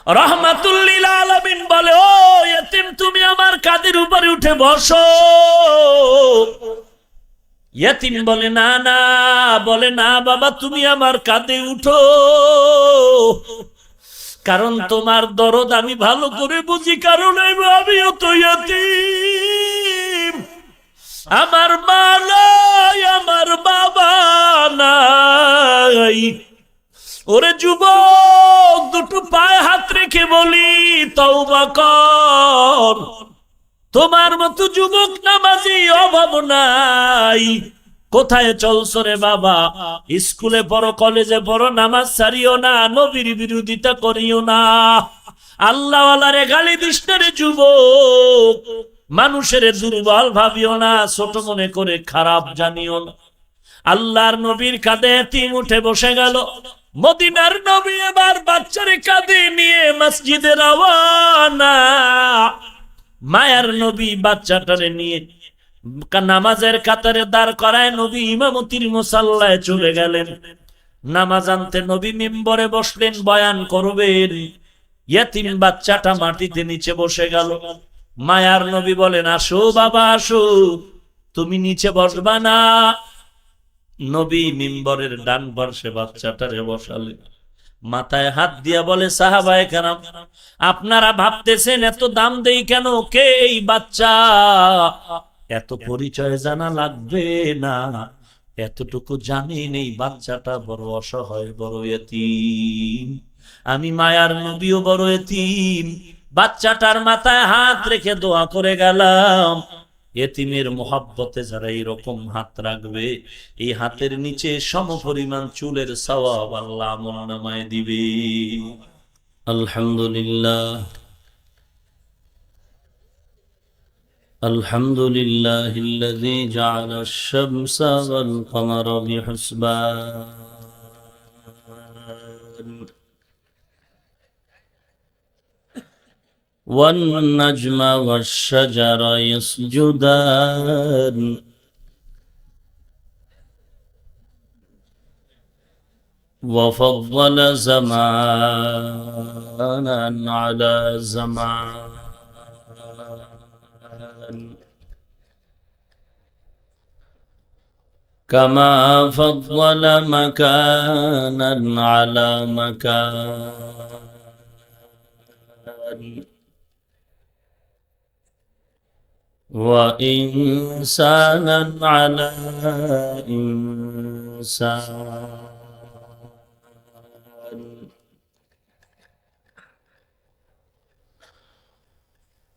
রাহমাতুল লিল আলামিন বলে, ও ইয়েতিম তুমি আমার কাঁধের উপরে উঠে বসো। ইয়েতিম বলে না না, বলে না বাবা তুমি আমার কাঁধে উঠো, কারণ তোমার দরদ আমি ভালো করে বুঝি, কারণ আমিও তো ইয়েতিম, আমার মা নাই, আমার বাবা নাই। ওরে যুবক, দুটো পায়ে হাত রেখে বলি তওবা কর, তোমার মতো যুবক নামাজি অভাব নাই। কোথায় চলছো রে বাবা? স্কুলে পড়ো, কলেজে পড়ো, নামাজ ছাড়িও না, নবীর বিরোধিতা করিও না, আল্লাহওয়ালারে গালি দিস না রে যুবক, মানুষের দুর্বল ভাবিও না, ছোট মনে করে খারাপ জানিও না। আল্লাহর নবীর কাঁধে এতিম উঠে বসে গেল। মদিনার নবী এবার বাচ্চারে কাঁধে নিয়ে মসজিদে রওয়ানা। মায়ার নবী বাচ্চাটারে নিয়ে নামাজের কাতারে দাঁড় করায় নবী ইমামতির মুসাল্লায় চলে গেলেন। নামাজ আনতে নবী মিম্বরে বসলেন, বয়ান করবেন। ইয়েতিম বাচ্চাটা মাটিতে নিচে বসে গেল। মায়ার নবী বলেন, আসো বাবা আসো, তুমি নিচে বসবা না। নবী মিম্বরের ডান পার্শ্বে বাচ্চাটারে বসালেন, মাথায় হাত দিয়া বলে, সাহাবায়ে কেরাম আপনারা ভাবতেছেন এত দাম দেই কেন, কে এই বাচ্চা? এত পরিচয় জানা লাগবে না, এতটুকু জানি নেই বাচ্চাটা বড় অসহায়, বড় এতিম। আমি মায়ার নবীও বড় এতিম। বাচ্চাটার মাথায় হাত রেখে দোয়া করে গেলাম, এতিমের মোহাব্বতে যারা এইরকম হাত রাখবে, এই হাতের নিচে সমপরিমাণ চুলের সওয়াব আল্লাহ আমলনামায় দিবে। আলহামদুলিল্লাহ, আলহামদুলিল্লাহিল্লাযী জাআলা আশ-শামসা ওয়াল কমারা বিহুসবান والنجم والشجر يسجدان وفضل زمانا على زمان كما فضل مكانا على مكان وإنسانا على إنسان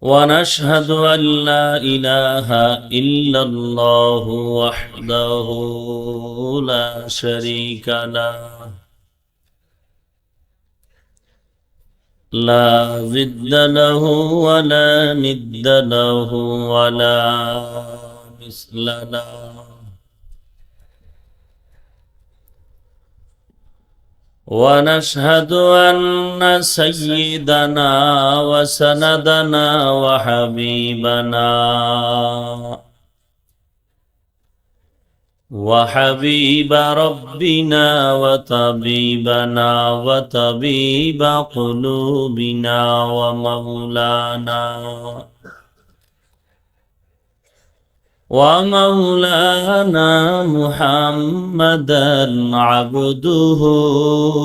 ونشهد أن لا إله إلا الله وحده لا شريك له لا ضد له ولا ند له ولا مثل له ونشهد أن سيدنا وسندنا وحبيبنا وحبيب ربنا وطبيبنا وطبيب قلوبنا ومولانا محمدا عبده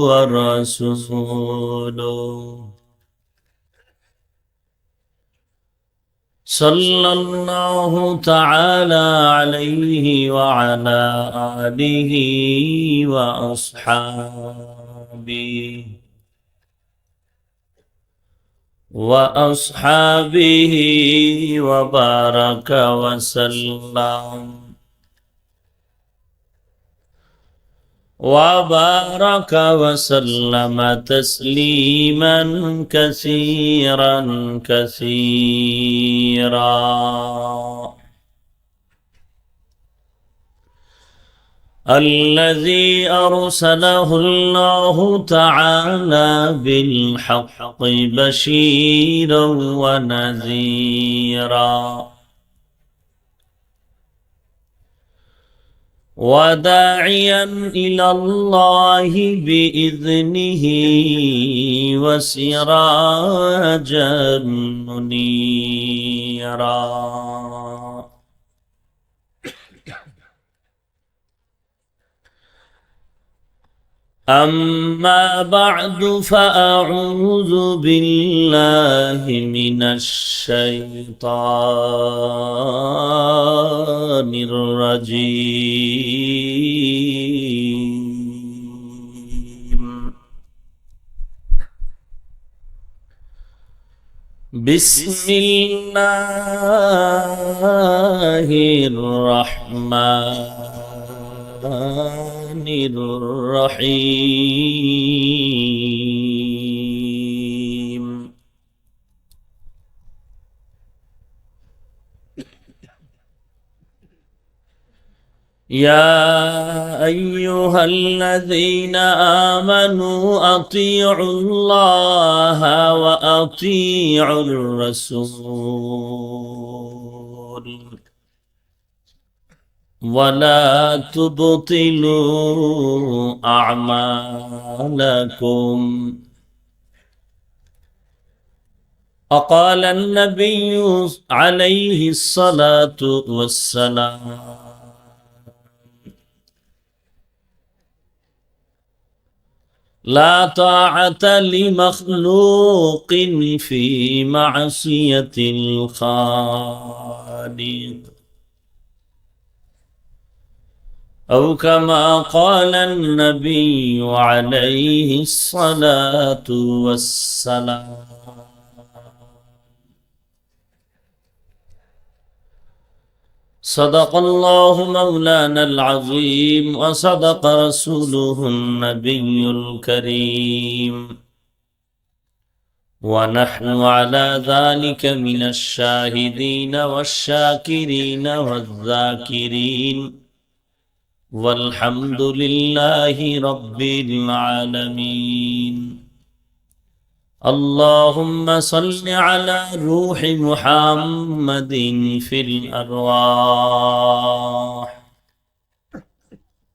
ورسوله صلى الله تعالى عليه وعلى آله وأصحابه وبارك وسلم تسليما كثيرا كثيرا الذي أرسله الله تعالى بالحق بشيرا ونذيرا وداعيا إلى الله بإذنه وسراجا منيرا. أما بعد فأعوذ بالله من الشيطان الرجيم. بسم الله الرحمن الرحيم. يا أيها الذين آمنوا أطيعوا الله وأطيعوا الرسول ولا تبطلوا أعمالكم. وقال النبي عليه الصلاة والسلام: لا طاعة لمخلوق في معصية الخالق، أو كما قال النبي عليه الصلاة والسلام. صدق الله مولانا العظيم وصدق رسوله النبي الكريم، ونحن على ذلك من الشاهدين والشاكرين والذاكرين، والحمد لله رب العالمين. اللهم صل على روح محمد في الأرواح،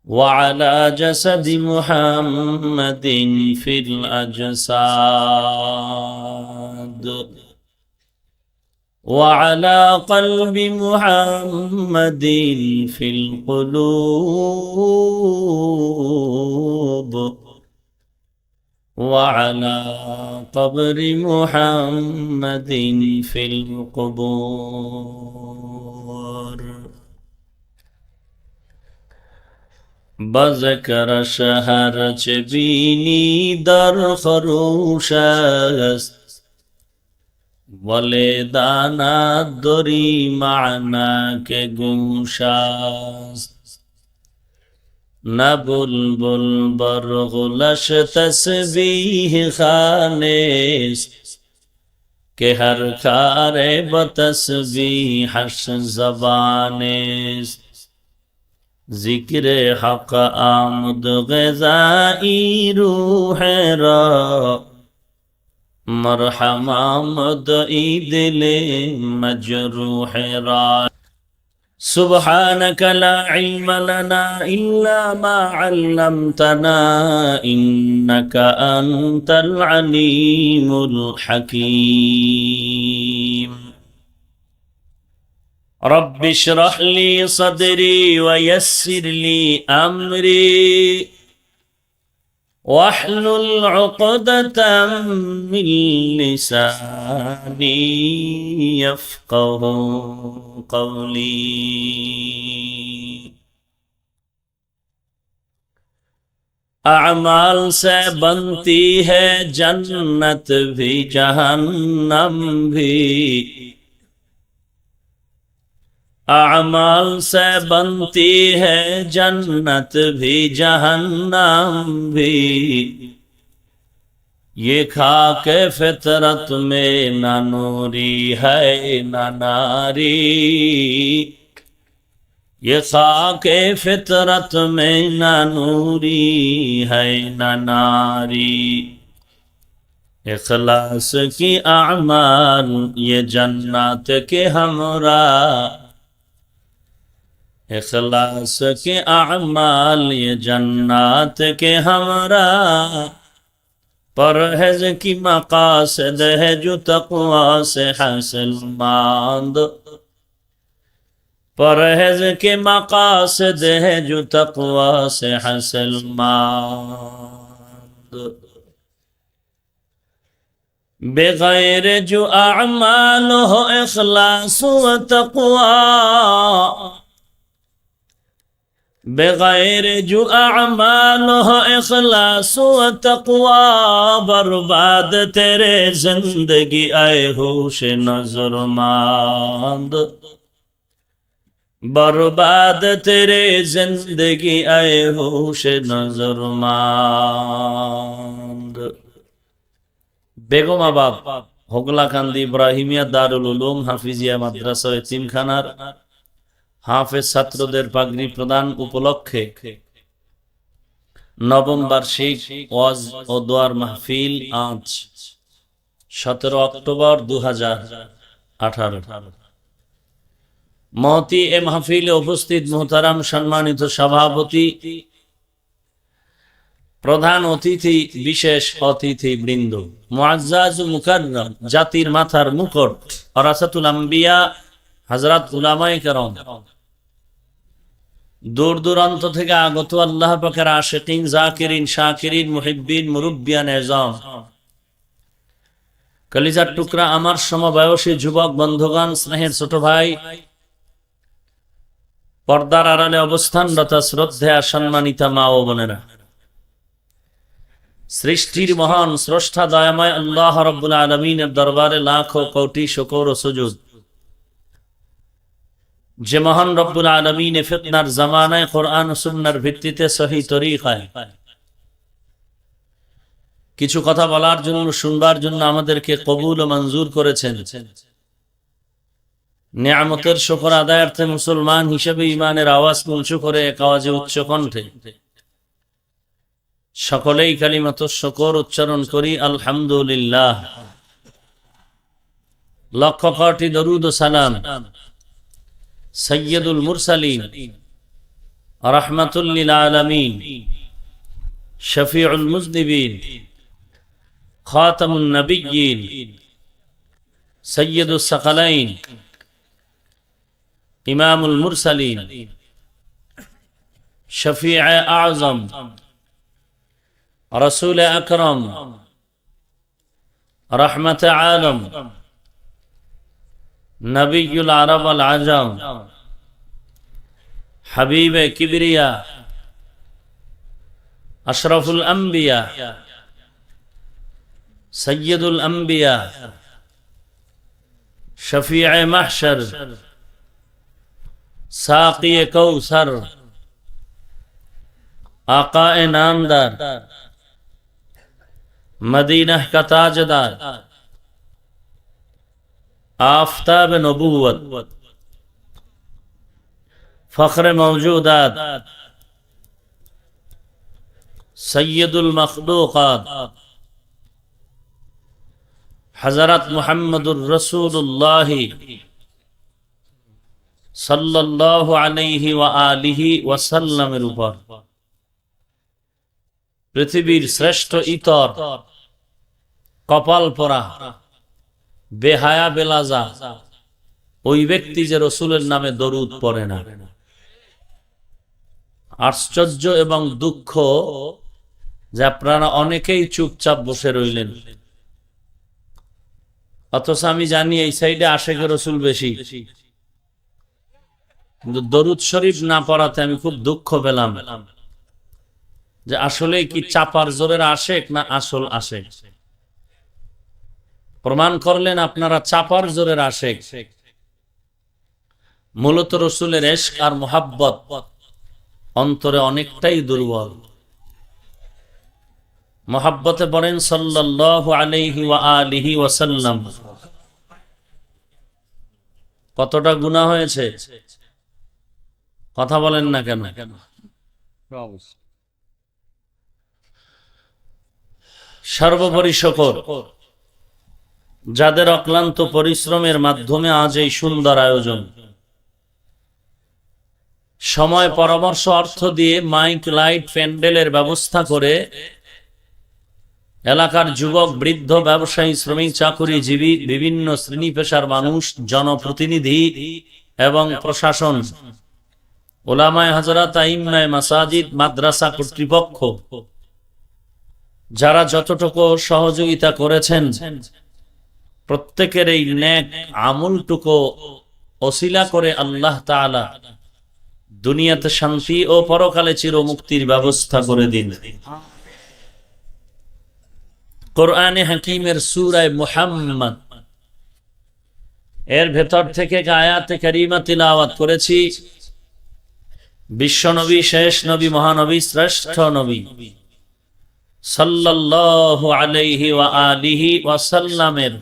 وعلى جسد محمد في الأجساد، وعلى قلب محمد في القلوب، وعلى قبر محمد في القبور. بذكر شهر چبینی در خروش است، ولدانا دری معنا که گوش است. نه بلبل برغلش تسبیح خانست، که هر کار با تسبیحش زبانست. ذکر حق آمد غذایی روح را، مرحم آمد ای دل مجروح را. سبحانك لا علم لنا إلا ما علمتنا إنك أنت العليم الحكيم. رب اشرح لي صدري ويسر لي أمري واحلل عقدة من لساني يفقه قولي. اعمال سے بنتی ہے جنت بھی جہنم بھی، اعمال سے بنتی ہے جنت بھی جہنم بھی، یہ خاک فطرت میں نہ نوری ہے نہ ناری، یہ خاک فطرت میں نہ نوری ہے نہ ناری۔ اخلاص کی اعمال یہ جنت کے ہمراہ، इखलास के अमाल ये जन्नात के हमरा, परहेज की मकासद है जो तक़वा से हासिल मांद, परहेज के मकासद है जो तक़वा से हासिल मांद। बेगैर जो अमाल हो इखलास व तक़वा, बेगैर जो अमाल हो इखलास व तक़वा, बर्बाद तेरे जिंदगी आए होश नज़रमंद, बर्बाद तेरे जिंदगी आए होश नज़रमंद। बेगमाबाद होगलाकांदी इब्राहिमिया दारुल उलूम हाफिजिया माद्रासा यतीमखानार हाफेज ছাত্রদের পাগড়ি প্রদান উপলক্ষে নবম বার্ষিক ওয়াজ ও দোয়ার মাহফিল আজ 17 অক্টোবর 2018। মহতি এ মাহফিলে উপস্থিত মুহতারাম সম্মানিত সভাপতি, প্রধান অতিথি, বিশেষ অতিথি বৃন্দ, মুআজ্জাজ মুকাররম, জাতির মাথার মুকুট, ওরাসাতুল আম্বিয়া হযরত উলামায়ে কেরাম, দূর দূরান্ত থেকে আগত আল্লাহ পাকের আশিকিন, জাকিরিন, শাকিরিন, মুহিব্বিন, মুরব্বিয়ান এজাম, কলিজার টুকরা আমার সমবয়সী যুবক বন্ধুগণ, স্নেহের ছোট ভাই, পর্দার আড়ালে অবস্থানরত শ্রদ্ধেয়া সম্মানিতা মা ও বোনেরা, সৃষ্টির মহান স্রষ্টা দয়াময় আল্লাহ রাব্বুল আলামিনের দরবারে লাখো কোটি শুকর ও সুজুদ, যে মহান রব্বুল আলামিন ফিতনার জামানায় কোরআন ও সুন্নাহর ভিত্তিতে সহি তরিকায় কিছু কথা বলার জন্য, শুনবার জন্য আমাদেরকে কবুল ও মঞ্জুর করেছেন। নিয়ামতের শুকর আদায়ার্থে মুসলমান হিসেবে ইমানের আওয়াজ উঁচু করে এক আওয়াজে উচ্চ কণ্ঠে সকলেই কালিমাত শুকর উচ্চারণ করি, আলহামদুলিল্লাহ। লক্ষ কোটি দরুদ ও সালাম সৈয়দুল মুরসালিন, রাহমাতুল লিল আলামিন, শফিউল মুজনিবিন, খাতামুন নবিয়্যিন, সৈয়দুস সাকালাইন, ইমামুল মুরসালিন, শফিউ আযম, রাসূল আকরাম, রহমত আলম, নবিয়ুল আরব আল আজম, হাবিব কিবরিয়া, আশরাফুল আম্বিয়া, সৈয়দুল আম্বিয়া, শফিউ মাহশর, সাকি কৌসর, आकाए नामदार, मदीना का ताजदार, आफताब नबूवत, फख्र मौजूदात, सैयदुल मखलूकात, हजरत मुहम्मदुर रसूलुल्लाह सल्लल्लाहु अलैहि व आलिहि वसल्लमेर ऊपर পৃথিবীর শ্রেষ্ঠ ইতর, কপাল পরা, বেহায়া বেলাজা ওই ব্যক্তি যে রসুলের নামে দরুদ পড়ে না। আশ্চর্য এবং দুঃখ যে আপনারা অনেকেই চুপচাপ বসে রইলেন, অথচ আমি জানি এই সাইডে আশেকে রসুল বেশি, কিন্তু দরুদ শরীফ না পড়াতে আমি খুব দুঃখ পেলাম যে আসলে কি চাপার জোরের আশেক না আসল আশেক। প্রমাণ করলেন আপনারা চাপার জোরের আশেক। মূলত রসুলের ইশক আর মুহাব্বত অন্তরে অনেকটাই দুর্বল। মুহাব্বতে পড়েন সাল্লাল্লাহু আলাইহি ওয়া আলিহি ওয়াসাল্লাম। কতটা গুনাহ হয়েছে কথা বলেন না কেন? সর্বোপরি শুকর যাদের অক্লান্ত পরিশ্রমের মাধ্যমে আজ এই সুন্দর আয়োজন, সময় পরামর্শ অর্থ দিয়ে মাইক লাইট প্যান্ডেলের ব্যবস্থা করে এলাকার যুবক বৃদ্ধ ব্যবসায়ী শ্রমিক চাকুরিজীবী বিভিন্ন শ্রেণী পেশার মানুষ জনপ্রতিনিধি এবং প্রশাসন উলামায়ে হযরত আইম্মায়ে মাসাজিদ মাদ্রাসা কর্তৃপক্ষ যারা যতটুকু সহযোগিতা করেছেন প্রত্যেকের এই নেক আমলটুকু ওসিলা করে আল্লাহ তাআলা দুনিয়াতে শান্তি ও পরকালে চিরমুক্তির ব্যবস্থা করে দিন। কোরআনে হাকিমের সূরা মুহাম্মদ এর ভেতর থেকে আয়াতে কারিমা তিলাওয়াত করেছি। বিশ্বনবী, শেষ নবী, মহানবী, শ্রেষ্ঠ নবী সাল্লাল্লাহু আলাইহি ওয়া আলিহি ওয়াসাল্লামের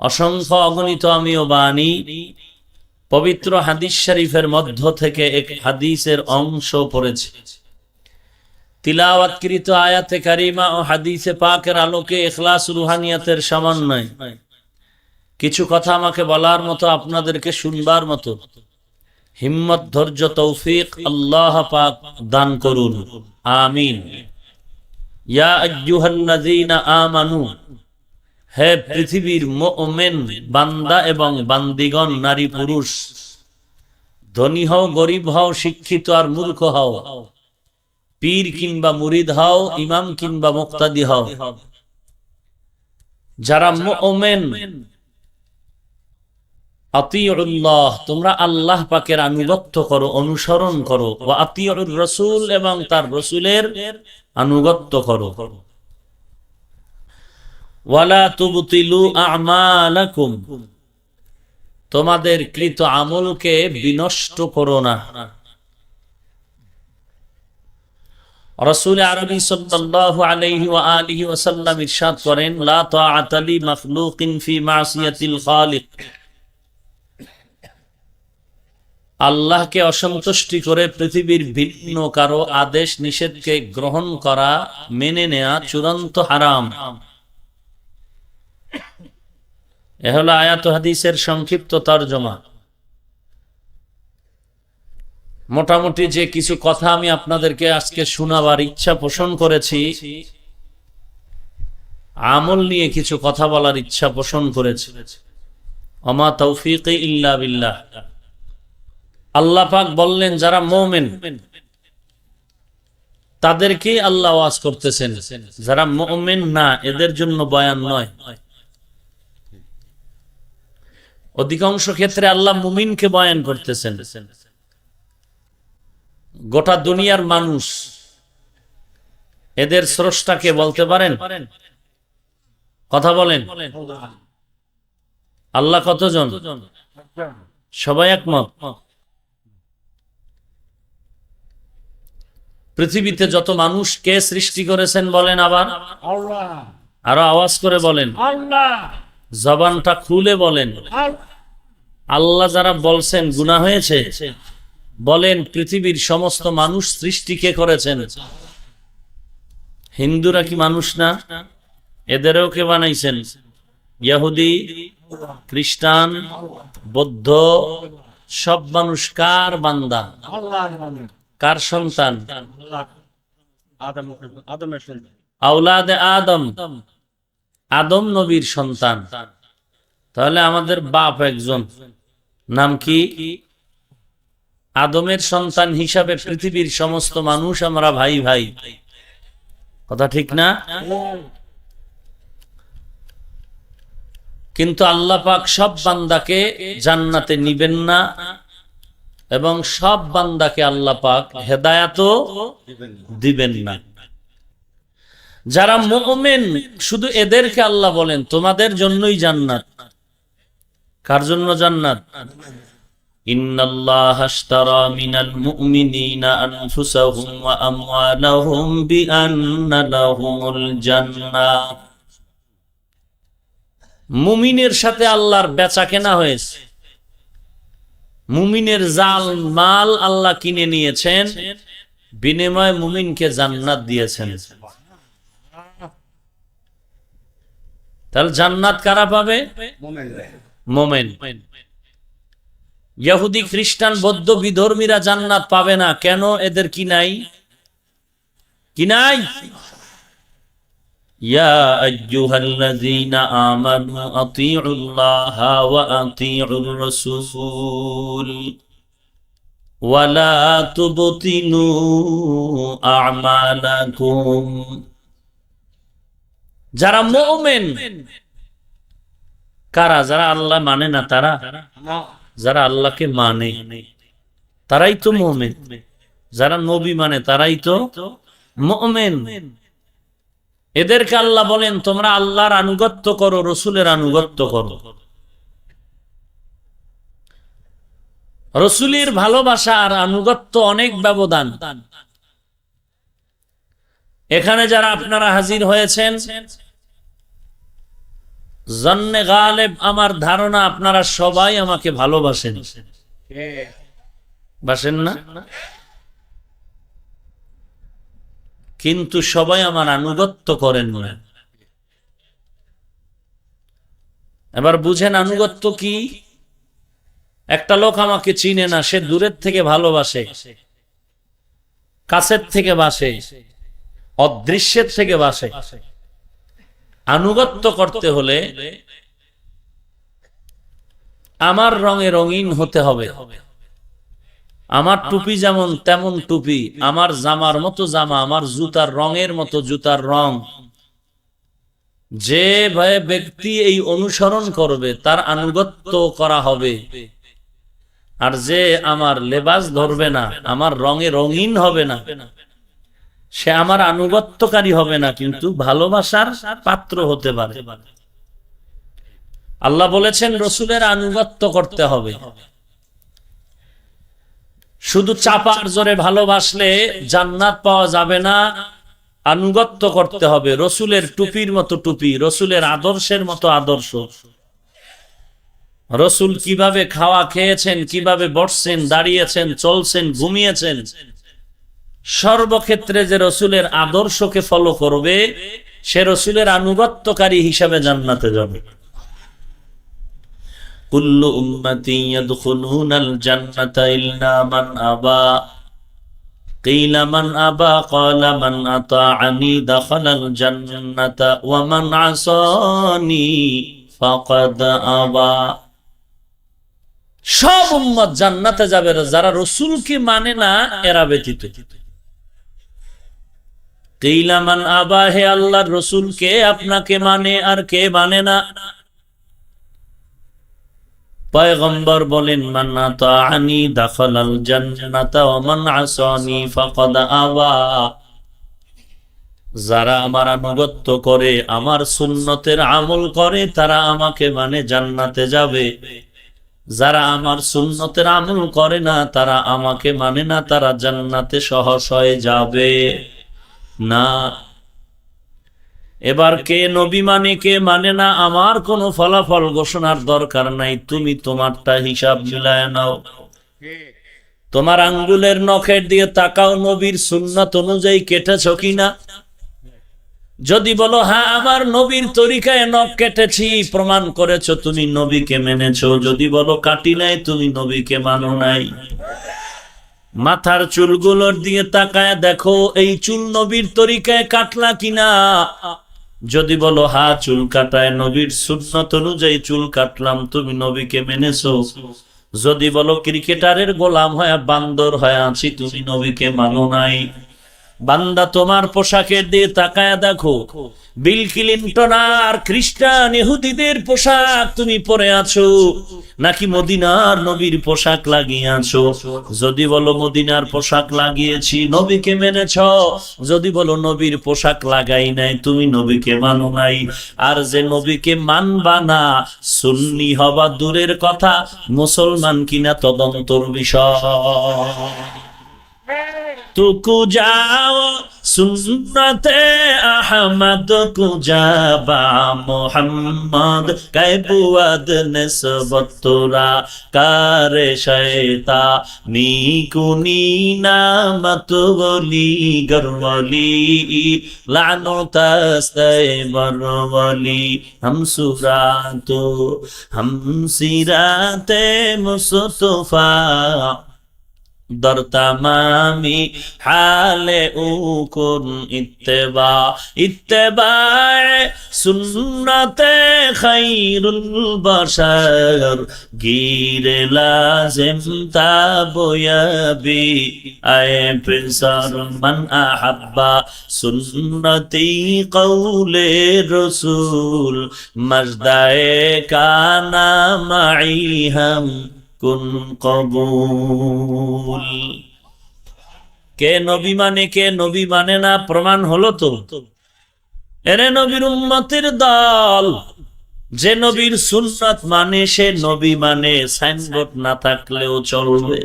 অসংখ্য অগণিত আমিও বাণী পবিত্র হাদিস শরীফের মধ্য থেকে এক হাদিসের অংশ পড়েছি। তিলাওয়াতকৃত আয়াতে কারিমা ও হাদিসে পাকের আলোকে ইখলাস রুহানিয়াতের সমন্বয় কিছু কথা আমাকে বলার মতো, আপনাদেরকে শুনবার মতো হিম্মত, ধৈর্য, তৌফিক আল্লাহ পাক দান করুন, আমিন। ইয়া আইয়ুহাল্লাযীনা আমানু, হে পৃথিবীর মুমিন বান্দা এবং বান্দিগণ, নারী পুরুষ, ধনী হও, গরিব হও, শিক্ষিত আর মূর্খ হও, পীর কিংবা মুরিদ হও, ইমাম কিংবা মুক্তাদি হও, যারা মুমিন, আতিউল্লাহ, তোমরা আল্লাহ পাকের আনুগত্য করো, অনুসরণ করো, ওয়া আতিউর রাসূল, এবং তার রাসূলের আনুগত্য করো। ওয়ালা তুবতিলু আমালাকুম, তোমাদের কৃত আমলকে বিনষ্ট করো না। রাসূল আরবী সাল্লাল্লাহু আলাইহি ওয়া আলিহি ওয়াসাল্লাম ইরশাদ করেন, লা তাআতা লি মাখলুকিন ফি মাসিয়াতিল খালিক, আল্লাহকে অসন্তুষ্টি করে পৃথিবীর ভিন্ন কারো আদেশ নিষেধকে গ্রহণ করা, মেনে নেয়া চূড়ান্ত হারাম। এ হলো আয়াত হাদিসের সংক্ষিপ্ত তরজমা। মোটামুটি যে কিছু কথা আমি আপনাদেরকে আজকে শোনাবার ইচ্ছা পোষণ করেছি, আমল নিয়ে কিছু কথা বলার ইচ্ছা পোষণ করেছি। ওমা তৌফিকি ইল্লা বিল্লাহ। আল্লাহ পাক বললেন যারা মুমিন তাদেরকে আল্লাহ ওয়াজ করতেছেন, যারা মুমিন না এদের জন্য বয়ান নয়। অধিকাংশ ক্ষেত্রে আল্লাহ মুমিনকে বয়ান করতেছেন। গোটা দুনিয়ার মানুষ, এদের স্রষ্টাকে বলতে পারেন? কথা বলেন। আল্লাহ কতজন? সবাই একমত? পৃথিবীতে যত মানুষ কে সৃষ্টি করেছেন বলেন? আবার আরো আওয়াজ করে বলেন, জবানটা খুলে বলেন। আল্লাহ যারা বলছেন গুনাহ হয়েছে, বলেন পৃথিবীর সমস্ত মানুষ সৃষ্টি কে করেছেন? হিন্দুরা কি মানুষ না? এদেরও কে বানাইছেন? ইহুদি, খ্রিস্টান, বৌদ্ধ, সব মানুষ কার বান্দা? কার সন্তান? আওলাদে আদম, আদম নবীর সন্তান। তাহলে আমাদের বাপ একজন, নাম কি? আদমের সন্তান হিসাবে পৃথিবীর সমস্ত মানুষ আমরা ভাই ভাই। কথা ঠিক না? কিন্তু আল্লাহ পাক সব বান্দাকে জান্নাতে নিবেন না, এবং সব বান্দাকে আল্লাহ পাক হেদায়েতও দিবেন না। যারা মুমিন শুধু এদেরকে আল্লাহ বলেন তোমাদের জন্যই জান্নাত। কার জন্য জান্নাত? ইন্নাল্লাহা আশতারা মিনাল মুমিনিনা আনফুসাহুম ওয়া আমওয়ালাহুম বিআন্না লাহুমুল জান্নাহ। মুমিনের সাথে আল্লাহর বেচা কেনা হয়েছে। মুমিনের জাল মাল আল্লাহ কিনে নিয়েছেন, বিনিময়ে মুমিনকে জান্নাত দিয়েছেন। তাহলে জান্নাত কারা পাবে? মুমিন। ইহুদি খ্রিস্টান বৌদ্ধ বিধর্মীরা জান্নাত পাবে না কেন? এদের কি নাই? কি নাই? ইয়া আইয়ুহাল্লাযীনা আমানু আতিউল্লাহা ওয়া আতিউর রাসূল ওয়া লা তুবতিলু আমালাকুম। যারা মুমিন, কারা? যারা আল্লাহ মানে না তারা? যারা আল্লাহকে মানে তারাই তো মুমিন। যারা নবী মানে তারাই তো মুমিন। এদেরকে আল্লাহ বলেন তোমরা আল্লাহর আনুগত্য করো, রসুলের আনুগত্য করো। রসুলের ভালোবাসা আর আনুগত্য অনেক ব্যবধান। এখানে যারা আপনারা হাজির হয়েছেন, জন্নে গালেব আমার ধারণা আপনারা সবাই আমাকে ভালোবাসেন, বাসেন না? কিন্তু সবাই আমার আনুগত্য করেন না। এবার বুঝেন আনুগত্য কি? একটা লোক আমাকে চিনে না, সে দূরের থেকে ভালোবাসে, কাছের থেকে বাসে, অদৃশ্যের থেকে বাসে। আনুগত্য করতে হলে আমার রঙে রঙিন হতে হবে। আমার টুপি যেমন তেমন টুপি, আমার জামার মতো জামা, আমার জুতার রঙের মতো জুতার রং। যে ব্যক্তি এই অনুসরণ করবে তার আনুগত্য করা হবে। আর যে আমার লেবাস ধরবে না, আমার রঙে রঙিন হবে না, সে আমার আনুগত্যকারী হবে না, কিন্তু ভালোবাসার পাত্র হতে পারে। আল্লাহ বলেছেন রসুলের আনুগত্য করতে হবে। শুধু চাপার জোরে ভালোবাসলে জান্নাত পাওয়া যাবে না, আনুগত্য করতে হবে। রসুলের টুপির মতো টুপি, রসুলের আদর্শের মতো আদর্শ। রসুল কিভাবে খাওয়া খেয়েছেন, কিভাবে বসছেন, দাঁড়িয়েছেন, চলছেন, ঘুমিয়েছেন, সর্বক্ষেত্রে যে রসুলের আদর্শকে ফলো করবে সে রসুলের আনুগত্যকারী হিসাবে জান্নাতে যাবে। কুল্লু উম্মতি ইয়াদখুলুনাল জান্নাতা ইল্লা মান আবা কিলা মান আবা ক্বালা মান আতাআনি দাখালাল জান্নাতা ওয়া মান আসানি ফাকাদ আবা। সব উম্মত জান্নাতে যাবে যারা রসুলকে মানে না এরা ব্যতীত। কিলা মান আবা, হে আল্লাহর রসুল কে আপনাকে মানে আর কে মানে না? পয়গম্বর বলেন মান আতাআনি দাখালাল জান্নাতা ওয়া মান আসানি ফাকাদ আবা। যারা আমার আনুগত্য করে, আমার সুন্নতের আমল করে, তারা আমাকে মানে জান্নাতে যাবে। যারা আমার সুন্নতের আমল করে না, তারা আমাকে মানে না, তারা জান্নাতে সহজ হয়ে যাবে না। এবার কে নবী মানে কে মানে না আমার কোনো ফলাফল ঘোষণার দরকার নাই। তুমি তোমারটা হিসাব মিলায় নাও। তোমার আঙ্গুলের নখের দিয়ে তাকাও, নবীর সুন্নাত অনুযায়ী কেটেছ কিনা। যদি বলো হ্যাঁ আমার নবীর তরিকায় নখ কেটেছি, প্রমাণ করেছো তুমি নবীকে মেনেছো। যদি বলো কাটি নাই, তুমি নবীকে মানো নাই। মাথার চুলগুলোর দিয়ে তাকায় দেখো এই চুল নবীর তরিকায় কাটলা কিনা। যদি বলো হ্যাঁ চুল কাটায় নবীর সুন্নাত অনুযায়ী চুল কাটলাম, তুমি নবীকে মেনেছো। যদি বলো ক্রিকেটারের গোলাম হয়ে বান্দর হয়ে আছি, তুমি নবীকে মানো নাই। বান্দা তোমার পোশাকের দিয়ে তাকায় দেখো বিল ক্লিনটন আর খ্রিস্টান ইহুদিদের পোশাক তুমি পরে আছো, নাকি মদিনার নবীর পোশাক লাগিয়ে আছো। যদি বলো মদিনার পোশাক লাগিয়েছি, নবীকে মেনেছ। যদি বলো নবীর পোশাক লাগাই নাই, তুমি নবীকে মানো নাই। আর যে নবীকে মানবা না, সুন্নি হবা দূরের কথা, মুসলমান কিনা তদন্তর বিষয়। तुकु जाओ सुन्नते अहमद को जाबा मोहम्मद कैबुअद निस्बतुरा कारे शैता नीकुनी नामत वली गरवली लानो तस्ते बरवली हम सुरातो हम सिराते मुस्तफा दर तमामी हाले उकुन इत्तेबा सुन्नते खैरुल बशर गिरे लाजिम ताबोयबी आए पिसर मन अहब्बा सुन्नती कौले रसूल मजदाए काना माई हम कुन कबूल। কে নবী মানে কে নবী মানে না প্রমাণ হলো তো। এরে নবীর উম্মতের দল, যে নবীর সুন্নাত মানে সে নবী মানে, সাইনবোর্ড না থাকলেও চলবে।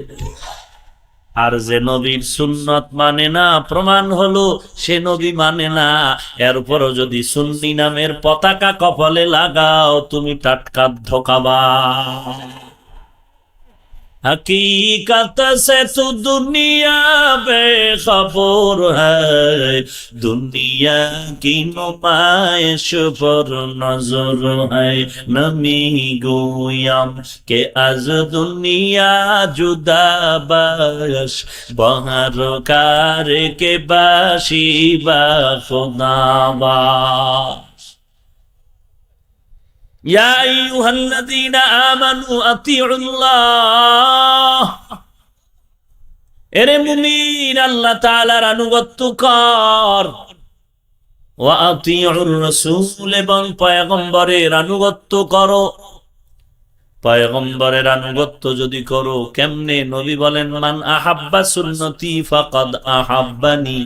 আর যে নবীর সুন্নাত মানে না প্রমাণ হলো সে নবী মানে না। এরপরও যদি সুন্নি নামের পতাকা কপালে লাগাও তুমি টাটকা ধোকাবা। हकीकत से तो दुनिया बेखबर है, दुनिया की नुमाइश पर नजर है। नमी गोयम के अज दुनिया जुदा बाश बहर कार के बाशी बा खुदाबाश। या अय्युहल्लज़ीना आमनू अतीउल्लाह, এরে মুমিন আল্লাহ তাআলার আনুগত্য কর। ওয়া আতিউর রাসূল, এবং পয়গম্বরের আনুগত্য করো। পয়গম্বরের আনুগত্য যদি করো কেমনে? নবী বলেন মান আহাব্বা সুন্নতি ফাকাদ আহাব্বানি,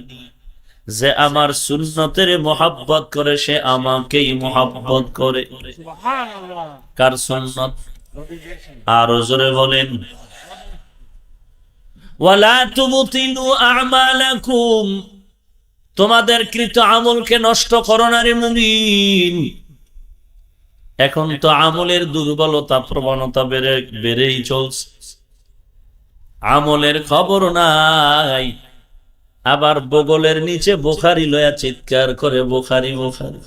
যে আমার সুন্নতের মোহাব্বত করে সে আমাকেই মোহাব্বত করে। কার সুন্নত? আরো জোরে বলেন। ওয়ালা তুবতিলু আমালাকুম, তোমাদের কৃত আমলকে নষ্ট করো না রে মুমিন। এখন তো আমলের দুর্বলতা প্রবণতা বেড়েই চলছে, আমলের খবর নাই। আবার বগলের নিচে বুখারী লয়া চিৎকার করে বুখারী বুখারী,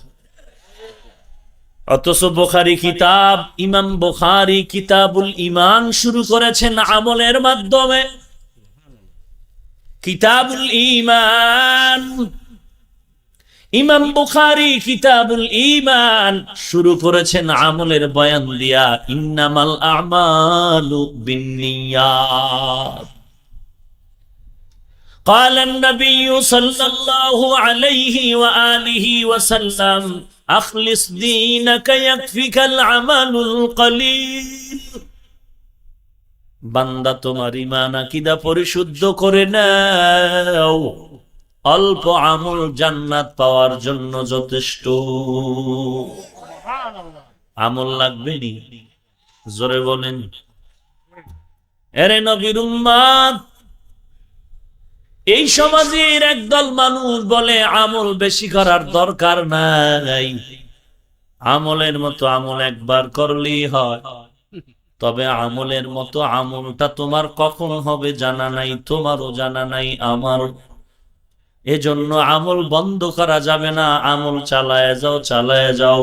অথচ বুখারী কিতাব, ইমাম বুখারী কিতাবুল ঈমান শুরু করেছেন আমলের মাধ্যমে। কিতাবুল ঈমান, ইমাম বুখারী কিতাবুল ঈমান শুরু করেছেন আমলের বয়ান দিয়া। ইন্নামাল আমালু বিন্নিয়াত। قال النبي صلى الله عليه وآله وسلم أخلص دينك يكفيك العمل القليل। বান্দা তোমার ঈমান আকীদা পরিশুদ্ধ করে নাও, অল্প আমল জান্নাত পাওয়ার জন্য যথেষ্ট। আমল লাগবে নি? জোরে বলেন। এরে নবীর উম্মত, এই সমাজের একদল মানুষ বলে আমল বেশি করার দরকার নাই, আমলের মতো আমল একবার করলেই হয়। তবে আমলের মতো আমলটা তোমার কখন হবে জানা নাই, তোমারও জানা নাই, আমারও। এজন্য আমল বন্ধ করা যাবে না, আমল চালায় যাও, চালায় যাও।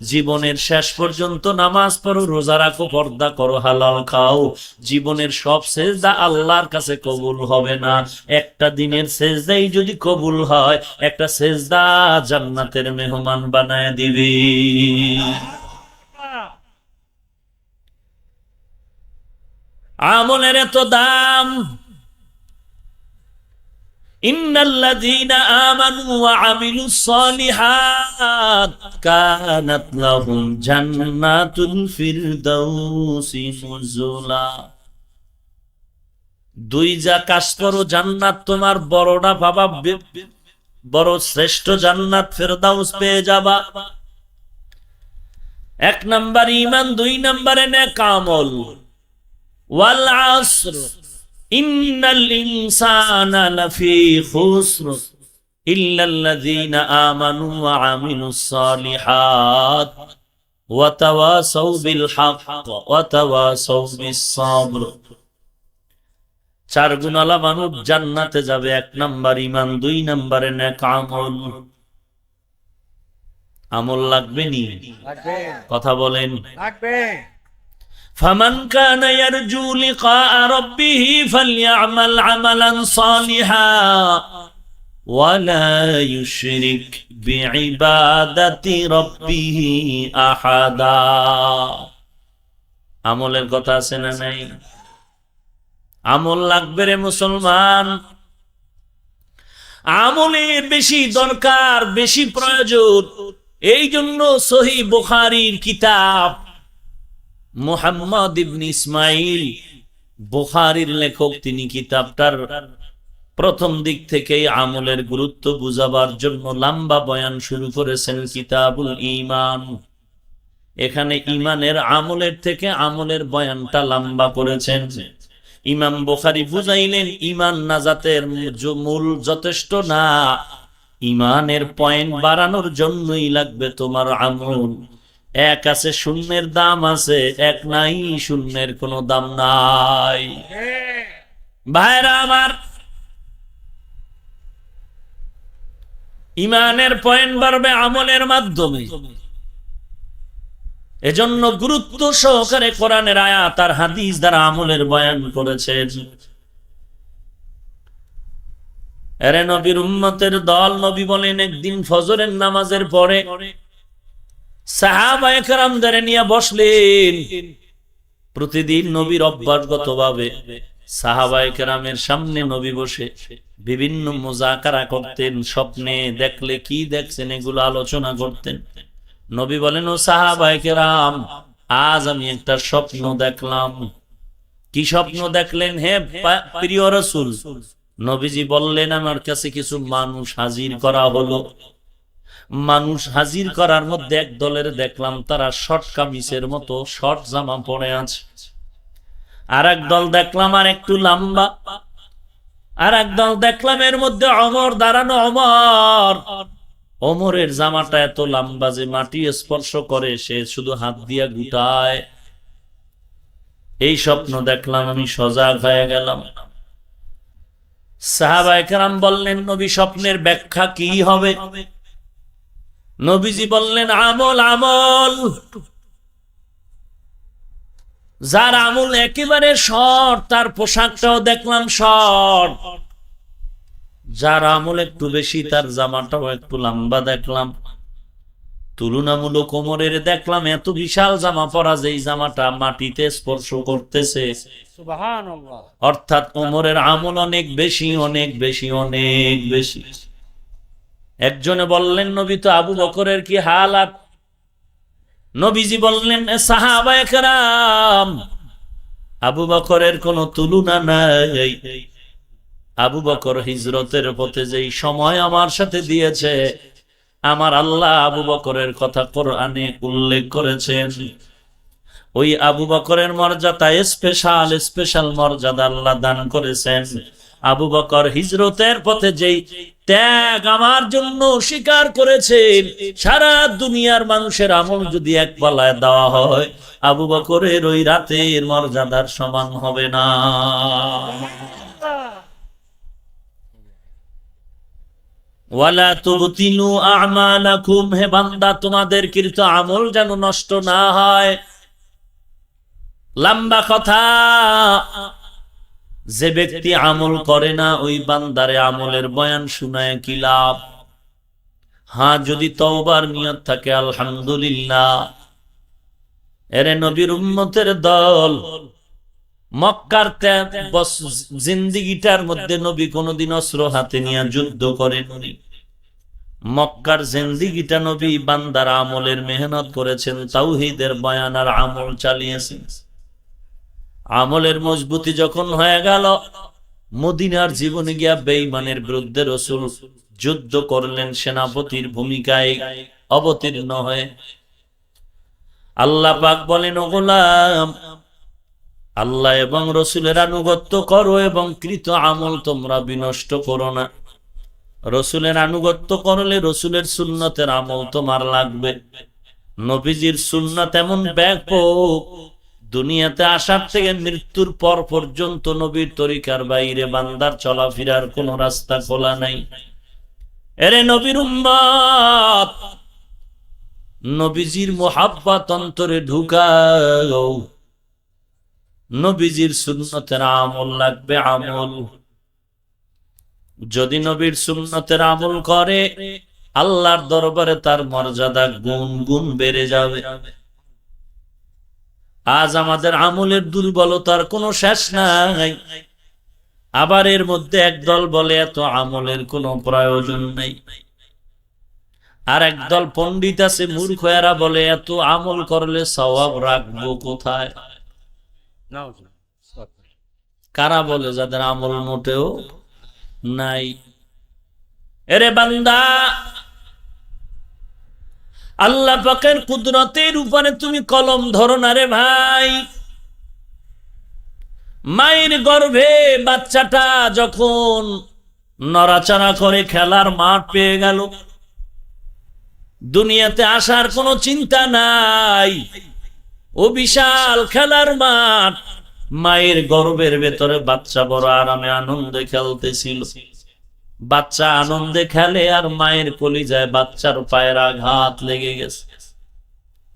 জীবনের শেষ পর্যন্ত নামাজ পড়ো, রোজা রাখো, পর্দা করো, হালাল খাও। জীবনের সব সেজদা আল্লাহর কাছে কবুল হবে না, একটা দিনের সেজদাই যদি কবুল হয়, একটা সেজদা জান্নাতের মেহমান বানায় দিবে। আমলের এত দাম। ইন্নাল্লাযীনা আমানু ওয়া আমিলুস সালিহাত কানাত লাহুম জান্নাতুল ফিরদাউসি নুজুলা। দুই যা কাজ করো জান্নাত তোমার বড়টা বাবা, বড় শ্রেষ্ঠ জান্নাত ফেরদাউস পেয়ে যাবা। এক নাম্বার ঈমান, দুই নম্বরে নেক আমল। ওয়াল আসর, ইন্নাল ইনসানা লাফি খুসর ইল্লাল্লাযীনা আমানু ওয়া আমিলুস সালিহাত ওয়া তাওয়াসাউ বিল হক ওয়া তাওয়াসাউ বিস সাবর। চার গুণওয়ালা মানুষ জান্নাতে যাবে। 1 নাম্বার ঈমান, 2 নম্বরে নেক আমল। আমল লাগবে নি? লাগবে। কথা বলেন। লাগবে। ফামান কানা ইয়ারজু লিকা রাব্বিহি ফালইআমাল আমালান সালিহা ওয়া লা ইউশরিক বিইবাদাতি রাব্বিহি আহাদা। আমলের কথা আছে না নাই? আমল লাগবে রে মুসলমান। আমলের বেশি দরকার, বেশি প্রয়োজন। এই জন্য সহিহ বুখারীর কিতাব, মুহাম্মদ ইবনে ইসমাইল বুখারীর লেখক, তিনি কিতাবটার প্রথম দিক থেকেই আমলের গুরুত্ব বুঝাবার জন্য লম্বা বয়ান শুরু করেছেন, কিতাবুল ঈমান। এখানে ঈমানের আমলের থেকে আমলের বয়ানটা লম্বা করেছেন। ইমাম বুখারী বুঝাইলেন ঈমান নাজাতের মূল যথেষ্ট না, ঈমানের পয়েন্ট বাড়ানোর জন্যই লাগবে তোমার আমল। এক আছে শূন্যের দাম আছে, এক নাই শূন্যের কোনো দাম নাই। ভাইরা আমার, ঈমানের পয়েন্ট বাড়বে আমলের মাধ্যমে। এজন্য গুরুত্ব সহকারে কোরআনের আয়াত আর হাদিস দ্বারা আমলের বয়ান করেছেন। এরে নবীর উম্মতের দল, নবী বলেন একদিন ফজরের নামাজের পরে সাহাবায়ে কেরামদের নিয়ে বসলেন। প্রতিদিন নবীর অভ্যাসগতভাবে সাহাবায়ে কেরামের সামনে নবী বসে বিভিন্ন মুযাকারা করতেন। স্বপ্নে দেখলে কি দেখছেন এগুলো আলোচনা করতেন। নবী বলেন, ও সাহাবায়ে কেরাম, আজ আমি একটা স্বপ্ন দেখলাম। কি স্বপ্ন দেখলেন হে প্রিয় রাসূল? নবীজি বললেন, আমার কাছে কিছু মানুষ হাজির করা হলো। মানুষ হাজির করার মধ্যে এক দলের দেখলাম তারা শর্ট কামিজের মতো শর্ট জামা পরে আছে। আর এক দল দেখলাম আর একটু লম্বা। আর এক দল দেখলাম এর মধ্যে ওমর দাঁড়ানো। ওমরের জামাটা এত লম্বা যে মাটি স্পর্শ করে, সে শুধু হাত দিয়া গুটায়। এই স্বপ্ন দেখলাম, আমি সজাগ হয়ে গেলাম। সাহাবায়ে কেরাম বললেন, নবী স্বপ্নের ব্যাখ্যা কি হবে? নবীজি বললেন, আমল। আমল যার আমল একেবারে শর্ট, তার পোশাকটাও দেখলাম শর্ট। যার আমল একটু বেশি, তার জামাটাও একটু লম্বা দেখলাম। তুলনামূলক কোমরের দেখলাম এত বিশাল জামা পরা, যেই জামাটা মাটিতে স্পর্শ করতেছে। সুবহানাল্লাহ। অর্থাৎ ওমরের আমল অনেক বেশি, অনেক বেশি, অনেক বেশি। একজনে বললেন, নবী তো আবু বকরের কি হালাত? নবীজি বললেন, সাহাবায়ে কেরাম, আবু বকরের কোনো তুলনা নাই। আবু বকর হিজরতের পথে যেই সময় আমার সাথে দিয়েছে, আমার আল্লাহ আবু বকরের কথা কোরআনে উল্লেখ করেছেন। ওই আবু বকরের মর্যাদা স্পেশাল, স্পেশাল মর্যাদা আল্লাহ দান করেছেন। আবু বকর হিজরতের পথে যেই ত্যাগ আমার জন্য স্বীকার করেছেন, সারা দুনিয়ার মানুষের আমল যদি এক পাল্লায় দেওয়া হয়, আবু বকরের ওই রাতের মর্যাদার সমান হবে না। ওয়ালা তুবতিলু আমালাকুম, হে বান্দা, তোমাদের কৃত আমল যেন নষ্ট না হয়। লম্বা কথা। যে ব্যক্তি আমল করে না, ওই বান্দারে আমলের বয়ান শুনায় কি লাভ? হ্যাঁ, যদি তওবার নিয়ত থাকে, আলহামদুলিল্লাহ। এরে নবীর উম্মতের দল, মক্কার জিন্দিগিটার মধ্যে নবী কোনদিন অস্ত্র হাতে নিয়ে যুদ্ধ করেননি। মক্কার জিন্দিগিটা নবী বান্দার আমলের মেহনত করেছেন, তাওহীদের বয়ান আর আমল চালিয়েছেন। আমলের মজবুতি যখন হয়ে গেল, মদিনার জীবনে গিয়া বেঈমানের বিরুদ্ধে রাসূল যুদ্ধ করলেন, সেনাপতির ভূমিকায় অবতীর্ণ হয়ে। আল্লাহ পাক বলেন, ও গোলাম, আল্লাহ এবং রসুলের আনুগত্য করো এবং কৃত আমল তোমরা বিনষ্ট করো না। রসুলের আনুগত্য করলে রসুলের সুন্নতের আমল তোমার লাগবে। নবীজির সুন্নাত এমন ব্যাপক, দুনিয়াতে আসার থেকে মৃত্যুর পর পর্যন্ত নবীর তরিকার বাইরে বান্দার চলাফেরার কোন রাস্তা খোলা নাই। এরে নবীর উম্মত, নবীজির মুহাব্বত অন্তরে ঢুকাও। নবীজির সুন্নতের আমল লাগবে, আমল। যদি নবীর সুন্নতের আমল করে, আল্লাহর দরবারে তার মর্যাদা গুণ গুণ বেড়ে যাবে। আজ আমাদের আমলের দুর্বলতার কোনো শেষ নাই। আবার এর মধ্যে একদল বলে এত আমলের কোনো প্রয়োজন নেই, আর একদল পণ্ডিত আছে মূর্খেরা বলে এত আমল করলে সওয়াব রাখবো কোথায়। কারা বলে? যাদের আমল মোটেও নাই। এরে বান্দা, আল্লাহ পাকের কুদরতের উপরে তুমি কলম ধরো না রে ভাই। মায়ের গর্ভে বাচ্চাটা যখন নড়াচড়া করে খেলার মাঠ পেয়ে গেল, দুনিয়াতে আসার কোনো চিন্তা নাই। ও বিশাল খেলার মাঠ, মায়ের গর্ভের ভেতরে বাচ্চা বড় আরামে আনন্দে খেলতেছিল। বাচ্চা আনন্দে খেলে আর মায়ের কলিজায় বাচ্চার পায়ের আঘাত লেগে গেছে।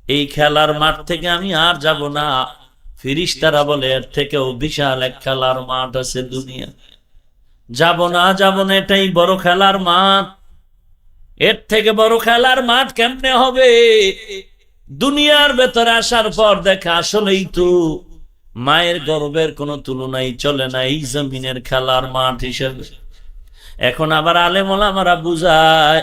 এই খেলার মাঠ থেকে আমি আর যাব না। ফেরেশতারা বলে এর থেকেও বিশাল এক খেলার মাঠ আছে দুনিয়া। যাব না, যাব না, এটাই বড় খেলার মাঠ। এর থেকে বড় খেলার মাঠ কেমনে হবে? দুনিয়ার ভেতরে আসার পর দেখে আসলেই তো মায়ের গর্ভের কোনো তুলনাই চলে না এই জমিনের খেলার মাঠ হিসেবে। এখন আবার আলেম ওলামারা বুঝায়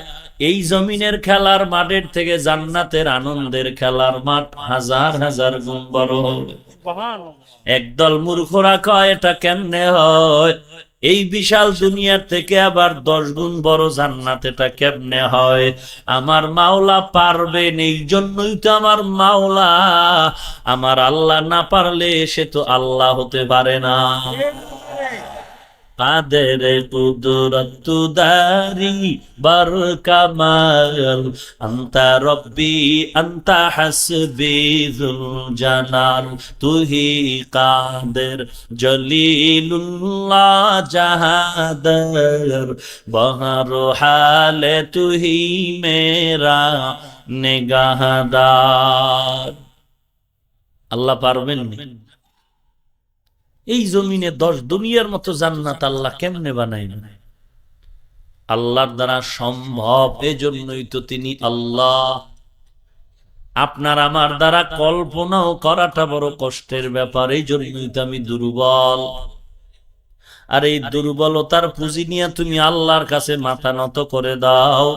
এই জমিনের খেলার মাঠের থেকে জান্নাতের আনন্দের খেলার মাঠ হাজার হাজার গুণ বড় হবে। একদল মূর্খরা কয় এটা কেমনে হয়? এই বিশাল দুনিয়ার থেকে আবার 10 গুণ বড় জান্নাত, এটা কেমনে হয়? আমার মাওলা পারবেন, এই জন্যই তো আমার মাওলা। আমার আল্লাহ না পারলে সে তো আল্লাহ হতে পারে না। কাদের কুদরত দারি বার কামাল, আন্তা রব্বি আন্তা হাসবি যুল জালাল, তুহি কাদের জলিলুল্লাহ জাহাদার, বহর হালে তুহি মেরা নিগাহদার। আল্লাহ পারবেন এই জমিনে 10 দুনিয়ার মতো জান্নাত আল্লাহ কেমনে বানাইবেন? আল্লাহর দ্বারা সম্ভব, এজন্যই তো তিনি আল্লাহ। আপনার আমার দ্বারা কল্পনাও করাটা বড় কষ্টের ব্যাপার, এই জন্যই তো আমি দুর্বল। আর এই দুর্বলতার পুঁজি নিয়ে তুমি আল্লাহর কাছে মাথা নত করে দাও।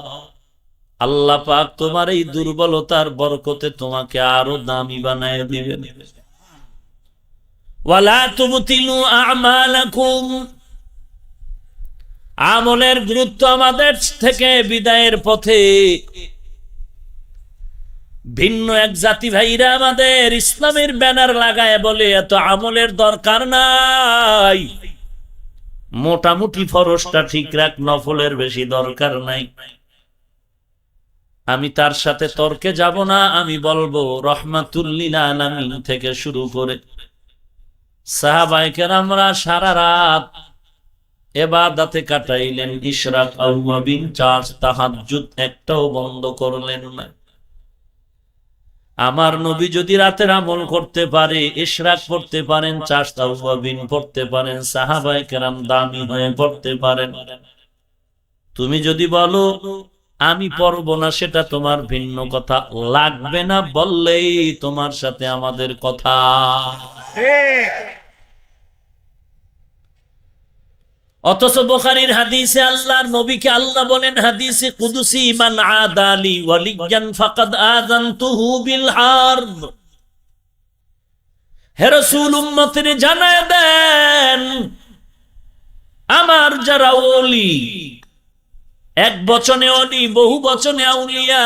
আল্লাহ পাক তোমার এই দুর্বলতার বরকতে তোমাকে আরো দামি বানায় দিবেন। ওয়ালা তুবতিলু আমালাকুম, আমলের গুরুত্ব আমাদের থেকে বিদায়ের পথে ভিন্ন এক জাতি ভাইরা আমাদের ইসলামের ব্যানার লাগায় বলে এত আমলের দরকার নাই, মোটামুটি ফরজটা ঠিক রাখ, নফলের বেশি দরকার নাই। আমি তার সাথে তর্কে যাব না। আমি বলবো রহমাতুল লিল আলামিন থেকে শুরু করে সাহাবায়ে কেরামরা সারা রাত ইবাদতে কাটাইলেন, ইশরাক আওয়াবিন, 4 তাহাজ্জুদ একটাও বন্ধ করলেন না। আমার নবী যদি রাতের আমল করতে পারে, ইশরাক পড়তে পারেন, 4 তাওয়াবিন পড়তে পারেন, সাহাবায়ে কেরাম দামি হয়ে পড়তে পারেন। তুমি যদি বলো আমি পড়ব না, সেটা তোমার ভিন্ন কথা, লাগবে না বললেই তোমার সাথে আমাদের কথা। অথচ বুখারীর হাদিসে আল্লাহর নবীকে আল্লাহ বলেন হাদিসে কুদসি, মান আদালি ওয়ালিয়ান ফাকাদ আযানতুহু বিল হারব। হে রাসূল, উম্মতের জানায় দেন আমার যারা ওলি, এক বচনে ওলি, বহু বচনে আউলিয়া,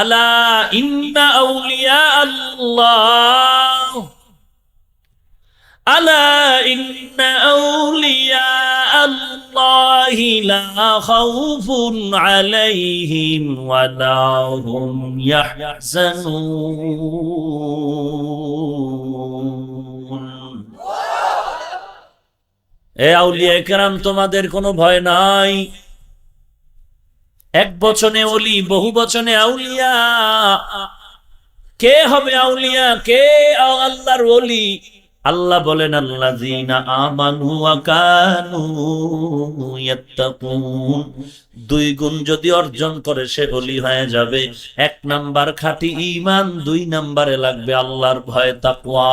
আলা ইন্না আউলিয়া আল্লাহ আলা ইন্না আউলিয়া আল্লাহি লা খাউফুন আলাইহিম ওয়া লা হুম ইয়াহজানুন। এ আউলিয়া কেরাম, তোমাদের কোনো ভয় নাই। এক বচনে ওলি, বহু বচনে আউলিয়া। কে হবে আউলিয়া, কে আল্লাহর ওলি? আল্লাহ বলেন আল্লাযীনা আমানু ওয়া কানু ইয়াত্তাকুন। দুই গুণ যদি অর্জন করে সে ওলি হয়ে যাবে। এক নাম্বার খাঁটি ঈমান, দুই নাম্বারে লাগবে আল্লাহর ভয়, তাকওয়া।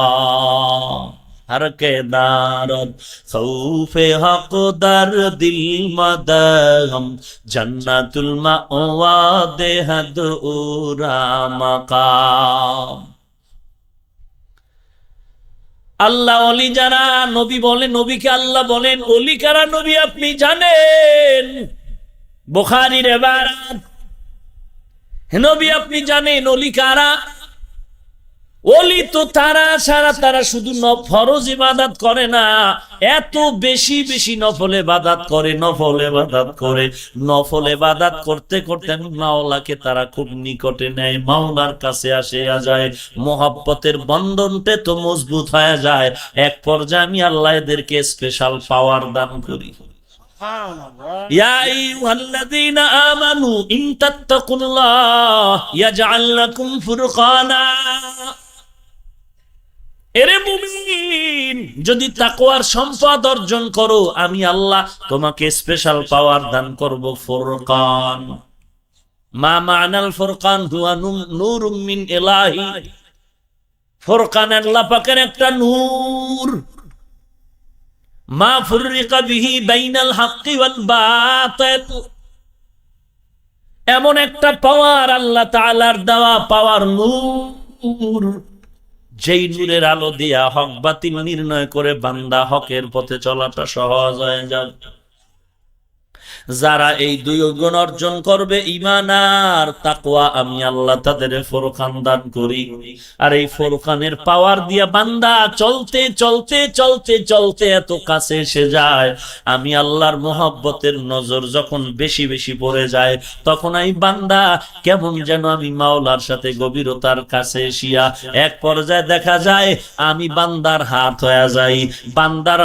हर के दारद खौफे हक दर दिल मदहम जन्नतुल मावा देहद उरा मकाम। আল্লাহ ওলি যারা, নবী বলেন, নবীকে আল্লাহ বলেন ওলি কারা নবী আপনি জানেন? বুখারীর ইবারত, নবী আপনি জানেন ওলি কারা? ওলি তো তারা সারা, তারা শুধু ফরজ ইবাদত করে না, এত বেশি বেশি নফল ইবাদত করে, নফল ইবাদত করে। নফল ইবাদত করতে করতে মাওলাকে তারা খুব নিকটে নেয়, মাওলার কাছে আসে যায়। মোহাব্বতের বন্ধনটা তো মজবুত হয়ে যায়। এক পর্যায়ে আমি আল্লাহ এদেরকে স্পেশাল পাওয়ার দান করি। ইয়া আইয়ুহাল্লাযীনা আমানু ইন তাত্তাকুল্লাহ ইয়াজআল লাকুম ফুরকানা। এরে মুমিন, যদি তাকওয়ার সম্পদ অর্জন করো, আমি আল্লাহ তোমাকে স্পেশাল পাওয়ার দান করব, ফুরকান। মা মা'নাল ফুরকান হুয়া নূরুম মিন ইলাহি। ফুরকান আল্লাহ পাকের একটা নূর। মা ফুররিকা বিহি বাইনাল হাক্কি ওয়াল বাতিল। এমন একটা পাওয়ার আল্লাহ তাআলার দেওয়া পাওয়ার নূর, যেই নূরের আলো দিয়া হক বাতিল নির্ণয় করে বান্দা হকের পথে চলাটা সহজ হয়ে যাবে। যারা এই দুই গুণ অর্জন করবে, ঈমান আর তাকওয়া, আমি আল্লাহ তাদের ফুরকান দান করি। আর এই ফুরকানের পাওয়ার দিয়া বান্দা চলতে চলতে চলতে চলতে এত কাছে এসে যায়, আমি আল্লাহর মুহাব্বতের নজর যখন বেশি বেশি পড়ে যায়, তখন এই বান্দা কেমন যেন আমি মাওলার সাথে গভীরতার কাছে এসিয়া এক পর্যায়ে দেখা যায় আমি বান্দার হাত হয়ে যাই, বান্দার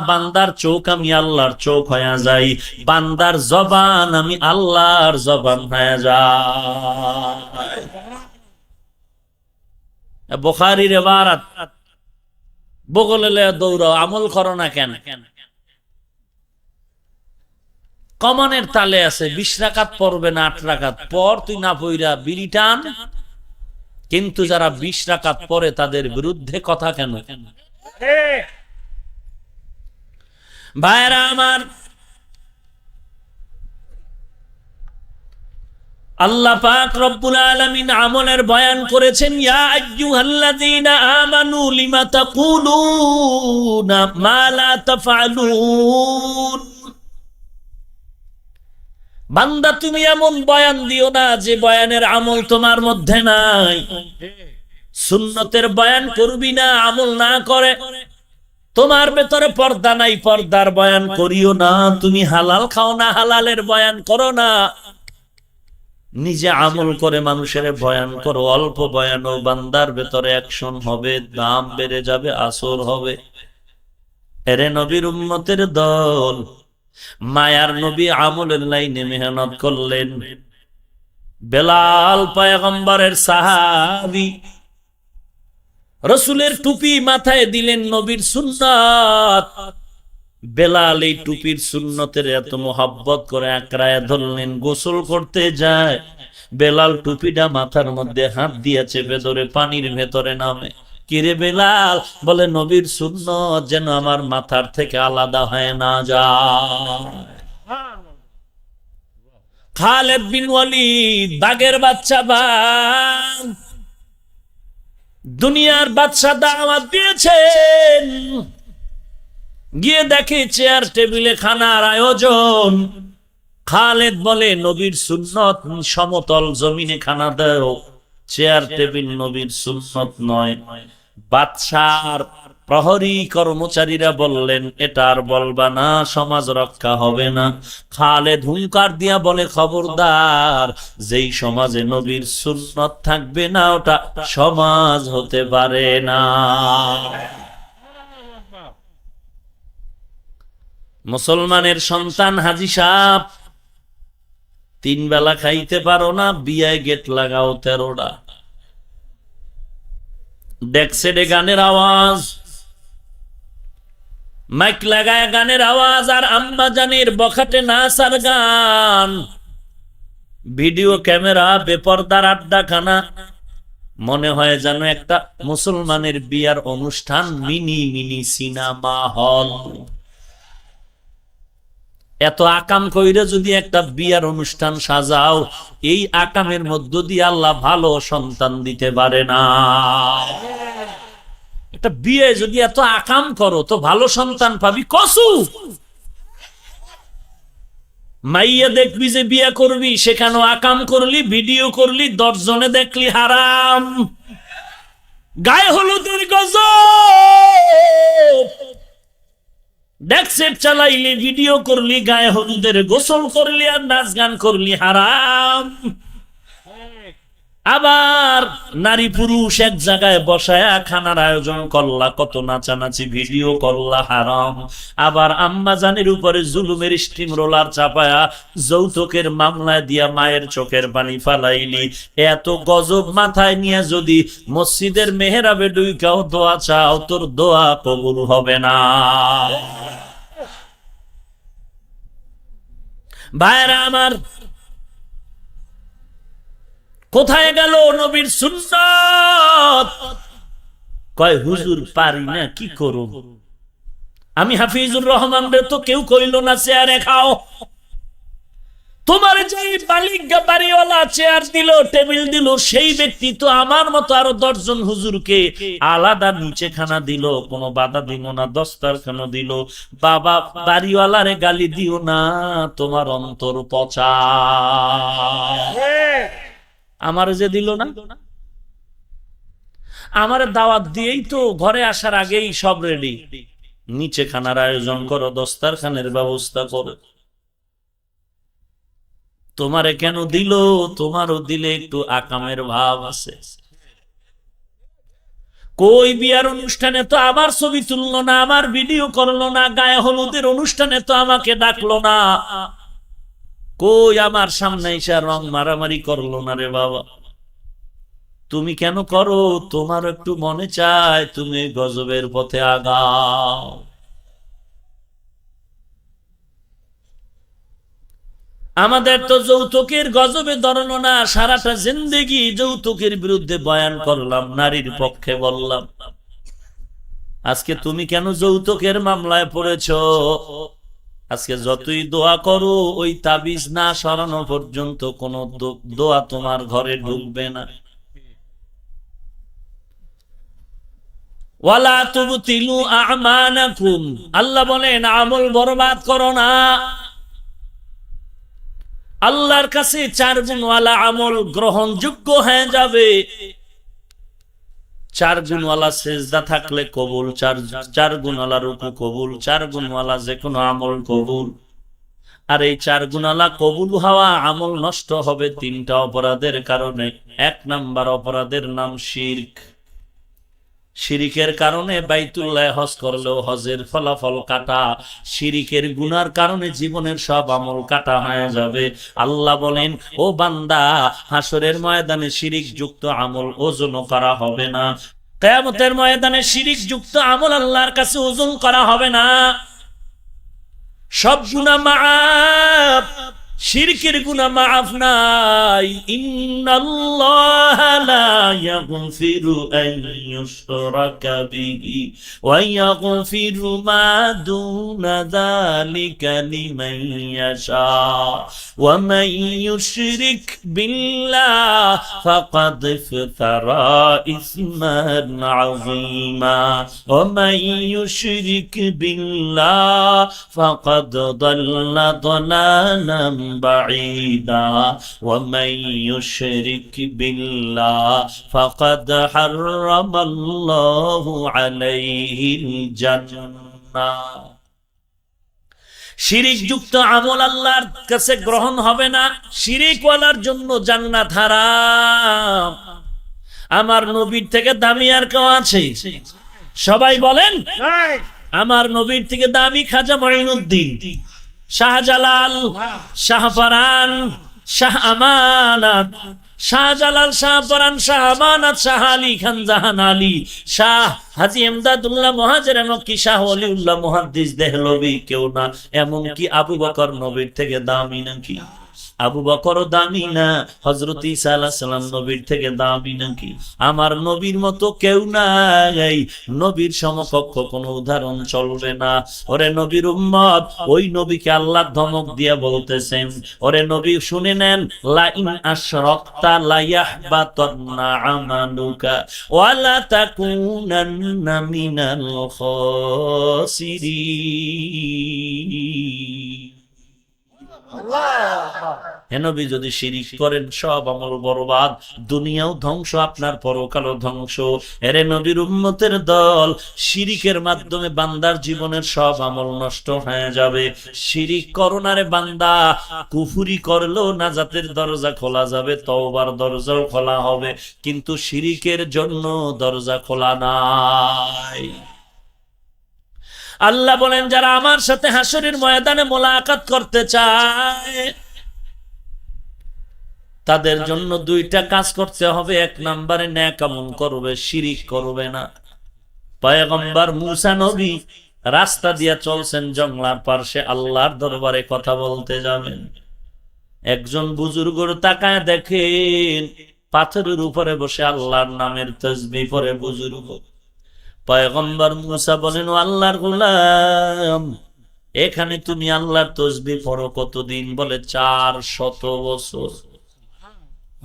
বান্দার চোখ আমি আল্লাহর চোখ হয়ে যাই, বান্দার জবান আমি আল্লাহর জবান হয়ে যায়। বুখারীর ইবারত, বগলে দৌড়াও, আমল করো না কেন? কমনের তালে আছে 20 রাকাত পড়বে না 8 রাকাত পর, তুই না পইরা বিড়ি টান। কিন্তু যারা 20 রাকাত পড়ে তাদের বিরুদ্ধে কথা কেন? ভাইরা আমার, আল্লাহ পাক রব্বুল আলামিন আমলের বয়ান করেছেন, ইয়া আইয়ুহাল্লাযীনা আমানু লিমা তাকুলুনা মা লা তাফআলুন। বান্দা তুমি এমন বয়ান দিও না যে বয়ানের আমল তোমার মধ্যে নাই। সুন্নতের বয়ান করবি না, আমল না করে। তোমার ভেতরে পর্দা নাই, পর্দার বয়ান করিও না। তুমি হালাল খাও না, হালালের বয়ান করো না। নিজে আমল করে মানুষের বয়ান করো। অল্প বয়ানও বান্দার ভেতরে অ্যাকশন হবে, দাম বেড়ে যাবে, আসর হবে। এরে নবীর উম্মতের দল, মায়ার নবী আমলের লাইনে মেহনত করলেন। বেলাল পয়গম্বরের সাহাবী, রাসূলের টুপি মাথায় দিলেন, নবীর সুন্নাত। বেলাল এই টুপির সুন্নতের এত মোহাব্বত করে আকড়ায় ধরলেন। গোসল করতে যায়, বেলাল টুপিটা মাথার মধ্যে হাত দিয়ে চেপে ধরে পানির ভেতরে নামে। কিরে বেলাল? বলে নবীর সুন্নত যেন আমার মাথার থেকে আলাদা হয়ে না যায়। খালিদ বিন ওয়ালিদ, বাগের বাচ্চা, বাঘ, দুনিয়ার বাদশা দাওয়াত দিয়েছেন। গিয়ে দেখে চেয়ার টেবিলে খানার আয়োজন। খালিদ বলে নবীর সুন্নত সমতল জমিনে খানা দাও, চেয়ার টেবিল নবীর সুন্নত নয়। বাদশার প্রহরী কর্মচারীরা বললেন, এটা আর বলবা না, সমাজ রক্ষা হবে না। খালেদ হুঙ্কার দিয়া বলে, খবরদার, যেই সমাজে নবীর সুন্নত থাকবে না ওটা সমাজ হতে পারে না। মুসলমানের সন্তান হাজী সাহেব, 3 বেলা খাইতে পারো না, বিয়ায় গেট লাগাও 13টা। ডেকসেডে গানের আওয়াজ, মাইক লাগায় গানের আওয়াজ, আর আম্মা জানের বখাটে নাচ আর গান, ভিডিও ক্যামেরা, বেপরদার আড্ডাখানা। মনে হয় যেন একটা মুসলমানের বিয়ার অনুষ্ঠান, মিনি মিনি সিনেমা হল। এত আকাম কইরে যদি একটা বিয়ার অনুষ্ঠান সাজাও, এই আকামের মধ্য দিয়ে আল্লাহ ভালো সন্তান দিতে পারে না। একটা বিয়ে যদি এত আকাম করো তো ভালো সন্তান পাবি কসু? মাইয়া দেখবি যে বিয়ে করবি, সেখানে আকাম করলি, ভিডিও করলি, 10 জনে দেখলি হারাম। গায়ে হলুদের গজব, ডেকসেট চালাইলি, ভিডিও করলি, গায়ে হলুদের গোসল করলি আর নাচ গান করলি, হারাম। আবার নারী পুরুষ এক জায়গায় বসায়া খানার আয়োজন করলা, কত নাচানাচি, ভিডিও করলা, হারাম। আবার আম্মা জানের উপরে জুলুমের স্টিম রোলার চাপায়া যৌতুকের মামলায় দিয়া মায়ের চোখের পানি ফালাইলি। এত গজব মাথায় নিয়ে যদি মসজিদের মেহরাবে ঢুইকাও দোয়া চাও, তোর দোয়া কবুল হবে না। ভাইরা আমার, কোথায় গেল নবীর সুন্নাত? কয় হুজুর পারি না, কি করব? আমি হাফিজুর রহমান রে তো কেউ কইল না চেয়ারে খাও। তোমার যে বালিগা বাড়িওয়ালা চেয়ার দিল, টেবিল দিল, সেই ব্যক্তি তো আমার মতো আরো 10 জন হুজুরকে আলাদা নিচে খানা দিল, কোনো বাধা দিল না, দস্তারখানা দিল। বাবা, বাড়িওয়ালারে গালি দিও না, তোমার অন্তর পচা। আমার যে দিল না, আমার দাওয়াত দিয়েই তো ঘরে আসার আগেই সব রেডি, নিচে খানার আয়োজন করো, দস্তারখানের ব্যবস্থা করো। তোমারে কেন দিল? তোমারও দিলে একটু আকামের ভাব আছে। কই বিয়ার অনুষ্ঠানে তো আমার ছবি তুললো না, আমার ভিডিও করলো না, গায়ে হলুদের অনুষ্ঠানে তো আমাকে ডাকলো না, কই আমার সামনে এসে রং মারামারি করলো না রে বাবা। তুমি কেন করো? তোমার একটু মনে চায় তুমি গজবের পথে আগাও। আমাদের তো যৌতুকের গজবে ধরলো না, সারাটা জিন্দেগি যৌতুকের বিরুদ্ধে বয়ান করলাম, নারীর পক্ষে বললাম। আজকে তুমি কেন যৌতুকের মামলায় পড়েছ? আজকে যতই দোয়া করো, ওই তাবিজ না সরানো পর্যন্ত কোন দোয়া তোমার ঘরে ঢুকবে না। ওয়ালা তুবতিলু আমানাকুম, আল্লাহ বলেন আমল বরবাদ করো না। আল্লাহর কাছে 4 গুণওয়ালা আমল গ্রহণযোগ্য হয়ে যাবে। 4 গুণওয়ালা সেজদা থাকলে কবুল, 4 গুণওয়ালা রুকু কবুল, 4 গুণওয়ালা যে কোনো আমল কবুল। আর এই 4 গুণওয়ালা কবুল হওয়া আমল নষ্ট হবে 3টা অপরাধের কারণে। 1 নাম্বার অপরাধের নাম শিরক। শিরিকের কারণে বাইতুল্লাহ হজ করলেও হজের ফলাফল কাটা। শিরিকের গুনার কারণে জীবনের সব আমল কাটা হয়ে যাবে। আল্লাহ বলেন, ও বান্দা, হাসরের ময়দানে শিরিক যুক্ত আমল ওজন করা হবে না। কিয়ামতের ময়দানে শিরিক যুক্ত আমল আল্লাহর কাছে ওজন করা হবে না। সব গুনাহ মাফ, শিরকের গুনাহ মাফ নাই। ইন্নাল্লাহা লা ইয়াগফিরু আন ইউশরাকা বিহি ওয়া ইয়াগফিরু মা দুনা যালিকা লিমান ইয়াশা ওয়া মান ইউশরিক বিল্লাহি ফাকাদ ইফতারা ইসমান আযীমা ওয়া মান ইউশরিক বিল্লাহি ফাকাদ দাল্লা দালালান بعيدا ومن يشرك بالله فقد حرم الله عليه الجنة শিরিক যুক্ত আমল আল্লাহর কাছে গ্রহণ হবে না, শিরিকওয়ালার জন্য জান্নাত হারাম। আমার নবীর থেকে দামি আর কেউ আছে? সবাই বলেন আমার নবীর থেকে দামি খাজা মঈনুদ্দিন, শাহজালাল, শাহপরান, শাহ আমানত, শাহজালাল, শাহপরান, শাহ আমানত, শাহ আলী খান জাহান আলী, শাহ হাজী ইমদাদুল্লাহ মুহাজির মক্কি, শাহ ওলিউল্লাহ মুহাদ্দিস দেহলভী কেউ না। এমনকি আবু বকর নবীর থেকে দামি নাকি? আবু বকর দামি না? হযরত ঈসা আলাইহিস সালাম নবীর থেকে দামি নাকি? আমার নবীর মতো কেউ নাই, নবীর সমকক্ষ কোনো উদাহরণ চলবে না। ওরে নবীর উম্মত, ওই নবীকে আল্লাহ ধমক দিয়ে বলতেছেন, ওরে নবী শুনে নেন, লা ইন আশরাকতা লা ইয়াহবাতান্না আমালুকা ওয়া লা তাকুনান্না মিনাল খাসিরিন। হে নবী, যদি শিরিক করেন সব আমল বরবাদ, দুনিয়াও ধ্বংস, আপনার পরকালও ধ্বংস। এরে নবীর উম্মতের দল, শিরিকের মাধ্যমে বান্দার জীবনের সব আমল নষ্ট হয়ে যাবে। শিরিক করো না রে বান্দা, কুফরি করলেও নাজাতের দরজা খোলা যাবে, তওবার দরজাও খোলা হবে, কিন্তু শিরিকের জন্য দরজা খোলা নাই। আল্লাহ বলেন, যারা আমার সাথে হাসরের ময়দানে মোলাকাত করতে চায় তাদের জন্য দুইটা কাজ করতে হবে। এক নম্বরে নেক আমল করবে, শিরিক করবে না। পয়গম্বর মুসা নবী রাস্তা দিয়ে চলছেন, জঙ্গলার পাশে আল্লাহর দরবারে কথা বলতে যাবেন। একজন বুজুর্গর তাকায় দেখেন পাথরের উপরে বসে আল্লাহর নামের তাসবিহ পড়ে বুজুর্গ। পয়গম্বর মুসা বলেন, ও আল্লাহর গোলাম, এখানে তুমি আল্লাহর তাসবিহ পড়ো কতদিন? বলে 400 বছর।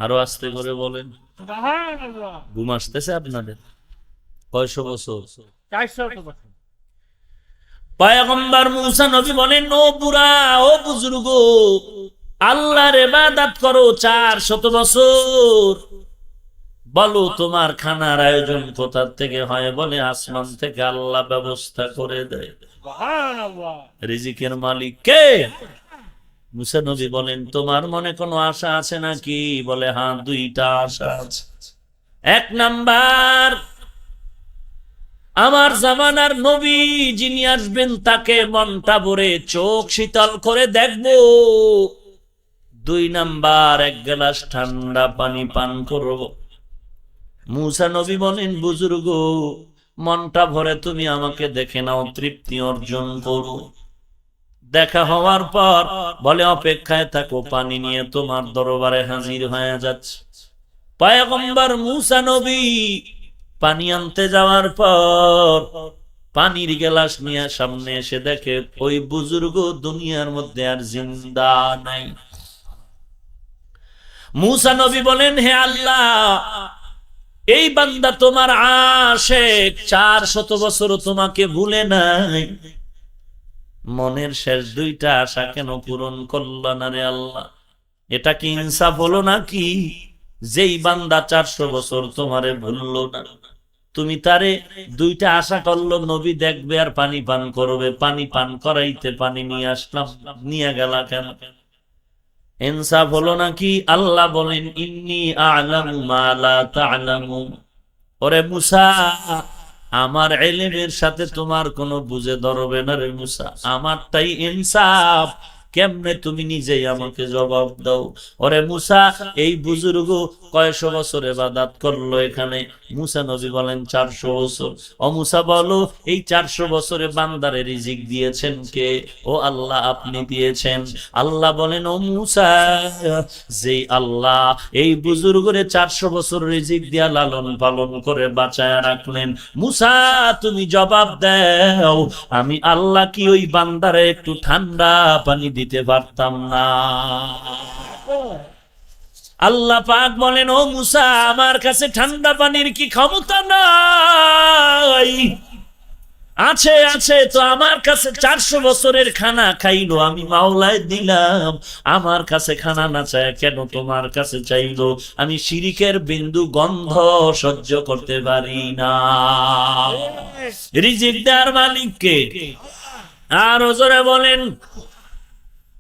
আরো আস্তে করে বলেন, ঘুম আসতেছে আপনাদের? কয়শো বছর? 400 বছর। পয়গম্বর মুসা নবী বলেন, ও বুড়া, ও বুজুর্গ, আল্লাহর ইবাদত করো 400 বছর। বলো তোমার খানার আয়োজন কোথা থেকে হয়? বলে আসমান থেকে আল্লাহ ব্যবস্থা করে দেয়। রিজিকের মালিক কে? মুসা নবী বলেন, তোমার মনে কোনো আশা আছে নাকি? বলে হ্যাঁ, দুইটা আশা আছে। এক নাম্বার, আমার জামানার নবী যিনি আসবেন তাকে মনটা ভরে চোখ শীতল করে দেখবো। দুই নাম্বার, এক গ্লাস ঠান্ডা পানি পান করব। মুসা নবী বলেন, বুজুর্গ, মনটা ভরে তুমি আমাকে দেখে নাও, তৃপ্তি অর্জন করো। দেখা হওয়ার পর বলে, অপেক্ষায় থাকো, পানি নিয়ে তোমার দরবারে হাজির হয়ে যাচ্ছে। পয়গম্বর মুসা নবী পানি আনতে যাওয়ার পর পানির গ্লাস নিয়ে সামনে এসে দেখে ওই বুজুর্গ দুনিয়ার মধ্যে আর জিন্দা নাই। মুসা নবী বলেন, হে আল্লাহ, এই বান্দা তোমার আশিক, 400 বছর তোমাকে ভুলে নাই, মনের শেষ দুইটা আশা কেন পূরণ করলো না রে আল্লাহ? এটা কি ইনসাফ হলো নাকি? যেই বান্দা 400 বছর তোমারে ভুললো না, তুমি তারে দুইটা আশা করলো, নবী দেখবে আর পানি পান করবে, পানি পান করাইতে পানি নিয়ে আসলাম, নিয়ে গেলা কেন? ইনসাফ হলো নাকি? আল্লাহ বলেন, ইন্নী আ'লামু মা লা তা'লামুন। ওরে মুসা, আমার ইলমের সাথে তোমার কোনো বুঝে ধরবে না রে মুসা, আমারটাই ইনসাফ। কেমনে তুমি নিজেই আমাকে জবাব দাও। ওরে মুসা, এই বুজুর্গ কয়শো বছর ইবাদত করলো এখানে? মুসা নবী বলেন 400 বছর। ও মুসা বলো, এই 400 বছরে বান্দারে রিজিক দিয়েছেন কে? ও আল্লাহ, আপনি দিয়েছেন। আল্লাহ বলেন, ও মুসা, যেই আল্লাহ এই বুজুর্গরে 400 বছর রিজিক দিয়া লালন পালন করে বাঁচায় রাখলেন, মুসা তুমি জবাব দাও, আমি আল্লাহ কি ওই বান্দারে একটু ঠান্ডা পানি দিতে পারতাম না? আল্লাহ পাক বলেন, ও মুসা, আমার কাছে ঠান্ডা পানির কি ক্ষমতা নাই? আছে আছে তো আমার কাছে 400 বছরের খানা খাইলো, আমি মাওলায় দিলাম, আমার কাছে খানা না চায় কেন তোমার কাছে চাইলো? আমি শিরিকের বিন্দু গন্ধ সহ্য করতে পারি না। রিজিক দেওয়ার মালিককে আর জোরে বলেন,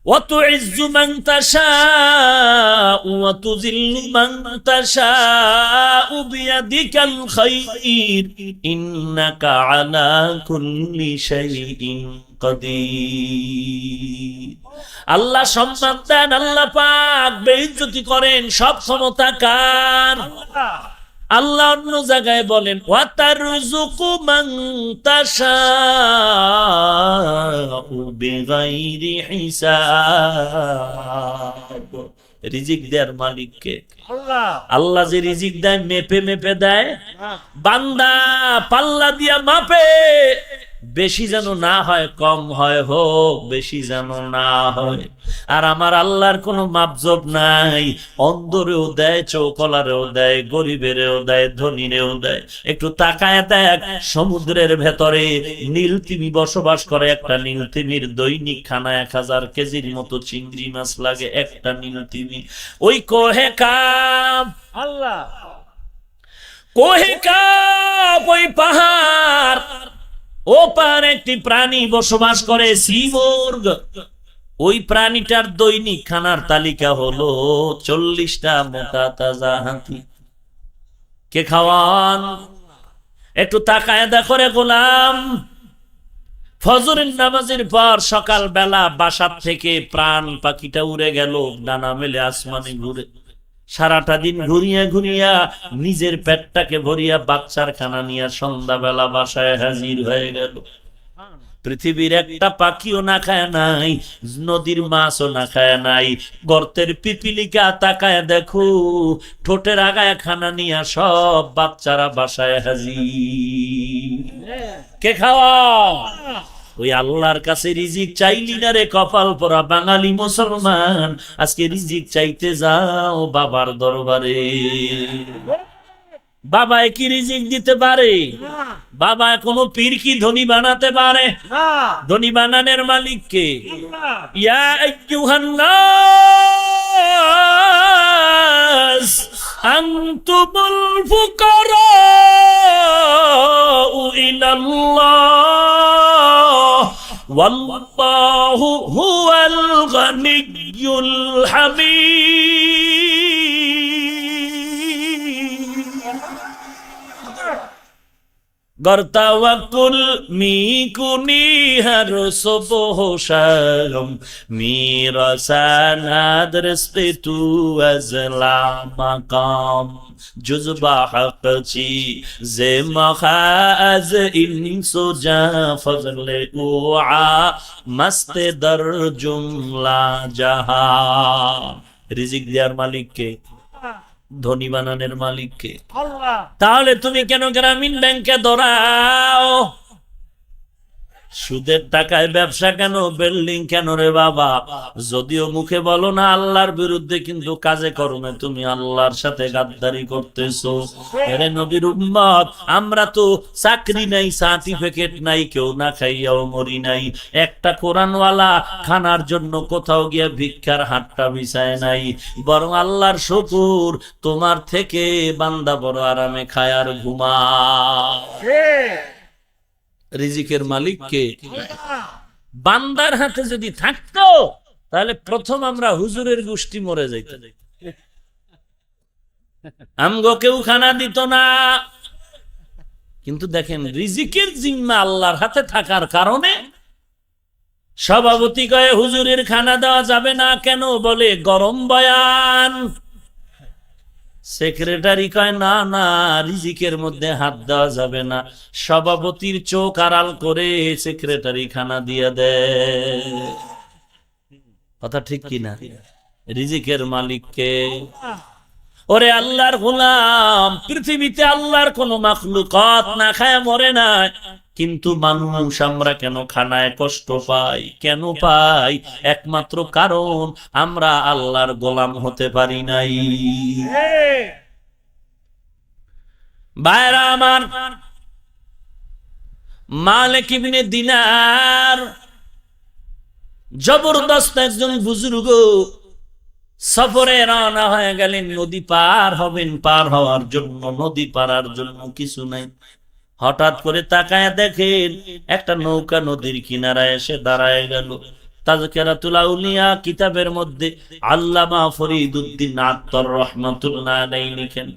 وَتُعِزُّ مَن تَشَاءُ وَتُذِلُّ مَن تَشَاءُ بِيَدِكَ الْخَيْرُ إِنَّكَ عَلَى كُلِّ شَيْءٍ قَدِيرٌ। আল্লাহ সম্মান দেন, আল্লাহ পাক বেইজ্জতি করেন, সব ক্ষমতা কার? আল্লাহ অন্য জায়গায় বলেন, ওয়াতারযুকু মান তাশাউ বিগাইরি হিসাব। রিজিক দেয়ার মালিককে আল্লাহ যে রিজিক দেয় মেপে মেপে দেয়। বান্দা পাল্লা দিয়া মাপে, বেশি যেন না হয়, কম হয় হোক, বেশি যেন না হয়। আর আমার আল্লাহর কোনো মাপজব নাই, অন্ধরেও দেয়, চৌকলারেও দেয়, গরিবেরও দেয়, ধনীরেও দেয়। একটু তাকায় দেখ, সমুদ্রের ভেতরে নীল তিমি বসবাস করে। একটা নীল তিমির দৈনিক খানা 1000 কেজির মতো চিংড়ি মাছ লাগে, একটা নীল তিমি। ওই কোহে কাপ আল্লাহ, কোহে কাপ, ওই পাহাড়, ও পার একটি প্রাণী বসবাস করে, সিমুর্গ। ওই প্রাণীটার দৈনিক খানার তালিকা হলো 40টা মোটা তাজা হাতি। কে খাওয়ান? একটু তাকায় দেখো রে গোলাম। ফজরের নামাজের পর সকাল বেলা বাসার থেকে প্রাণ পাখিটা উড়ে গেল, ডানা মেলে আসমানে ঘুরে। সারাটা দিন ঘুরিয়া ঘুরিয়া নিজের পেটটাকে ভরিয়া বাচ্চার খানা নিয়ে সন্ধ্যাবেলা বাসায় হাজির হয়ে গেল। পৃথিবীর একটা পাখিও না খায় নাই, নদীর মাছও না খায় নাই। গর্তের পিপিলিকা তাকায় দেখো, ঠোঁটের আগায় খানা নিয়ে সব বাচ্চারা বাসায় হাজির। কে খাওয়া? ওই আল্লাহর কাছে রিজিক চাইলি না রে কপাল পরা বাঙালি মুসলমান, আজকে রিজিক চাইতে যাও বাবার দরবারে। বাবায় কি রিজিক দিতে পারে? বাবা কোনো পীর কি ধনী বানাতে পারে? ধনী বানানোর মালিক কে? ইয়া আইয়ুহান নাস আনতুমুল ফুকারা ইলাল্লাহ ওয়াল্লাহু হুয়াল গানিয়্যুল হামিদ। গর্তাওয়াকুল মিকুনি হর সুবহ শাম মিরাসানাদ রিসপেতু আজলা মাকাম জুজবা হকচি জে মখাজ ইনসু জা ফজলে উআ মস্তে দর জুমলা জাহা। রিজিক দেওয়ার মালিককে, ধনী বানানোর মালিককে। তাহলে তুমি কেন গ্রামীণ ব্যাংকে দৌড়াও? সুদের টাকায় ব্যবসা কেন, বিল্ডিং কেন রে বাবা? যদিও মুখে বলো না আল্লাহর বিরুদ্ধে, কিন্তু কাজে করো না, তুমি আল্লাহর সাথে গাদ্দারি করতেছো। আরে নবীর উম্মত, আমরা তো চাকরি নাই, সার্টিফিকেট নাই, কেউ না খাইয়াও মরি নাই। একটা কোরআনওয়ালা খানার জন্য কোথাও গিয়ে ভিক্ষার হাতটা বিছায় নাই, বরং আল্লাহর শুকর তোমার থেকে বান্দা বড় আরামে খায় আর ঘুমায়। রিজিকের মালিককে বান্দার হাতে যদি থাকতো, তাহলে প্রথম আমরা হুজুরের গোষ্ঠী মরে যাইত, আমগো কেউ খানা দিত না। কিন্তু দেখেন, রিজিকের জিম্মা আল্লাহর হাতে থাকার কারণে সভাপতি কয়ে হুজুরের খানা দেওয়া যাবে না কেন, বলে গরম বয়ান। সেক্রেটারি কয় না না, রিজিকের মধ্যে হাত দেওয়া যাবে না। সভাপতির চোখ আড়াল করে সেক্রেটারি খানা দিয়ে দেয়। কথা ঠিক কিনা? রিজিকের মালিককে। ওরে আল্লাহর গোলাম, পৃথিবীতে আল্লাহর কোন মাখলুকাত না খায় মরে না, কিন্তু মানুষ আমরা কেন খানায় কষ্ট পাই? কেন পাই? একমাত্র কারণ আমরা আল্লাহর গোলাম হতে পারি নাই। ভাইরা আমার, মালিক ইবনে দিনার জবরদস্ত একজন বুজুর্গ, সফরে রওনা হয়ে গেলেন, নদী পার হবেন। পার হওয়ার জন্য, নদী পারার জন্য কিছু নাই। হঠাৎ করে তাকায় দেখেন একটা নৌকা নদীর কিনারায় এসে দাঁড়ায় গেল। তাযকিরাতুল আউলিয়া কিতাবের মধ্যে আল্লামা ফরিদউদ্দীন আত্তার রহমাতুল্লাহ আলাইহি লিখেন,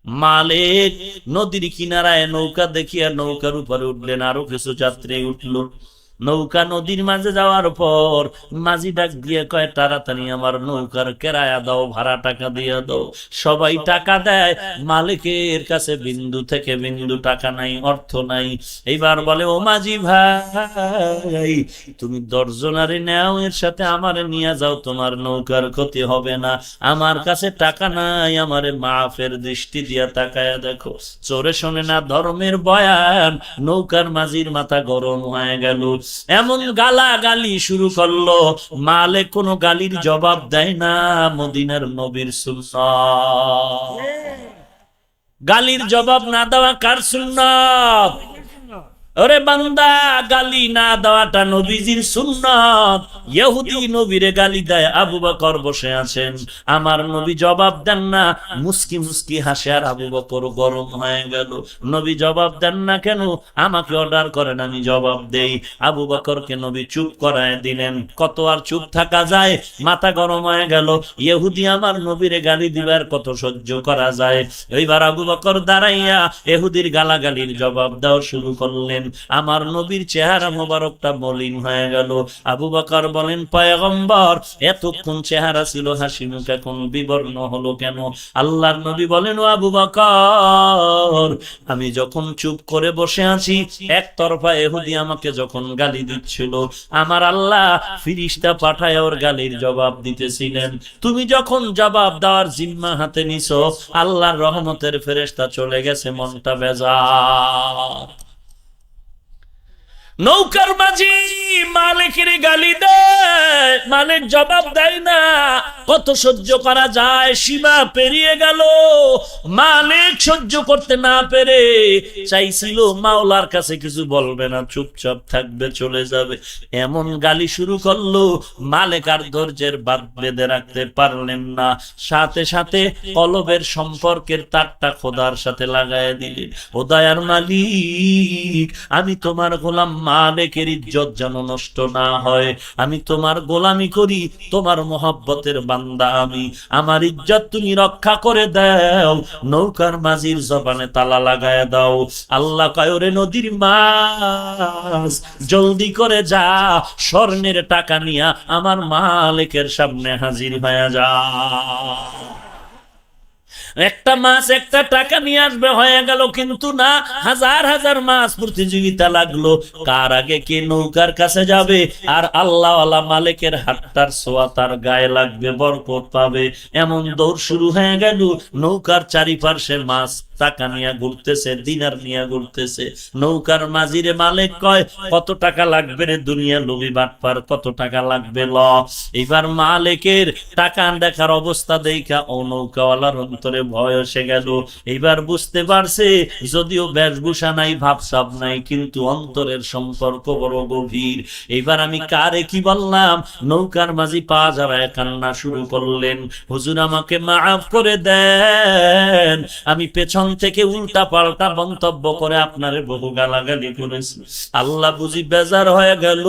মালিক নদীর কিনারায় নৌকা দেখিয়া নৌকার উপরে উঠলেন, আরো কিছু যাত্রী উঠলো। নৌকা নদীর মাঝে যাওয়ার পর মাঝি ডাক দিয়ে কয়, তাড়াতাড়ি আমার নৌকার কেরায়া দাও, ভাড়া টাকা দিয়ে দাও। সবাই টাকা দেয়, মালিকের কাছে বিন্দু থেকে বিন্দু টাকা নাই, অর্থ নাই। এইবার বলে, ও মাঝি ভাই, তুমি 10 জনারে নেও, এর সাথে আমারে নিয়ে যাও, তোমার নৌকার ক্ষতি হবে না। আমার কাছে টাকা নাই, আমারে মাফের দৃষ্টি দিয়া তাকায়া দেখো। চোরে শোনে না ধর্মের বয়ান, নৌকার মাঝির মাথা গরম হয়ে গেল। এমন গালাগালি শুরু করলো, মালিক কোনো গালির জবাব দেয় না। মদিনার নবীর সুন্নাত, গালির জবাব না দেওয়া কার সুন্নাত? ওরে বান্দা, গালি না দেওয়াটা নবীজির সুন্নাত। ইহুদি নবীরে গালি দেয়, আবু বকর বসে আছেন, আমার নবী জবাব দেন না, মুস্কি মুস্কি হাসে। আর আবু বকর গরম হয়ে গেল, নবী জবাব দেন না কেন? আমাকে অর্ডার করেন, আমি জবাব দেই। আবু বকরকে নবী চুপ করায় দিলেন। কত আর চুপ থাকা যায়? মাথা গরম হয়ে গেল, ইহুদি আমার নবীরে গালি দিবার কত সহ্য করা যায়? এইবার আবু বকর দাঁড়াইয়া ইহুদির গালাগালির জবাব দেওয়া শুরু করলেন। আমার নবীর চেহারা মোবারকটা মলিন হয়ে গেল। আবু বকর বলেন, পয়গম্বর, এতক্ষণ চেহারা ছিল হাসি মুখ, এখন বিবর্ণ হলো কেন? আল্লাহর নবী বলেন, ও আবু বকর, আমি যখন চুপ করে বসে আছি, একতরফা ইহুদি আমাকে যখন গালি দিচ্ছিল, আমার আল্লাহ ফিরিস্তা পাঠায় ওর গালির জবাব দিতেছিলেন। তুমি যখন জবাব দেওয়ার জিম্মা হাতে নিছো, আল্লাহর রহমতের ফেরেশতা চলে গেছে, মনটা বেজার। নৌকার মাঝি মালিকের গালি দেয়, মালিক জবাব দেয় না। কত সহ্য করা যায়? সীমা পেরিয়ে গেল। মালিক সহ্য করতে না পেরে চাইছিল মাওলার কাছে কিছু বলবে না, চুপচাপ থাকবে, চলে যাবে। এমন গালি শুরু করলো, মালিক আর ধৈর্যের বাঁধ বেঁধে রাখতে পারলেন না। সাথে সাথে কলবের সম্পর্কের তারটা খোদার সাথে লাগায় দিলেন। ও দয়ার মালিক, আমি তোমার গোলাম, মালিকের ইজ্জত যেন নষ্ট না হয়। আমি তোমার গোলামি করি, তোমার মহব্বতের বান্দা আমি, আমার ইজ্জত তুমি রক্ষা করে দাও। নৌকার মাঝির জবানে তালা লাগায় দাও। আল্লাহ কয়রে নদীর মাছ, জলদি করে যা, স্বর্ণের টাকা নিয়া আমার মালিকের সামনে হাজির হয়ে যা। একটা মাছ একটা টাকা নিয়ে আসবে, হয়ে গেল। কিন্তু না, হাজার হাজার মাছ প্রতিযোগিতা লাগলো, কার আগে কে নৌকার কাছে যাবে। আর আল্লাহওয়ালা মালিকের হাতটার ছোঁয়া তার গায়ে লাগবে, বরকত পাবে। এমন দৌড় শুরু হয়ে গেল। নৌকার চারিপাশে মাছ টাকা নিয়ে ঘুরতেছে, দিনার নিয়ে ঘুরতেছে। নৌকার মাঝিরে মালিক কয়, কত টাকা লাগবে রে দুনিয়া লোভী বাটপার, কত টাকা লাগবে ল। এবার মালিকের টাকা দেখার অবস্থা দেখা ও নৌকাওয়ালার অন্তরে ভয় এসে গেল। এইবার বুঝতে পারছে, যদিও বেশভূষা নাই, ভাবসাব নাই, কিন্তু অন্তরের সম্পর্ক বড় গভীর। এইবার আমি কারে কি বললাম? নৌকার মাঝি পা জড়ায় কান্না শুরু করলেন, হুজুর আমাকে মাফ করে দেন, আমি পেছন থেকে উল্টা পাল্টা মন্তব্য করে আপনারে বহু গালাগালি করেছি। আল্লাহ বুঝি বেজার হয়ে গেল,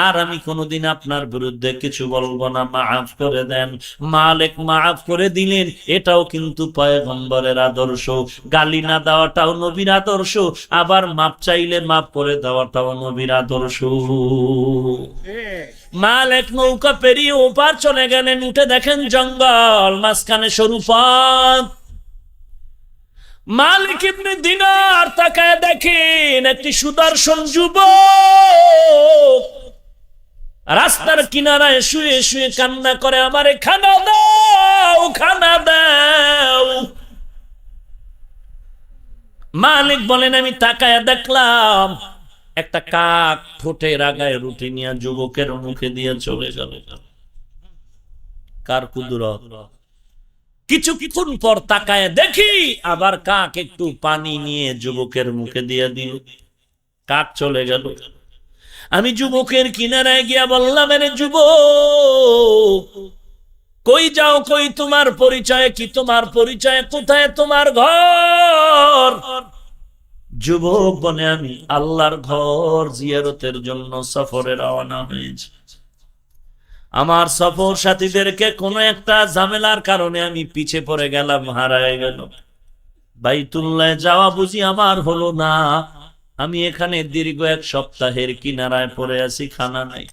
আর আমি কোনোদিন আপনার বিরুদ্ধে কিছু বলবো না, মাফ করে দেন। মালিক মাফ করে দিলেন। এটাও কিন্তু পয়গম্বরের আদর্শ। গালি না দেওয়াটাও নবীর আদর্শ, আবার মাপ চাইলে মাফ করে দেওয়াটাও নবীর আদর্শ। মালিক নৌকা পেরিয়ে ওপার চলে গেলেন। উঠে দেখেন জঙ্গল, মাঝখানে সরু পথ। মালিক ইবনে দিনার তাকায় দেখেন একটি সুদর্শন যুবক রাস্তার কিনারায় শুয়ে শুয়ে কান্না করে, আমারে খানা দাও, খানা দাও। মালিক বলেন, আমি তাকায় দেখলাম একটা কাক ঠোঁটের আগায় রুটি নিয়ে যুবকের মুখে দিয়ে চলে গেল। কার কুদরত! কিছুক্ষণ পর তাকায় দেখি আবার কাক একটু পানি নিয়ে যুবকের মুখে দিয়ে দিল। কাক চলে গেল। আমি যুবকের কিনারায় গিয়া বললাম, আরে যুবক, কই যাও, কই তোমার পরিচয় কি, তোমার পরিচয় কোথায়, তোমার ঘর? যুবক বলে, আমি আল্লাহর ঘর জিয়ারতের জন্য সফরে রওনা হয়েছি। আমার সফর সাথীদেরকে কোনো একটা ঝামেলার কারণে আমি পিছে পড়ে গেলাম, হারায় গেল। বাইতুল্লাহ যাওয়া বুঝি আমার হলো না। আমি এখানে দীর্ঘ 1 সপ্তাহের কিনারায় পড়ে আছি, খানা নাই।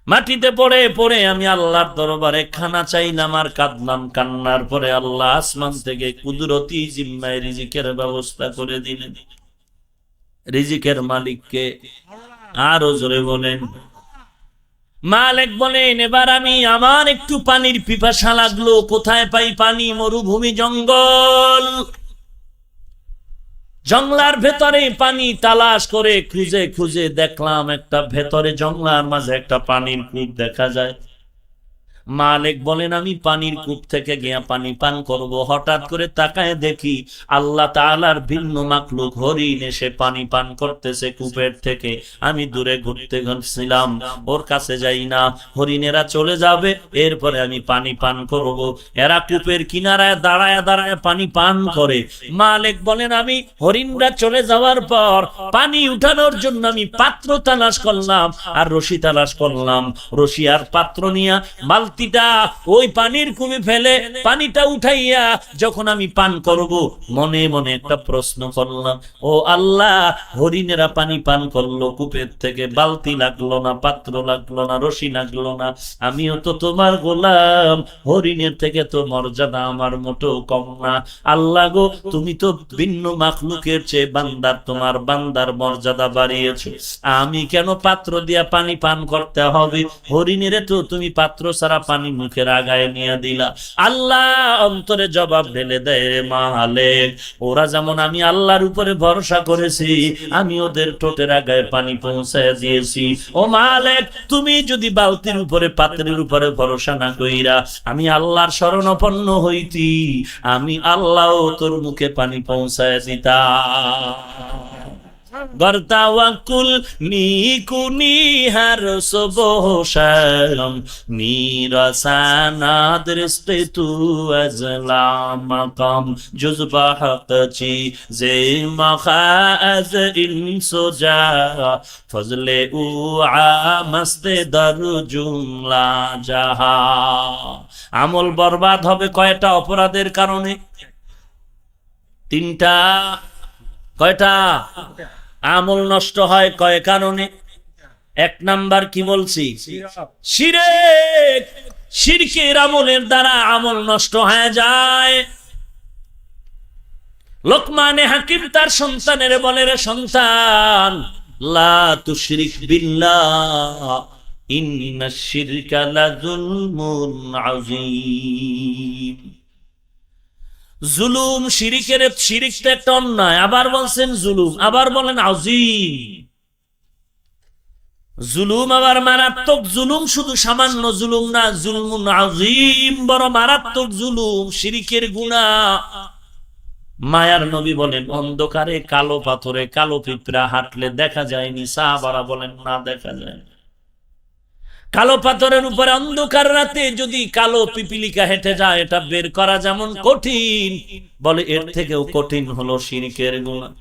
মাটিতে পড়ে পড়ে আমি আল্লাহর দরবারে খানা চাইলাম আর কাঁদলাম। কান্নার পরে আল্লাহ আসমান থেকে কুদরতি জিম্মায় রিজিকের ব্যবস্থা করে দিলেন। রিজিকের মালিককে আরো জোরে বলেন। মালিক বলেন, এবার আমি, আমার একটু পানির পিপাসা লাগলো, কোথায় পাই পানি? মরুভূমি, জঙ্গল, জঙ্গলার ভেতরে পানি তালাশ করে খুঁজে খুঁজে দেখলাম একটা ভেতরে জঙ্গলার মাঝে একটা পানির কূপ দেখা যায়। মালিক বলেন, আমি পানির কূপ থেকে গিয়া পানি পান করব। হঠাৎ করে তাকায় দেখি আল্লাহ তাআলার ভিন্ন মাখলুক হরিণ এসে পানি পান করতেছে কূপের থেকে। আমি দূরে ঘুরতে ঘুরছিলাম, ওর কাছে যাই না, হরিণেরা চলে যাবে, এরপরে আমি পানি পান করব। এরা কূপের কিনারায় দাঁড়ায় দাঁড়ায় পানি পান করে। মালিক বলেন, আমি হরিণরা চলে যাওয়ার পর পানি উঠানোর জন্য আমি পাত্র তালাশ করলাম আর রশি তালাশ করলাম। রশি আর পাত্র নিয়ে বালতিটা ওই পানির কূপে ফেলে পানিটা উঠাইয়া যখন আমি পান করব, মনে মনে একটা প্রশ্ন করলাম, ও আল্লাহ, হরিণেরা পানি পান করলো কূপের থেকে, বালতি লাগলো না, পাত্র লাগলো না, রশি লাগলো না, আমিও তো তোমার গোলাম, হরিণের থেকে তো মর্যাদা আমার মোটেও কম না। আল্লাহ গো, তুমি তো ভিন্ন মাখলুকের চেয়ে বান্দার, তোমার বান্দার মর্যাদা বাড়িয়েছো, আমি কেন পাত্র দিয়া পানি পান করতে হবে? হরিণের তো তুমি পাত্র ছাড়া পানি মুখের আগায় নিয়ে দিলা। আল্লাহ অন্তরে জবাব ঢেলে দেয়, মালিক, ওরা যেমন আমি আল্লাহর উপরে ভরসা করেছি, আমি ওদের ঠোঁটের আগায় পানি পৌঁছায় দিয়েছি। ও মালিক, তুমি যদি বালতির উপরে, পাত্রের উপরে ভরসা না কইরা আমি আল্লাহর শরণাপন্ন হইতি, আমি আল্লাহ তোর মুখে পানি পৌঁছায় দিতাম। Bertawakul nikuni harus bohsam mirasana dristu azlam makam juzbah qci zimakha az insuja fazle u'a maste dar jumla jaha। আমল বরবাদ হবে কয়টা অপরাধের কারণে? 3টা। কয়টা? আমল নষ্ট হয় কয় কারণে? 1 নাম্বার কি বলছি? শিরক। শিরকের আমলের দ্বারা আমল নষ্ট হয়ে যায়। লোকমানে হাকিম তার সন্তানের বলে, রে সন্তান, লা তুশরিক বিল্লাহ ইন্নাশ শিরকা লাযুলমুন আযীম। জুলুম, শিরিকের, শিরিকটা একটা অন্যায়, আবার বলছেন জুলুম, আবার বলেন আযীম। জুলুম আবার মারাত্মক। জুলুম শুধু সামান্য জুলুম না, জুলমুন আযীম, বড় মারাত্মক জুলুম, শিরিকের গুনাহ। মায়ার নবী বলেন, অন্ধকারে কালো পাথরে কালো পিঁপড়া হাঁটলে দেখা যায়নি, সাহাবারা বলেন না, দেখা যায়। কালো পাথরের উপরে অন্ধকার রাতে যদি কালো পিপিলিকা হেঁটে যায়, এটা বের করা যেমন কঠিন, বলে এর থেকেও কঠিন হলো শিরকের গুনাহ।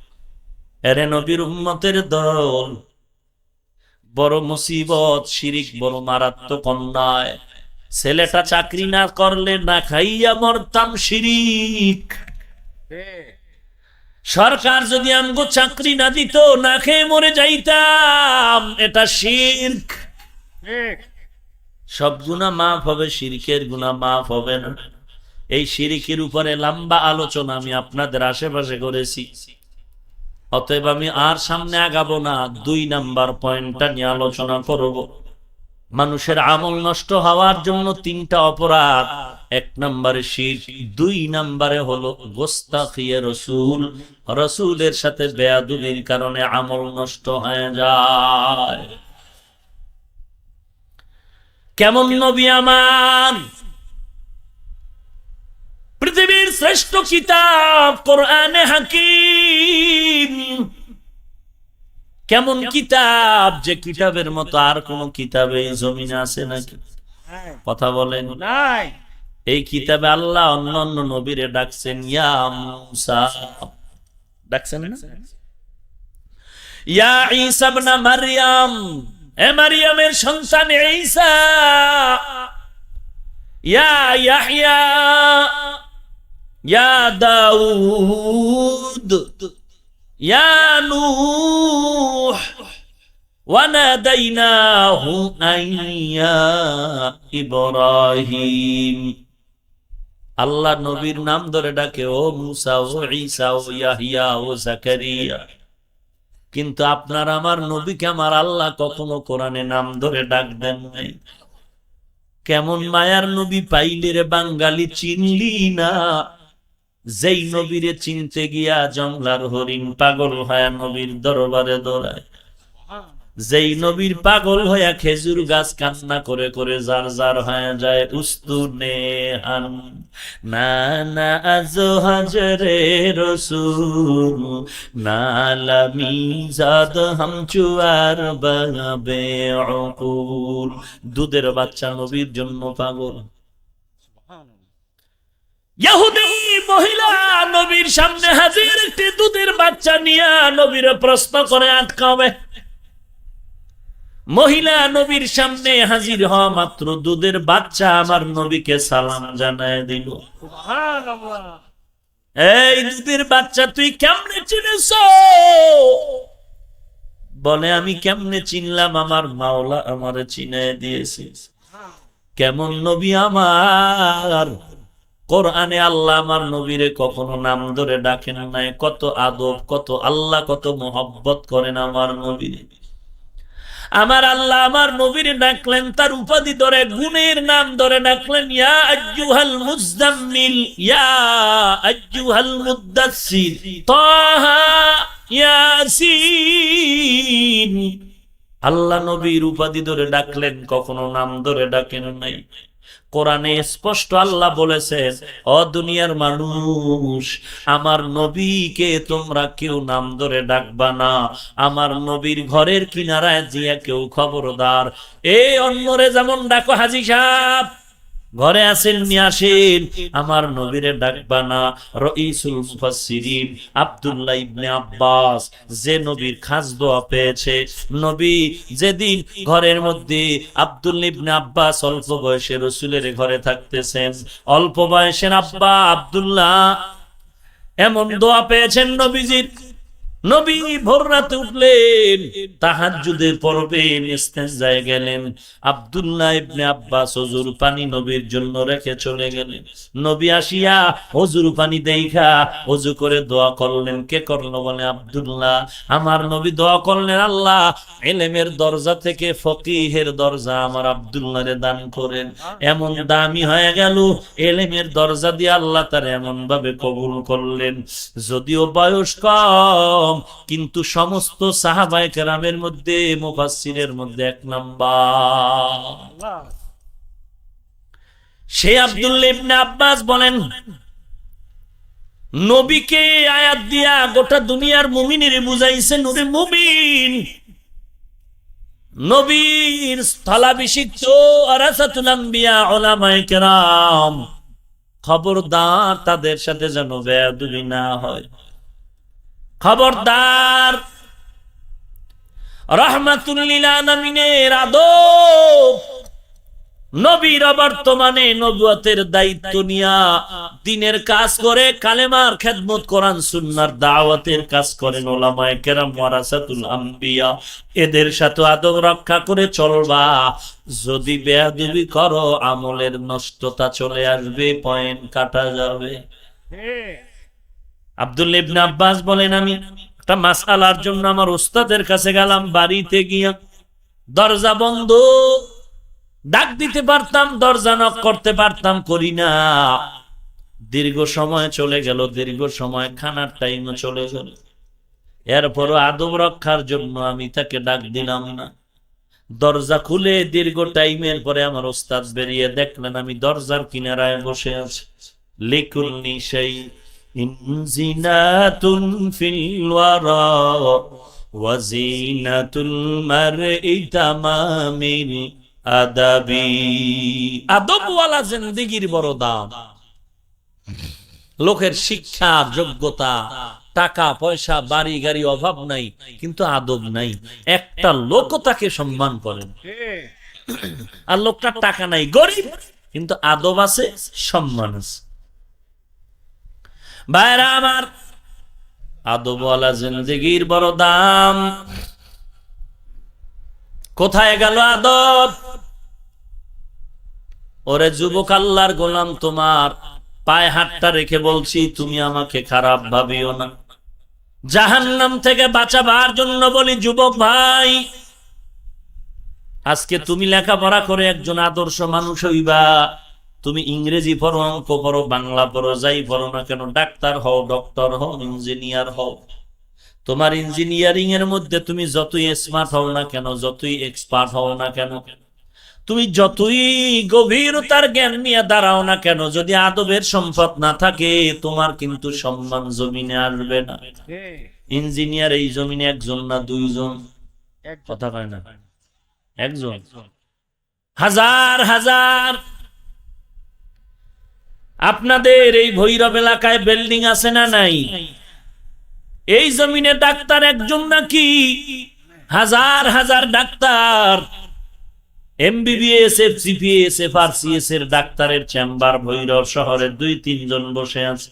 এরে নবীর উম্মতের দল, বড় মুসিবত, শিরিক বড় মারাত্মক অন্যায়। ছেলেটা চাকরি না করলে না খাইয়া মরতাম, শিরিক। সরকার যদি আমগো চাকরি না দিত, না খেয়ে মরে যাইতাম, এটা শিরক। সব গুনাহ মাফ হবে, শিরকের গুনাহ মাফ হবে না। এই শিরকের উপরে লম্বা আলোচনা আমি আপনাদের আশেপাশে করেছি, অতএব আমি আর সামনে আগাবো না। 2 নাম্বার পয়েন্টটা নিয়ে আলোচনা করব। মানুষের আমল নষ্ট হওয়ার জন্য 3টা অপরাধ। 1 নম্বরে শিরক, 2 নম্বরে হলো গোস্তাখিয়ে রাসূল, রাসূলের সাথে বেয়াদবির কারণে আমল নষ্ট হয়ে যায়। কেমন নবী আমার? পৃথিবীর শ্রেষ্ঠ কিতাব কোরআনে হাকিম, কেমন কিতাব, যে কিতাবের মতো আর কোন কিতাবে এই জমিনে আছে নাকি? কথা বলেন নাই। এই কিতাবে আল্লাহ অন্য অন্য নবীরে ডাকছেন ইয়া মুসা, ডাকছেন না? ইয়া ঈসা ইবনে মারইয়াম, এ মারইয়ামের সন্তান ঈসা। ইয়া ইয়াহইয়া, ইয়া দাউদ, ইয়া নূহ ওয়ানাদাইনাহু আইয়া ইব্রাহিম। আল্লাহ নবীর নাম ধরে ডাকে ও মুসা, ও ঈসা, ও ইয়াহইয়া, ও জাকারিয়া। কিন্তু আপনার আমার নবীকে আমার আল্লাহ কখনো কোরআনে নাম ধরে ডাকবেন নাই। কেমন মায়ার নবী পাইলি রে বাঙালি, চিনলি না? যেই নবীরে চিনতে গিয়া জংলার হরিণ পাগল হয়ে নবীর দরবারে দৌড়ায়, যেই নবীর পাগল হইয়া খেজুর গাছ কান্না করে করে যার যার হয়ে যায়। উস্তুনে হান নানা আজো হাজরে রসুল নালামি জাদ হাম চুয়ার বাবে অকুল। দুধের বাচ্চা নবীর জন্য পাগল। ইহুদি মহিলা নবীর সামনে হাজির, একটি দুধের বাচ্চা নিয়ে নবীর প্রশ্ন করে আটকাবে। মহিলা নবীর সামনে হাজির হওয়া মাত্র দুধের বাচ্চা আমার নবীকে সালাম জানায় দিল। এই দুধের বাচ্চা, তুই কেমনে চিনিস? বলে আমি কেমনে চিনলাম? আমার মাওলা আমারে চিনায় দিয়েছে। কেমন নবী আমার! কোরআনে আল্লাহ আমার নবীরে কখনো নাম ধরে ডাকেন নাই। কত আদব, কত আল্লাহ কত মোহব্বত করেন আমার নবীরে। আমার আল্লাহ আমার নবীরে ডাকলেন তার উপাধি ধরে, গুণের নাম ধরে ডাকলেন। ইয়া আইয়ুহাল মুজাম্মিল, ইয়া আইয়ুহাল মুদাসসির, তাহা, ইয়াসিন। আল্লাহ নবীর উপাধি ধরে ডাকলেন, কখনো নাম ধরে ডাকেন নাই। কোরআনে স্পষ্ট আল্লাহ বলেছেন, ও দুনিয়ার মানুষ, আমার নবীকে তোমরা কেউ নাম ধরে ডাকবা না। আমার নবীর ঘরের কিনারায় জিয়া কেউ খবরদার এই অন্যরে যেমন ডাকো, হাজী সাহেব ঘরে আছেন নিয়ে আসেন, আমার নবীরে ডাকবা না। রাইসুল মুফাসসিরিন আব্দুল্লাহ ইবনে আব্বাস, যে নবীর খাস দোয়া পেয়েছে, নবী যেদিন ঘরের মধ্যে আব্দুল্লাহ ইবনে আব্বাস অল্প বয়সে রাসূলের ঘরে থাকতেছেন, অল্প বয়সের আব্বা আব্দুল্লাহ এমন দোয়া পেয়েছেন নবীজির। নবী ভোর রাতে উঠলেন, তাহাজ্জুদের পড়বেন, ইস্তেঞ্জায় গেলেন। আব্দুল্লাহ ইবনে আব্বাস ওযুর পানি নবীর জন্য রেখে চলে গেলেন। নবী আসিয়া ওযুর পানি দেইখা ওযু করে দোয়া করলেন। কে করলো? বলে আব্দুল্লাহ। আমার নবী দোয়া করলেন, আল্লাহ ইলমের দরজা থেকে ফকিহের দরজা আমার আব্দুল্লাহরে দান করেন। এমন দামি হয়ে গেল, ইলমের দরজা দিয়ে আল্লাহ তার এমন ভাবে কবুল করলেন। যদিও বয়স কম, কিন্তু সমস্ত সাহাবায়ে কেরামের মধ্যে মুফাসসিরের মধ্যে এক নাম্বার। সেই আব্দুল্লাহ ইবনে আব্বাস বলেন, নবীকে আয়াত দিয়া গোটা দুনিয়ার মুমিনের বুঝাইছে, নূরে মুমিন নবীর স্থলাভিষিক্ত ওয়ারাসাতুল আম্বিয়া উলামায়ে কেরাম, খবরদার তাদের সাথে যেন বেয়াদবি না হয়। খবরদার। রাহমাতুল লিল আলামিনের আদব, নবীর বর্তমানে নবুয়তের দায়িত্ব নিয়া দ্বীনের কাজ করে, কালেমার খেদমত, কোরআন সুন্নাহর দাওয়াতের কাজ করেন উলামায়ে কেরাম ওয়ারাসাতুল আম্বিয়া। এদের সাথে আদব রক্ষা করে চলবা। যদি বেয়াদবি করো, আমলের নষ্টতা চলে আসবে, পয়েন্ট কাটা যাবে। আব্দুল্লাহ ইবনে আব্বাস বলেন, আমি একটা মাসআলার জন্য আমার উস্তাদের কাছে গেলাম। বাড়িতে গিয়া দরজা বন্ধ, ডাক দিতে পারতাম, দরজা নক করতে পারতাম, করি না। দীর্ঘ সময় চলে গেল, দীর্ঘ সময় খানার টাইমও চলে গেল। এরপরও আদব রক্ষার জন্য আমি তাকে ডাক দিলাম না। দরজা খুলে দীর্ঘ টাইমের পরে আমার উস্তাদ বেরিয়ে দেখলেন আমি দরজার কিনারায় বসে আছি। লিকুল্লি শাই ইনজিনাতুন ফিল ওয়ারা ওয়াজিনাতুল মারই তামামিল আদাবি। আদবওয়ালা জিন্দেগির বড় দাম। লোকের শিক্ষা, যোগ্যতা, টাকা পয়সা, বাড়ি গাড়ি অভাব নাই, কিন্তু আদব নাই। একটা লোকও তাকে সম্মান করেন, আর লোকটা টাকা নাই, গরিব, কিন্তু আদব আছে, সম্মান আছে। ভাইরা আমার, আদবওয়ালা জিন্দেগির বড় দাম। কোথায় গেল আদব? ওরে যুবক, আল্লাহর গোলাম, তোমার পায়ে হাতটা রেখে বলছি, তুমি আমাকে খারাপ ভাবিও না। জাহান্নাম থেকে বাঁচাবার জন্য বলি, যুবক ভাই, আজকে তুমি লেখাপড়া করে একজন আদর্শ মানুষ হইবা। তুমি ইংরেজি পড়ো, অঙ্ক পড়ো, বাংলা পড়ো, যাই পড়ো না কেন, ডাক্তার হও, ডক্টর হও, ইঞ্জিনিয়ার হও। তোমার ইঞ্জিনিয়ারিং এর মধ্যে তুমি যতই স্মার্ট হও না কেন, যতই এক্সপার্ট হও না কেন, তুমি যতই গভীরতার জ্ঞান নিয়ে দাঁড়াও না কেন, যদি আদবের সম্পদ না থাকে, তোমার কিন্তু সম্মান জমিনে আসবে না। ইঞ্জিনিয়ার এই জমিনে একজন না দুইজন, কথা কয় না, একজন, হাজার হাজার। আপনাদের এই ভৈরব এলাকায় বিল্ডিং আছে না নাই? এই জমিনে ডাক্তার একজন নাকি হাজার হাজার ডাক্তার? এমবিবিএস, এফসিপিএস, এফআরসিএস এর ডাক্তারের চেম্বার ভৈরব শহরে 2-3 জন বসে আছে,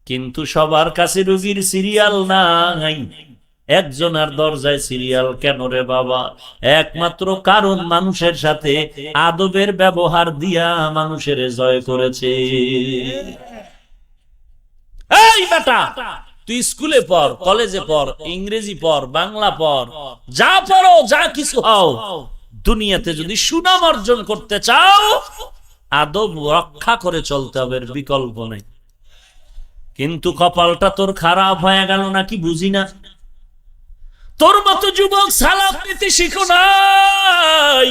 কিন্তু সবার কাছে রোগীর সিরিয়াল নাই। একজনের দরজায় সিরিয়াল কেন রে বাবা? একমাত্র কারণ মানুষের সাথে আদবের ব্যবহার দিয়া মানুষের জয় করেছে। এই বেটা, তুই স্কুলে পড়, কলেজে পড়, ইংরেজি পড়, বাংলা পড়, যা পড়ো, যা কিছু হও, দুনিয়াতে যদি সুনাম অর্জন করতে চাও, আদব রক্ষা করে চলতে হবে, বিকল্প নেই। কিন্তু কপালটা তোর খারাপ হয়ে গেল নাকি বুঝি না। তোর মতো যুবক সালাত নিতে শিখো নাই,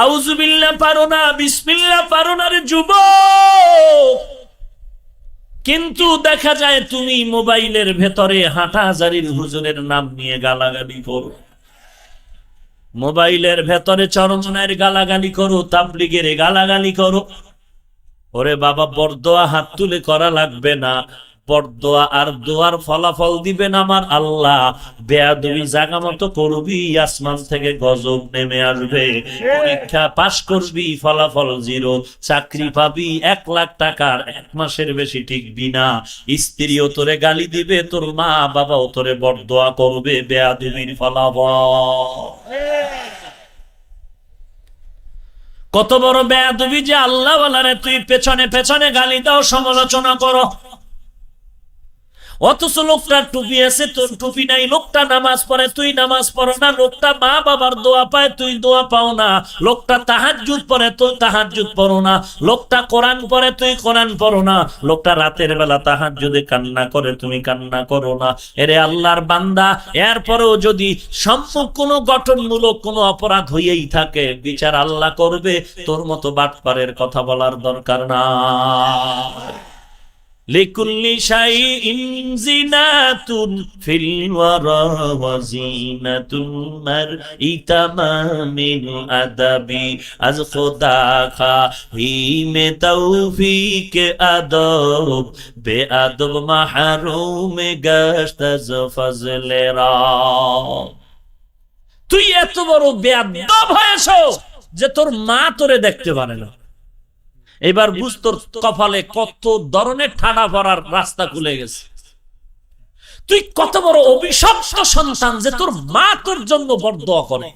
আউযুবিল্লাহ পারো না, বিসমিল্লাহ পারো না রে যুবক। কিন্তু দেখা যায় তুমি মোবাইলের ভেতরে হাঁটাহাজারির হুজুরের নাম নিয়ে গালাগালি করো, মোবাইলের ভেতরে চরমনের গালাগালি করো, তাবলীগের গালাগালি করো। ওরে বাবা, বরদোয়া হাত তুলে করা লাগবে না, বরদোয়া আর দোয়ার ফলাফল দিবেন আমার আল্লাহ। বেয়াদবি জায়গা মতো করবি, আসমান থেকে গজব নেমে আসবে। পরীক্ষা পাশ করবি, ফলাফল 0, চাকরি পাবি 1 লাখ টাকার, 1 মাসের বেশি টিকবি না। স্ত্রীও তোরে গালি দিবে, তোর মা বাবাও তোরে বরদোয়া করবে, বেয়াদবির ফলাফল। কত বড় বেয়াদবি যে আল্লাহ ওয়ালারে তুই পেছনে পেছনে গালি দাও, সমালোচনা করো, অথচ লোকটা টুপি আছে, তোর টুপি নাই। লোকটা নামাজ পড়ে, তুই নামাজ পড়ো না। লোকটা মা বাবার দোয়া পায়, তুই দোয়া পাও না। লোকটা তাহাজ্জুদ পড়ে, তুই তাহাজ্জুদ পড়ো না। লোকটা কোরআন পড়ে, তুই কোরআন পড়ো না। লোকটা রাতের বেলা তাহাজ্জুদে কান্না করে, তুমি কান্না করো না। এরে আল্লাহর বান্দা, এরপরেও যদি সম্মুখ কোনো গঠনমূলক কোনো অপরাধ হইয়াই থাকে, বিচার আল্লাহ করবে। তোর মতো বাটপারের কথা বলার দরকার না। লিকুল্লি শাইইন জিনাতুন ফিল ওয়ারা ওয়া জিনাতুল মারই তামামিল আদাবি। আজ খোদা খাহি মে তৌফিক আদব, বেআদব মাহরুম গশত আজ ফজলে রা। তুই এত বড় বেয়াদব হয়েছো যে তোর মা তোরে দেখতে পারে না। এবার বুঝ, তোর কপালে কত ধরনের ঠাডা পড়ার রাস্তা খুলে গেছে। তুই কত বড় অভিশপ্ত সন্তান যে তোর মা তোর জন্য বরদোয়া করে।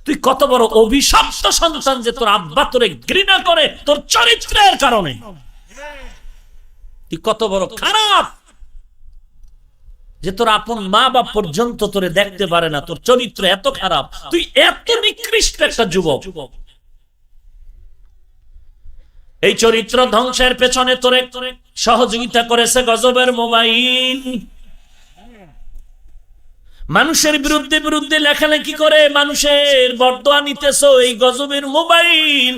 তুই কত বড় অভিশপ্ত সন্তান যে তোর আব্বা তোরে ঘৃণা করে তোর চরিত্রের কারণে। তুই কত বড় খারাপ যে তোর আপন মা বাপ পর্যন্ত তোরে দেখতে পারে না। তোর চরিত্র এত খারাপ, তুই এত নিকৃষ্ট একটা যুবক। এই চরিত্র ধ্বংসের পেছনে তোরে সহযোগিতা করেছে গজবের মোবাইল। মানুষের বিরুদ্ধে বিরুদ্ধে লেখালেখি করে মানুষের বরদোয়া নিতেছো, এই গজবের মোবাইল।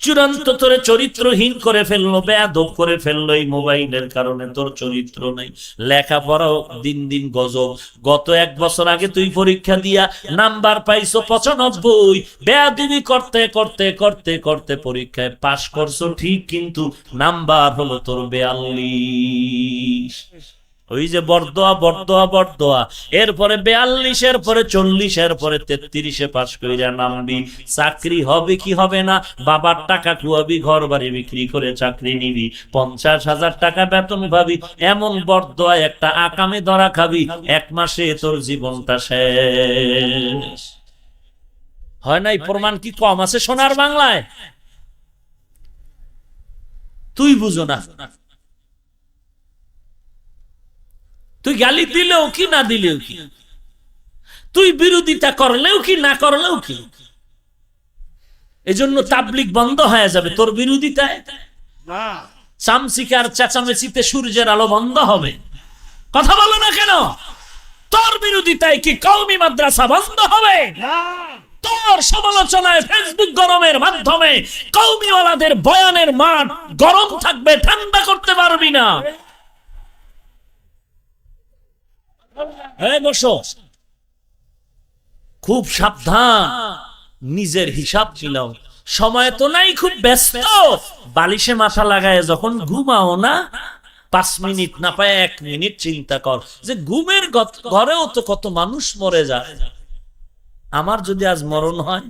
চূড়ান্ত তোরে চরিত্রহীন করে ফেললো, বেয়াদব করে ফেললো এই মোবাইলের কারণে। তোর চরিত্র নেই, লেখাপড়াও দিন দিন গজব। গত 1 বছর আগে তুই পরীক্ষা দিয়া নাম্বার পাইছো 95, বেয়াদবি করতে করতে করতে করতে পরীক্ষায় পাশ করছো ঠিক, কিন্তু নাম্বার হলো তোর 42। ওই যে বরদোয়া বরদোয়া বরদোয়া, এরপরে 42, এরপরে 40, এরপরে 33-এ পাশ কইরা নামবি। চাকরি হবে কি হবে না, বাবার টাকা খুয়াবি, ঘর বাড়ি বিক্রি করে চাকরি নিবি, 50,000 টাকা বেতন পাবি, এমন বরদোয়া একটা আকামে ধরা খাবি, 1 মাসে তোর জীবনটা শেষ। হয় নাই? প্রমাণ কি কম আছে সোনার বাংলায়? তুই বুঝো না, তুই গালি দিলেও কি না দিলেও কি, তুই বিরোধিতা করলেও কি না করলেও কি, এজন্য তাবলিগ বন্ধ হয়ে যাবে তোর বিরোধিতায়। চামচিকার চেঁচামেচিতে সূর্যের আলো বন্ধ হবে। কথা বলো না কেন? তোর বিরোধিতায় কি কওমি মাদ্রাসা বন্ধ হবে? তোর সমালোচনায় ফেসবুক গরমের মাধ্যমে কওমিওয়ালাদের বয়ানের মাঠ গরম থাকবে, ঠান্ডা করতে পারবি না। বসো, খুব সাবধান, নিজের হিসাব ছিলাম। সময় তো নাই, খুব ব্যস্ত। বালিশে মাথা লাগায় যখন ঘুমাও না, 5 মিনিট না পায় 1 মিনিট চিন্তা কর যে ঘুমের ঘরেও তো কত মানুষ মরে যায়। আমার যদি আজ মরণ হয়,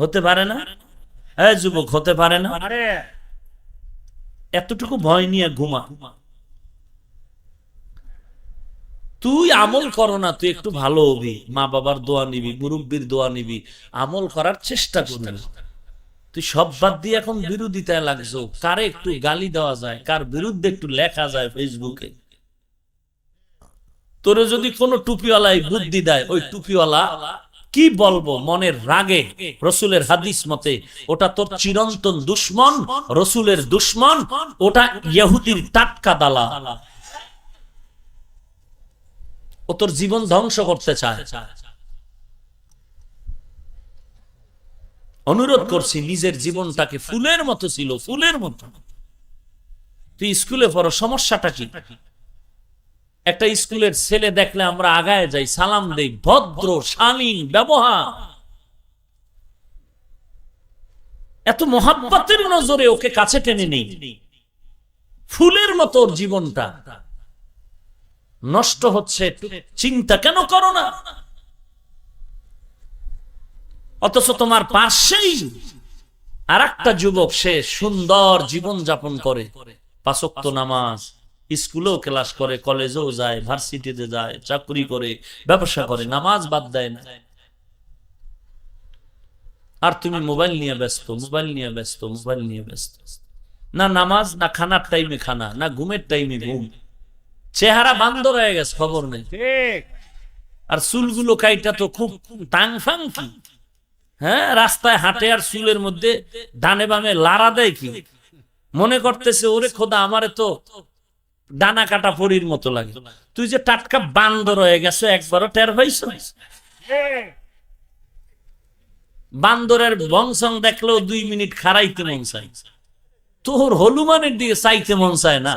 হতে পারে না? যুবক, হতে পারে না? এতটুকু ভয় নিয়ে ঘুমা। তুই আমল করো না, তুই একটু ভালো হবি, মা বাবার দোয়া নিবি, মুরব্বীর দোয়া নিবি, আমল করার চেষ্টা করবি। তুই সব বাদ দিয়ে এখন বিরোধিতায় লাগছো। কারে একটু গালি দেওয়া যায়, কার বিরুদ্ধে একটু লেখা যায় ফেসবুকে। তোরে যদি কোনো টুপিওয়ালাই বুদ্ধি দেয়, ওই টুপিওয়ালা কি বলবো মনের রাগে, রসুলের হাদিস মতে ওটা তোর চিরন্তন দুশ্মন, রসুলের দুশ্মন, ওটা ইহুদির টাটকা দালা। ও তোর জীবন ধ্বংস করতে চায়। অনুরোধ করছি, নিজের জীবনটাকে ফুলের মতো ছিল, ফুলের মতো। তুই স্কুলে পড়ো, সমস্যাটা কি? একটা স্কুলের ছেলে দেখলে আমরা আগায় যাই, সালাম দেই, ভদ্র শালীন ব্যবহার। এত মহাব্বতের নজরে ওকে কাছে টেনে নেই। ফুলের মতো ওর জীবনটা নষ্ট হচ্ছে, চিন্তা কেন করো না? অথচ তোমার পাশেই আর একটা যুবক, সে সুন্দর জীবন যাপন করে, 5 ওয়াক্ত নামাজ, স্কুলেও ক্লাস করে, কলেজেও যায়, ভার্সিটিতে যায়, চাকরি করে, ব্যবসা করে, নামাজ বাদ দেয় না। আর তুমি মোবাইল নিয়ে ব্যস্ত, মোবাইল নিয়ে ব্যস্ত, মোবাইল নিয়ে ব্যস্ত। না নামাজ, না খানার টাইমে খানা, না ঘুমের টাইমে ঘুম। চেহারা বান্দর হয়ে গেছে, খবর নেই। আর চুলগুলো কাইটা তো খুব টাং ফাং কি। হ্যাঁ, রাস্তায় হাঁটে আর চুলের মধ্যে ডানে বামে লাড়া দেয় কি, মনে করতেছে ওরে খোদা আমারে তো ডানা কাটা পরির মতো লাগে। তুই যে টাটকা বান্দর হয়ে গেছো, একবারও টের পাইছো? বান্দরের বংশং দেখলেও 2 মিনিট খারাইতে মন চায়, তোর হনুমানের দিকে চাইতে মন চায় না।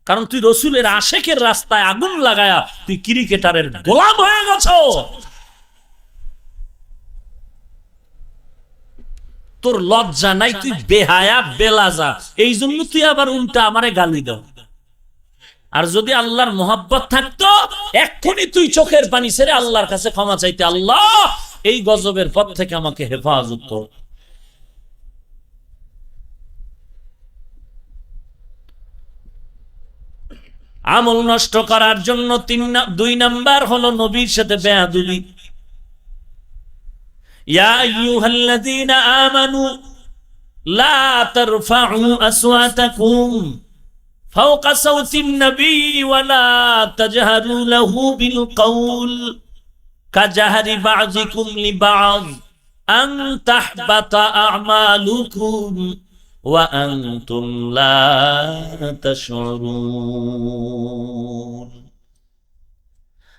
কারণ তুই রসুলের আশেকের রাস্তায় আগুন লাগায়া তুই ক্রিকেটারের গোলাম হয়ে গেছো। তোর লজ্জা নাই, তুই বেহায়া বেলাজা। এই জন্য তুই আবার উল্টা আমারে গালি দাও। আর যদি আল্লাহর মোহাব্বত থাকতো, এক্ষুনি তুই চোখের পানি ছেড়ে আল্লাহর কাছে ক্ষমা চাইতে, আল্লাহ এই গজবের পথ থেকে আমাকে হেফাজত কর। আমল নষ্ট করার জন্য 2 নাম্বার হলো নবীর সাথে বেয়াদবি। ইয়া আইয়ুহাল্লাযীনা আমানু লা তারফাউ আসওয়াতাকুম ফাওকা সাওতিন নবী ওয়া লা তাজহারু লাহু বিল কওল কাজাহরি বাযিকুম লিবায আন তাহবাতা আমালুকুম ওয়া আনতুম লা তাশউরুন।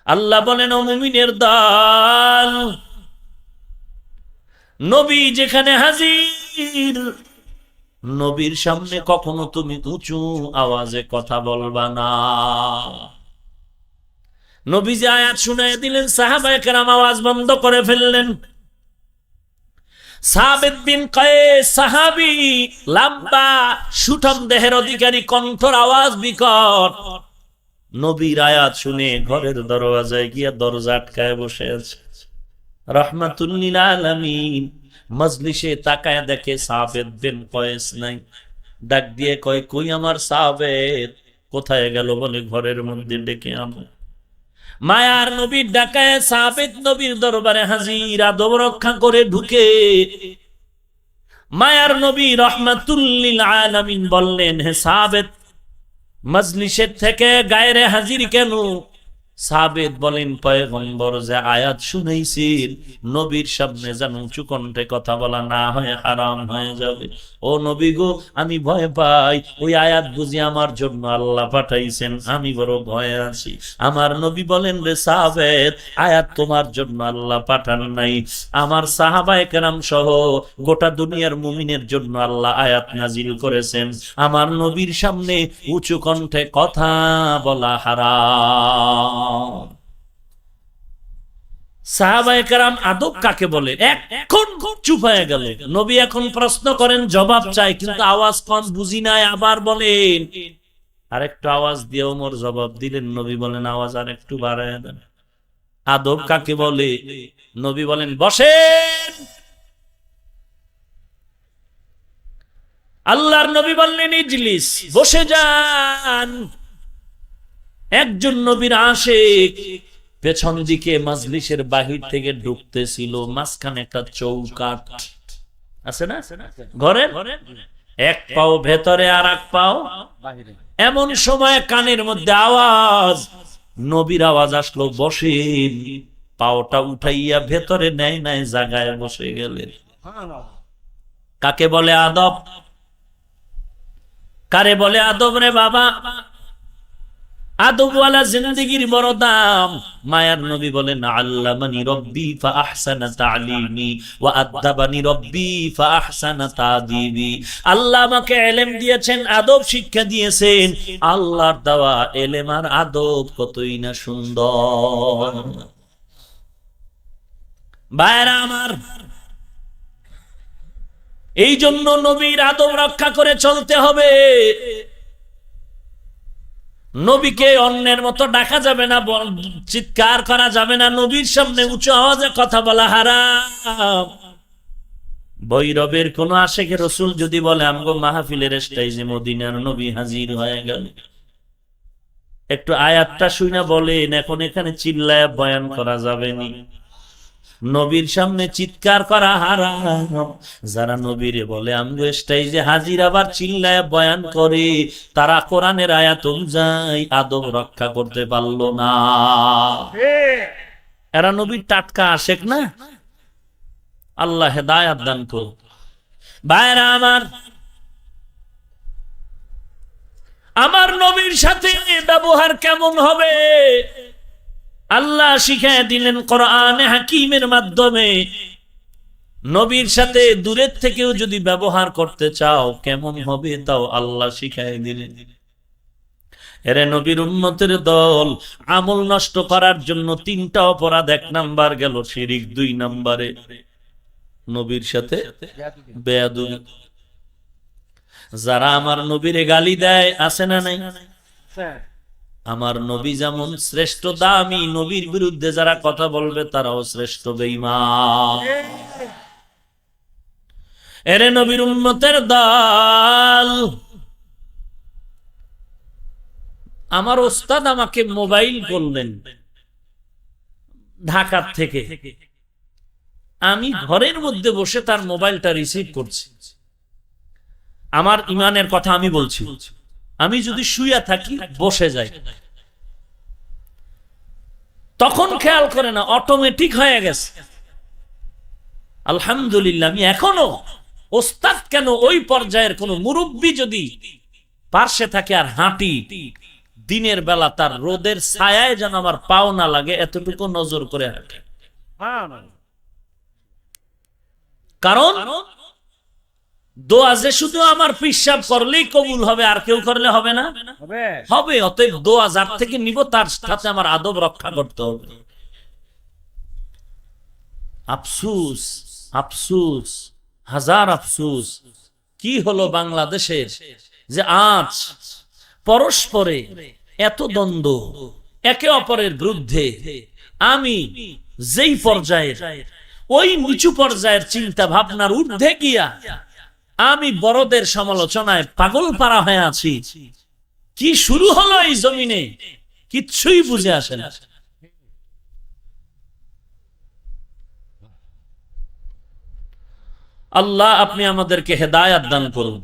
আল্লাহ বলেন, ও মুমিনের দল, নবী যেখানে হাজির, নবীর সামনে কখনো তুমি উঁচু আওয়াজে কথা বলবা না। নবী যে আয়াত শুনাইয়া দিলেন, সাহাবায়ে কেরাম আওয়াজ বন্ধ করে ফেললেন। সাবিত বিন কায়েস সাহাবী, লম্বা সুঠাম দেহের অধিকারী, কণ্ঠর আওয়াজ বিকট। নবীর আয়াত শুনে ঘরের দরওয়াজায় গিয়া দরজা আটকায় বসে আছে। রাহমাতুল লিল আলামিন মজলিসে তাকায় দেখে সাবিত বিন কায়েস নাই। ডাক দিয়ে কয়, কই আমার সাবিত, কোথায় গেল বলে ঘরের মধ্যে ডেকে আনো। মায়ার নবীর ডাকায় সাবিত নবীর দরবারে হাজির, আদব রক্ষা করে ঢুকে মায়ার নবী রাহমাতুল লিল আলামিন বললেন, হে সাবিত, মজলিসের থেকে গায়রে হাজির কেন? সাবিত বলেন, পয়গম্বর যে আয়াত শুনাইছেন, নবীর সামনে যেন উঁচু কণ্ঠে কথা বলা না হয়, হারাম হয়ে যাবে। ও নবী গো, আমি ভয় পাই, ওই আয়াত বুঝি আমার জন্য আল্লাহ পাঠাইছেন, আমি বড় ভয়ে আছি। আমার নবী বলেন, রে সাবিত, আয়াত তোমার জন্য আল্লাহ পাঠান নাই, আমার সাহাবায়ে কেরাম সহ গোটা দুনিয়ার মুমিনের জন্য আল্লাহ আয়াত নাজিল করেছেন। আমার নবীর সামনে উঁচু কণ্ঠে কথা বলা হারাম। সাহাবায়ে কেরাম আদব কাকে বলে এখন চুপ হয়ে গেল। নবী এখন প্রশ্ন করেন, জবাব চাই, কিন্তু আওয়াজ কম, বুঝি নাই, আবার বলেন। আরেকটু আওয়াজ দিয়ে ওমর জবাব দিলেন। নবী বলেন, আওয়াজ আর একটু বাড়ায় দেন। আদব কাকে বলে? নবী বলেন, বসেন। আল্লাহর নবী বললেন, ইজলিস, বসে যান। একজন নবীর আশিক পেছন দিকে মজলিসের বাহির থেকে ঢুকতেছিল। মাঝখানে একটা চৌকাঠ আছে না ঘরের, এক পাও ভেতরে আর এক পাও বাহিরে। এমন সময় কানের মধ্যে আওয়াজ, নবীর আওয়াজ আসলো, বসেন। পাওটা উঠাইয়া ভেতরে নেয় নাই, জায়গায় বসে গেলেন। কাকে বলে আদব? কারে বলে আদব রে বাবা? আদবওয়ালা জিন্দেগির বড় দাম। মায়ার নবী বলেন, আল্লামানি রব্বি ফাআহসানা তা'লিমি ওয়া আদাবানি রব্বি ফাআহসানা তা'দিবি। আল্লাহ আমাকে ইলম দিয়েছেন, আদব শিক্ষা দিয়েছেন। আল্লাহর দেওয়া ইলম আর আদব কতই না সুন্দর। ভাইরা আমার, এই জন্য নবীর আদব রক্ষা করে চলতে হবে। নবীকে অন্যের মতো ডাকা যাবে না, চিৎকার করা যাবে না, নবীর সামনে উঁচু আওয়াজে কথা বলা হারাম। ভৈরবের কোন আশেকে রসুল যদি বলে, আমগো মাহফিলের স্টেজে মদিনার নবী হাজির হয়ে গেল, একটু আয়াতটা শুনে বলেন, এখন এখানে চিল্লায় বয়ান করা যাবে না। নবীর সামনে চিৎকার করা হারাম। যারা নবীরে বলে আমগো স্টেজে হাজির, আবার চিল্লায় বয়ান করে, তারা কোরআনের আয়াত অনুযায়ী আদব রক্ষা করতে পারলো না। এরা নবীর টাটকা আশেক না। আল্লাহ হেদায়েত দান করুন। ভাইরা আমার নবীর সাথে ব্যবহার কেমন হবে আল্লাহ শিখায় দিলেন কোরআনে হাকিমের মাধ্যমে। নবীর সাথে দূরের থেকেও যদি ব্যবহার করতে চাও কেমন হবে, তাও আল্লাহ শিখায় দিলেন। এরে নবীর উম্মতের দল, আমল নষ্ট করার জন্য 3টা অপরাধ। 1 নাম্বার গেল শিরিক, 2 নাম্বারে নবীর সাথে বেয়াদবি। যারা আমার নবীরে গালি দেয়, আছে না নাই? আমার নবী যেমন শ্রেষ্ঠ দামি, নবীর বিরুদ্ধে যারা কথা বলবে তারাও শ্রেষ্ঠ বেঈমান। এরে নবীর উম্মতের দল, আমার ওস্তাদ আমাকে মোবাইল করলেন ঢাকা থেকে, আমি ঘরের মধ্যে বসে তার মোবাইলটা রিসিভ করছি। আমার ইমানের কথা আমি বলছি। আমি যদি শুয়ে থাকি, বসে যাই, তখন খেয়াল করে না, অটোমেটিক হয়ে গেছে। আলহামদুলিল্লাহ, আমি এখনো ওস্তাদ কেন, ওই পর্যায়ের কোন মুরব্বী যদি পার্শ্বে থাকে আর হাঁটি, দিনের বেলা তার রোদের ছায়ায় যেন আমার পাও না লাগে, এতটুকু নজর করে হাঁটে। কারণ দোয়া যে শুধু আমার পিশাব করলেই কবুল হবে, আর কেউ করলে হবে না? হবে। অতএব দোয়া যার থেকে নিব তার সাথে আমার আদব রক্ষা করতে হবে। আফসুস, আফসুস, হাজার আফসুস, কি হলো বাংলাদেশের যে আজ পরস্পরে এত দ্বন্দ্ব, একে অপরের বিরুদ্ধে। আমি যেই পর্যায়ের, ওই নিচু পর্যায়ের চিন্তা ভাবনার ঊর্ধ্বে গিয়া আমি বড়দের সমালোচনায় পাগল পারা হয়ে আছি। কি শুরু হলো এই জমিনে কিচ্ছুই বুঝে আসে না। আল্লাহ আপনি আমাদেরকে হেদায়াত দান করুন।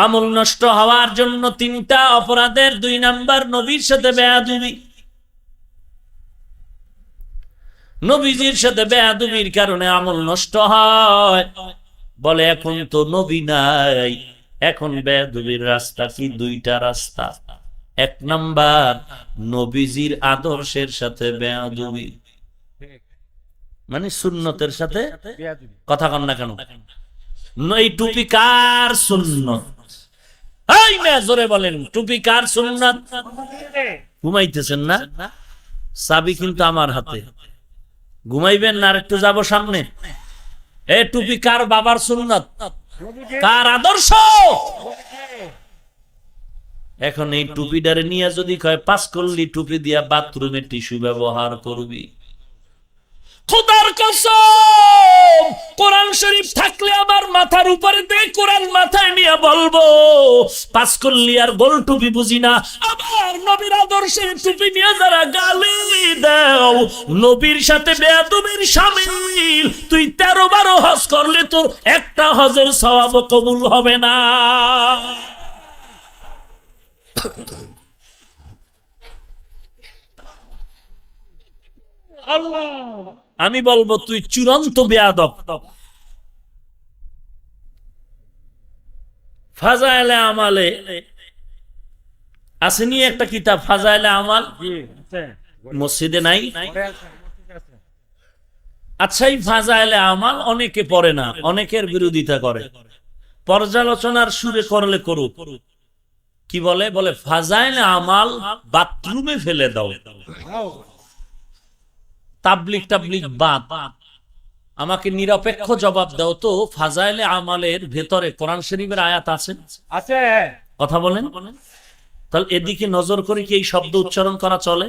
আমল নষ্ট হওয়ার জন্য তিনটা অপরাধের 2 নাম্বার নবীর সাথে বেয়াদবি। নবীজির সাথে বেয়াদবির কারণে আমল নষ্ট হয়। বলে এখন তো নবী নাই, এখন বেয়াদবির রাস্তা কি? 2টা রাস্তা। 1 নাম্বার নবীজির আদর্শের সাথে বেয়াদবি, মানে সুন্নতের সাথে। কথা কন না কেন? এই টুপি কার সুন্নত? এই মেয়ে জোরে বলেন, টুপি কার সুন্নত? ঘুমাইতেছেন না? চাবি কিন্তু আমার হাতে। ঘুমাইবেন না? আর একটু যাবো সামনে। এই টুপি কার বাবার সুন্নত? কার আদর্শ? এখন এই টুপিটারে নিয়ে যদি কয় 5 কল্লি টুপি দিয়া বাথরুমে টিস্যু ব্যবহার করবি, খোদার কসম কোরআন শরীফ থাকলে আমার মাথার উপরে দিয়ে কোরআন মাথায় নিয়ে বলবো 5 কল্লি আর গোল টুপি বুঝি না। আবার নবীর আদর্শের টুপি নিয়ে যারা গালি দাও, নবীর সাথে বেয়াদবির শামিল। তুই 13-12 হজ করলে তোর একটা হজের সওয়াব কবুল হবে না। আমি বলবো তুই চূড়ান্ত বেয়াদব। ফাজাইলে আমালে আসেনি একটা কিতাব, ফাজাইলে আমাল, মসজিদে নাই? আচ্ছা, এই ফাজাইলে আমাল অনেকে পড়ে না, অনেকের বিরোধিতা করে। পর্যালোচনার সুরে করলে করুক। কি বলে? বলে ফাজাইলে আমাল বাথরুমে ফেলে দাও। তাবলিগ টাবলিগ বাদ, আমাকে নিরপেক্ষ জবাব দাও তো, ফাজাইলে আমালের ভেতরে কোরআন শরীফের আয়াত আছে? কথা বলেন। তাহলে এদিকে নজর করে কি এই শব্দ উচ্চারণ করা চলে?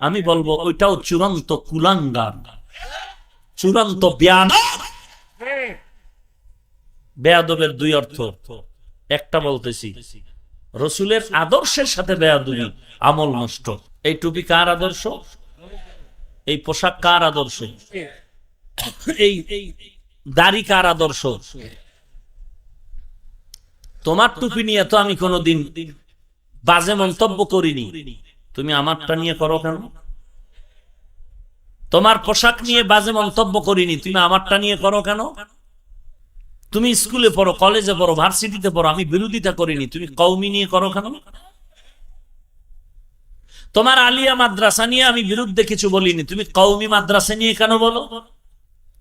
আমি বলবো ওইটাও চূড়ান্ত কুলাঙ্গার, চূড়ান্ত বেয়াদব। বেয়াদবের 2 অর্থ। একটা বলতেছি, রসুলের আদর্শের সাথে বেয়াদবি, আমল নষ্ট। এই টুপি কার আদর্শ? এই পোশাক কার আদর্শ? এই দাড়ি কার আদর্শ? তোমার টুপি নিয়ে তো আমি কোনোদিন বাজে মন্তব্য করিনি, তুমি আমারটা নিয়ে করো কেন? তোমার পোশাক নিয়ে বাজে মন্তব্য করিনি, তুমি আমারটা নিয়ে করো কেন? তুমি স্কুলে পড়ো, কলেজে পড়ো, ভার্সিটিতে পড়ো, আমি বিরোধিতা করিনি, তুমি কওমি নিয়ে করো কেন? তোমার আলিয়া মাদ্রাসা নিয়ে আমি বিরুদ্ধে কিছু বলিনি, তুমি কওমি মাদ্রাসা নিয়ে কেন বলো?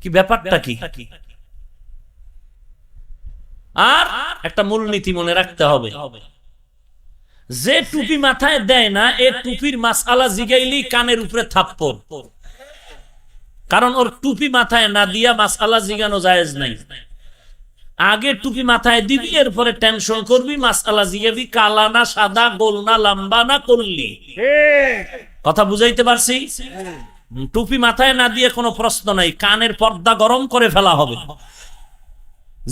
কি ব্যাপারটা কি? আর একটা মূলনীতি মনে রাখতে হবে, যে টুপি মাথায় দেয় না, এ টুপির মাসআলা জিগাইলি কানের উপরে থাপ্পড়। কারণ ওর টুপি মাথায় না দিয়া মাসআলা জিগানো জায়েজ নাই। আগে টুপি মাথায় দিবি, এরপরে টেনশন করবি, মাসআলা জিগাবি, কালা না সাদা, গোল না লম্বা না করলি। কথা বুঝাইতে পারছি? টুপি মাথায় না দিয়ে কোনো প্রশ্ন নাই, কানের পর্দা গরম করে ফেলা হবে।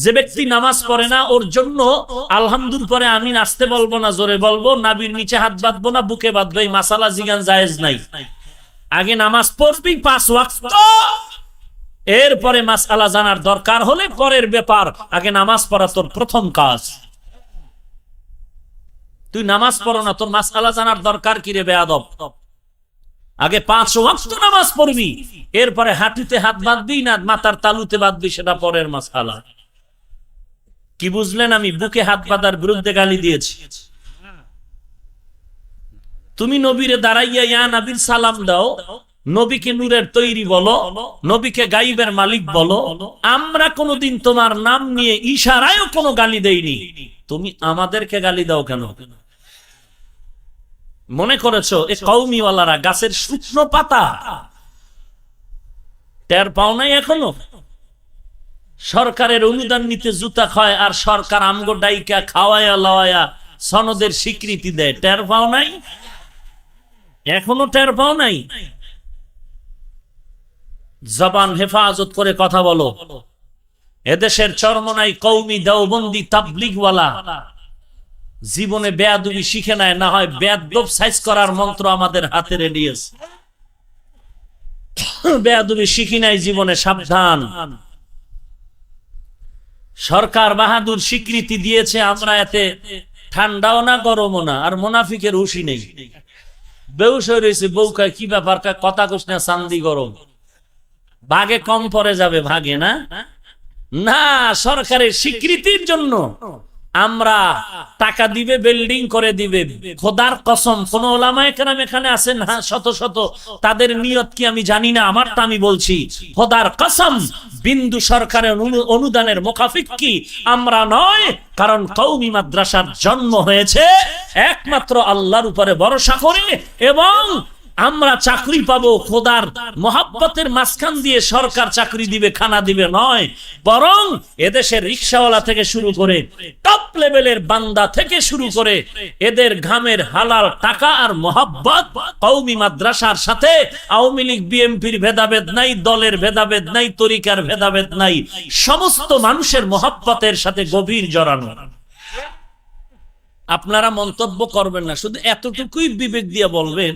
যে ব্যক্তি নামাজ পড়ে না, ওর জন্য আলহামদুল পরে আমি নাচতে বলবো না, জোরে বলবো, নাবির নিচে হাত বাঁধবো না, বুকে বাঁধবো, এই মাসালা জিগান জায়েজ নাই। আগে নামাজ পড়বি 5 ওয়াক্ত, এরপরে মাসআলা জানার দরকার হলে পরের ব্যাপার। আগে নামাজ পড়া তোর প্রথম কাজ। তুই নামাজ পড়ো না, তোর মাসআলা জানার দরকার কি রে বেয়াদব? আগে 5 ওয়াক্ত নামাজ পড়বি, এরপরে হাঁটুতে হাত বাঁধবি না মাথার তালুতে বাঁধবি, সেটা পরের মাসআলা। কি বুঝলেন? আমি বুকে হাত বাঁধার বিরুদ্ধে গালি দিয়েছি। তুমি নবীরে দাঁড়াইয়া ইয়া নবীর সালাম দাও, নবীকে নূরের তৈরি বলো, নবীকে গাইবের মালিক বলো, আমরা কোনোদিন তোমার নাম নিয়ে ইশারায়ও কোনো গালি দেইনি, তুমি আমাদেরকে গালি দাও কেন? মনে করেছো এ কওমিওয়ালারা গাছের শুকনো পাতা? টের পাও নাই এখনো? সরকারের অনুদান নিতে জুতা খায় আর সরকার আমগো ডাইকা খাওয়ায়া লওয়ায়া সনদের স্বীকৃতি দেয়, টের পাও নাই? এখনো টের পাও নাই? জবান হেফাজত করে কথা বলো। এদেশের চরমনাই কওমি দেওবন্দি তাবলিগওয়ালা জীবনে বেয়াদবি শিখে নেয়, না হয় বেয়াদব সাইজ করার মন্ত্র আমাদের হাতে রেডি আছে। বেয়াদবি শিখি নাই জীবনে, সাবধান। সরকার বাহাদুর স্বীকৃতি দিয়েছে, আমরা এতে ঠান্ডাও না গরমও না, আর মুনাফিকের হুঁশি নেই। বেউস হয়ে রয়েছে, বউ কয় কি ব্যাপার, কথা কোস না, চান্দি গরম, ভাগে কম পরে যাবে, ভাগে না। না, সরকারের স্বীকৃতির জন্য আমরা টাকা দিবে, বিল্ডিং করে দিবে। খোদার কসম, কোন ওলামায়ে কেরাম এখানে আছেন শত শত, তাদের নিয়ত কি আমি জানি না, আমারটা আমি বলছি, খোদার কসম বিন্দু সরকারের অনুদানের মুখাফিক কি আমরা নয়। কারণ কওমি মাদ্রাসার জন্ম হয়েছে একমাত্র আল্লাহর উপরে ভরসা করে, এবং আমরা চাকরি পাবো খোদার মহাব্বতের মাঝখান দিয়ে। সরকার চাকরি দিবে, খানা দিবে নয়, বরং এদেশের রিকশাওয়ালা থেকে শুরু করে টপ লেভেলের বান্দা থেকে শুরু করে এদের ঘামের হালাল টাকা আর মহাব্বত কওমি মাদ্রাসার সাথে আওয়ামী লীগ বিএনপির ভেদাভেদ নাই, দলের ভেদাভেদ নাই, তরিকার ভেদাভেদ নাই, সমস্ত মানুষের মহাব্বতের সাথে গভীর জড়ানো। আপনারা মন্তব্য করবেন না, শুধু এতটুকুই বিবেক দিয়ে বলবেন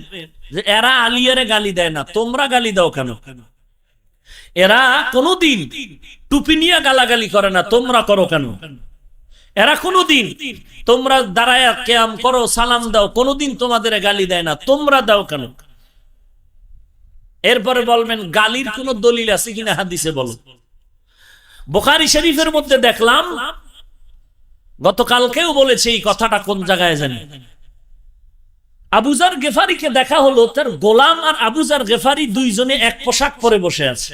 যে এরা আলিয়ারে গালি দেয় না, তোমরা গালি দাও কেন? এরা কোনদিন টুপি নিয়ে গালাগালি করে না, তোমরা করো কেন? এরা কোনদিন তোমরা দাঁড়ায় কিয়াম করো, সালাম দাও, কোনদিন তোমাদের গালি দেয় না, তোমরা দাও কেন? এরপরে বলবেন গালির কোন দলিল আছে কিনা হাদিসে বলো। বুখারী শরীফের মধ্যে দেখলাম, গতকালকেও বলেছে এই কথাটা, কোন জায়গায় জানি, আবু যার গেফারিকে দেখা হলো, তার গোলাম আর আবু যার গেফারি দুইজনে এক পোশাক পরে বসে আছে।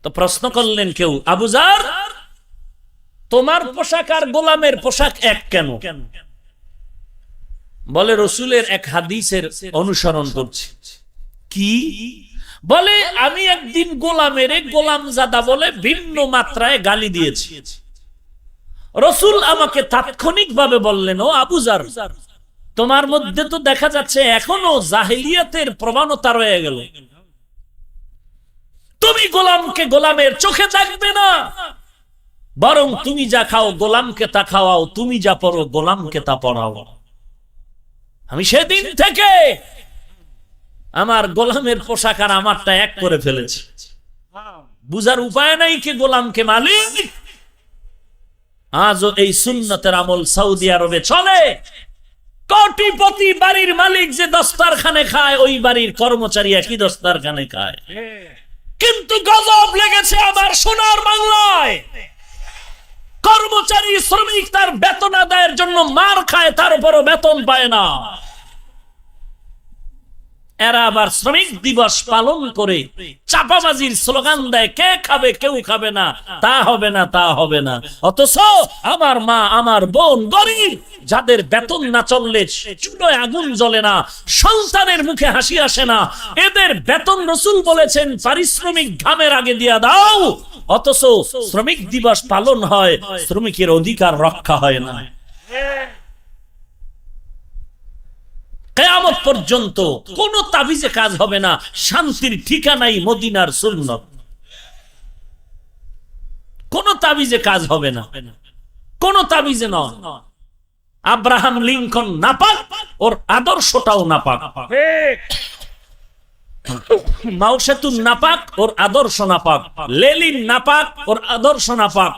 তো প্রশ্ন করলেন কেউ, আবু যার তোমার পোশাক আর গোলামের পোশাক এক কেন? বলে রসুলের এক হাদিসের অনুসরণ করছি। কি বলে? আমি একদিন গোলামের গোলামজাদা বলে ভিন্ন মাত্রায় গালি দিয়েছি। রসুল আমাকে তাৎক্ষণিকভাবে বললেন, ও আবু যার, তোমার মধ্যে তো দেখা যাচ্ছে এখনো জাহিলিয়াতের প্রবণতা রয়ে গেল, তুমি গোলামকে গোলামের চোখে দেখবে না, বরং তুমি যা খাও গোলামকে তা খাওয়াও, তুমি যা পড়ো গোলামকে তা পড়াও। আমি সেদিন থেকে আমার গোলামের পোশাক আর আমারটা এক করে ফেলেছি। বুঝার উপায় নাই কে গোলামকে মালিক। আজও এই সুন্নতের আমল সৌদি আরবে চলে। কোটিপতি বাড়ির মালিক যে দস্তারখানে খায়, ওই বাড়ির কর্মচারী একই দস্তারখানে খায়। কিন্তু গজব লেগেছে আমার সোনার বাংলায়, কর্মচারী শ্রমিক তার বেতন আদায়ের জন্য মার খায়, তার উপরও বেতন পায় না। এরা আবার শ্রমিক দিবস পালন করে চাপাবাজির স্লোগান দেয়, কে খাবে, কেউ খাবে না, তা হবে না, তা হবে না। অথচ আমার মা, আমার বোন গরিব, যাদের বেতন না চললে চুলোয় আগুন জ্বলে না, সন্তানের মুখে হাসি আসে না, এদের বেতন রসুল বলেছেন পারিশ্রমিক ঘামের আগে দিয়া দাও। অথচ শ্রমিক দিবস পালন হয়, শ্রমিকের অধিকার রক্ষা হয় না। কিয়ামত পর্যন্ত কোন তাবিজে কাজ হবে না। শান্তির ঠিকানাই মদিনার সুন্নাত, কোন তাবিজে কাজ হবে না, কোন তাবিজে নয়। আব্রাহাম লিঙ্কন নাপাক, ওর আদর্শটাও নাপাক। মাও সেতুন নাপাক, ওর আদর্শ নাপাক। লেনিন নাপাক, ওর আদর্শ নাপাক।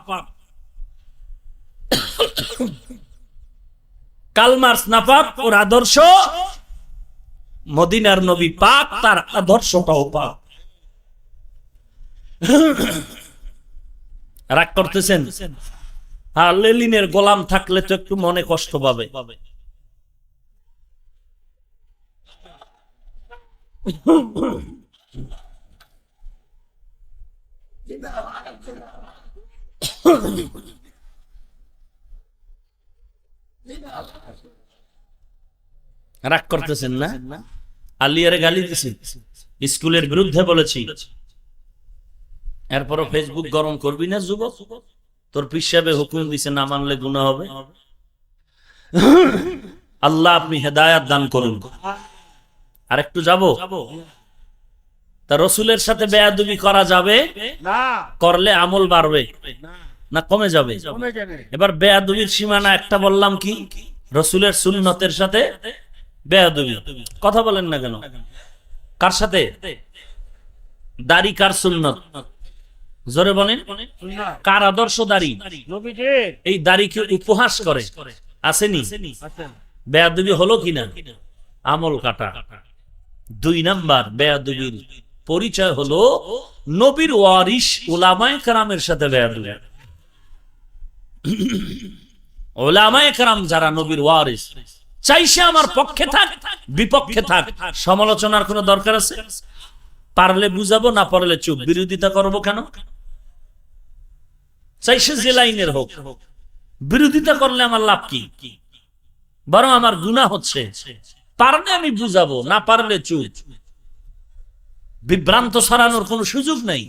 কার্ল মার্কস নাপাক, ওর আদর্শ। মদিনার নবী পাক, তার আদর্শটাও পাক। রাগ করতেছেন? হ্যাঁ, লেনিনের গোলাম থাকলে তো একটু মনে কষ্ট পাবে। রাগ করতেছেন না? আলিয়ারে গালি দিছি, স্কুলের বিরুদ্ধে বলেছি, এরপরও ফেসবুক গরম করবি না যুবক? তোর পিসাবে হুকুম দিছে না মানলে গুনাহ হবে। আল্লাহ আপনি হেদায়াত দান করুন। আর একটু যাবো, তা রসুলের সাথে বেয়াদবি করা যাবে না? করলে আমল বাড়বে না কমে যাবে? এবার বেয়াদবির সীমানা একটা বললাম, কি রসুলের সুন্নতের সাথে বেয়াদবি। কথা বলেন না কেন? কার সাথে? দাড়ি কার সুন্নত? জোরে বলেন। কার আদর্শ দাড়ি? এই দাড়িকে উপহাস করে আসেনি? বেয়াদবি হলো কিনা? আমল কাটা। 2 নাম্বার বেয়াদবির পরিচয় হলো নবীর ওয়ারিস উলামায়ে কেরামের সাথে বেয়াদবি। উলামায়ে কেরাম যারা নবীর ওয়ারিস, চাইছে আমার পক্ষে থাক বিপক্ষে থাক, সমালোচনার কোনো দরকার আছে? পারলে বুঝাবো, না পারলে চুপ। বিরোধিতা করবো কেন? চাইছে যে লাইনের হোক, বিরোধিতা করলে আমার লাভ কি? বরং আমার গুনাহ হচ্ছে। পারলে আমি বুঝাবো, না পারলে চুপ। বিভ্রান্ত ছড়ানোর কোনো সুযোগ নাই।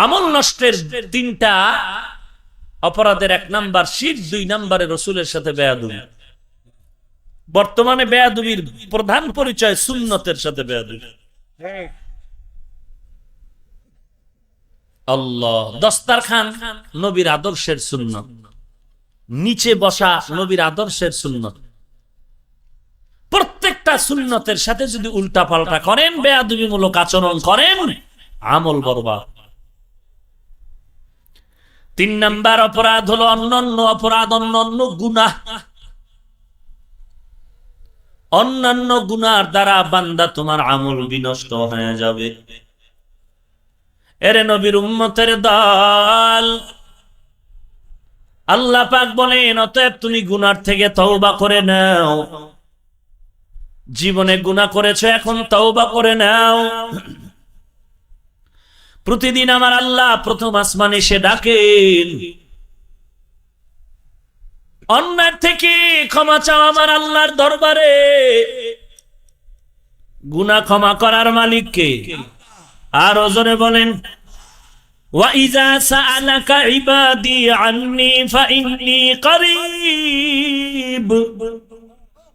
আমল নষ্টের 3টা অপরাধের 1 নাম্বার শিরক, 2 নাম্বারে রসুলের সাথে বেয়াদবি। বর্তমানে বেয়াদবির প্রধান পরিচয় সুন্নতের সাথে বেয়াদবি। আল্লাহ, দস্তারখান নবীর আদর্শের সুন্নত, নিচে বসা নবীর আদর্শের সুন্নত। প্রত্যেকটা সুন্নতের সাথে যদি উল্টা পাল্টা করেন, বেয়াদবিমূলক আচরণ করেন, আমল বরবাদ। 3 নাম্বার অপরাধ হলো অন্যান্য অপরাধ, অন্যান্য গুনাহ। অন্যান্য গুনার দ্বারা বান্দা তোমার আমল বিনষ্ট হয়ে যাবে। এরে নবীর উম্মতের দল, আল্লাহ পাক বলেন, অতএব তুমি গুনার থেকে তওবা করে নাও। জীবনে গুনাহ করেছো, এখন তওবা করে নাও। প্রতিদিন আমার আল্লাহ প্রথম আসমানে এসে ডাকেন, অন্যায় থেকে ক্ষমা চাও আমার আল্লাহর দরবারে। গুনাহ ক্ষমা করার মালিক কে? আর ওজনে বলেন, وَإِذَا سَأَلَكَ عِبَادِي عَنِّي فَإِنِّي قَرِيبٌ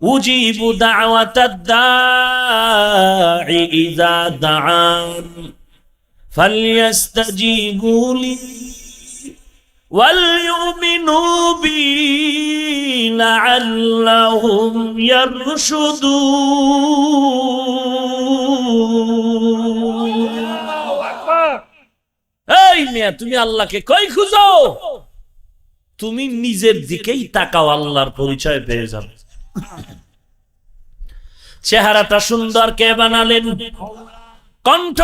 أُجِيبُ دَعْوَةَ الدَّاعِ إِذَا دَعَانِ فَلْيَسْتَجِيبُوا لِي وَلْيُؤْمِنُوا بِي لَعَلَّهُمْ يَرْشُدُونَ। এই মিয়া, তুমি আল্লাহকে কই খুঁজো? তুমি নিজের দিকেই তাকাও, আল্লাহর পরিচয় পেয়ে যাবে। চেহারাটা সুন্দর কে বানালেন? কণ্ঠ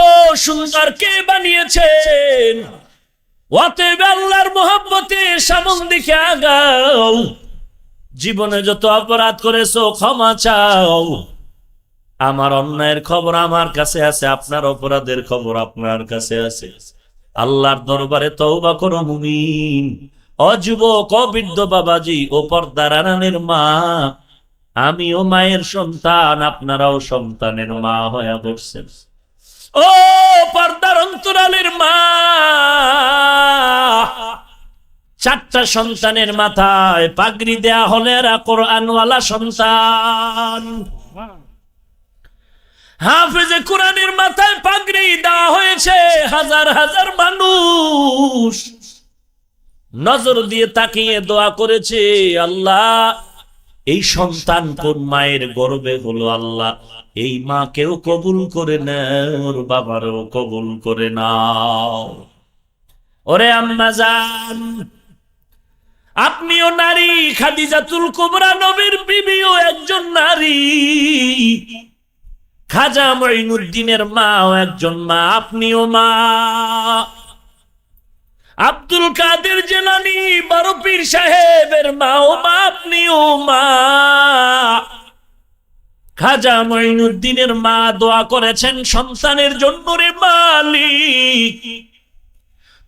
সুন্দর কে বানিয়েছেন? অতএব আল্লাহর মহব্বতে সামন দিকে আগাও। জীবনে যত অপরাধ করেছো ক্ষমা চাও। আমার অন্যায়ের খবর আমার কাছে আছে, আপনার অপরাধের খবর আপনার কাছে আছে। আল্লাহর দরবারে তওবা করো মুমিন। ও যুবক, ও বৃদ্ধ বাবাজি, ও পর্দার আড়ালের মা, আমিও মায়ের সন্তান, আপনারাও সন্তানের মা হয়ে বসছেন। ও পর্দার অন্তরালের মা, 4টা সন্তানের মাথায় পাগড়ি দেয়া হলে এরা কোরআনওয়ালা সন্তান। হাফেজে কোরআনের মাথায় পাগড়ি দেওয়া হয়েছে। হাজার হাজার মানুষ নজর দিয়ে তাকিয়ে দোয়া করেছে, আল্লাহ এই সন্তান কোন মায়ের গর্ভে হলো, আল্লাহ এই মাকেও কবুল করে নাও, ওর বাবারও কবুল করে নাও। ওরে আম্মা জান, আপনিও নারী, খাদিজাতুল কুবরা নবীর বিবিও একজন নারী, খাজা মঈনুদ্দিনের মাও একজন মা, আপনিও মা। আব্দুল কাদের জিলানী বড় পীর সাহেবের মাও মা, আপনিও মা। খাজা মঈনুদ্দিনের মা দোয়া করেছেন সন্তানের জন্য, রে মালিক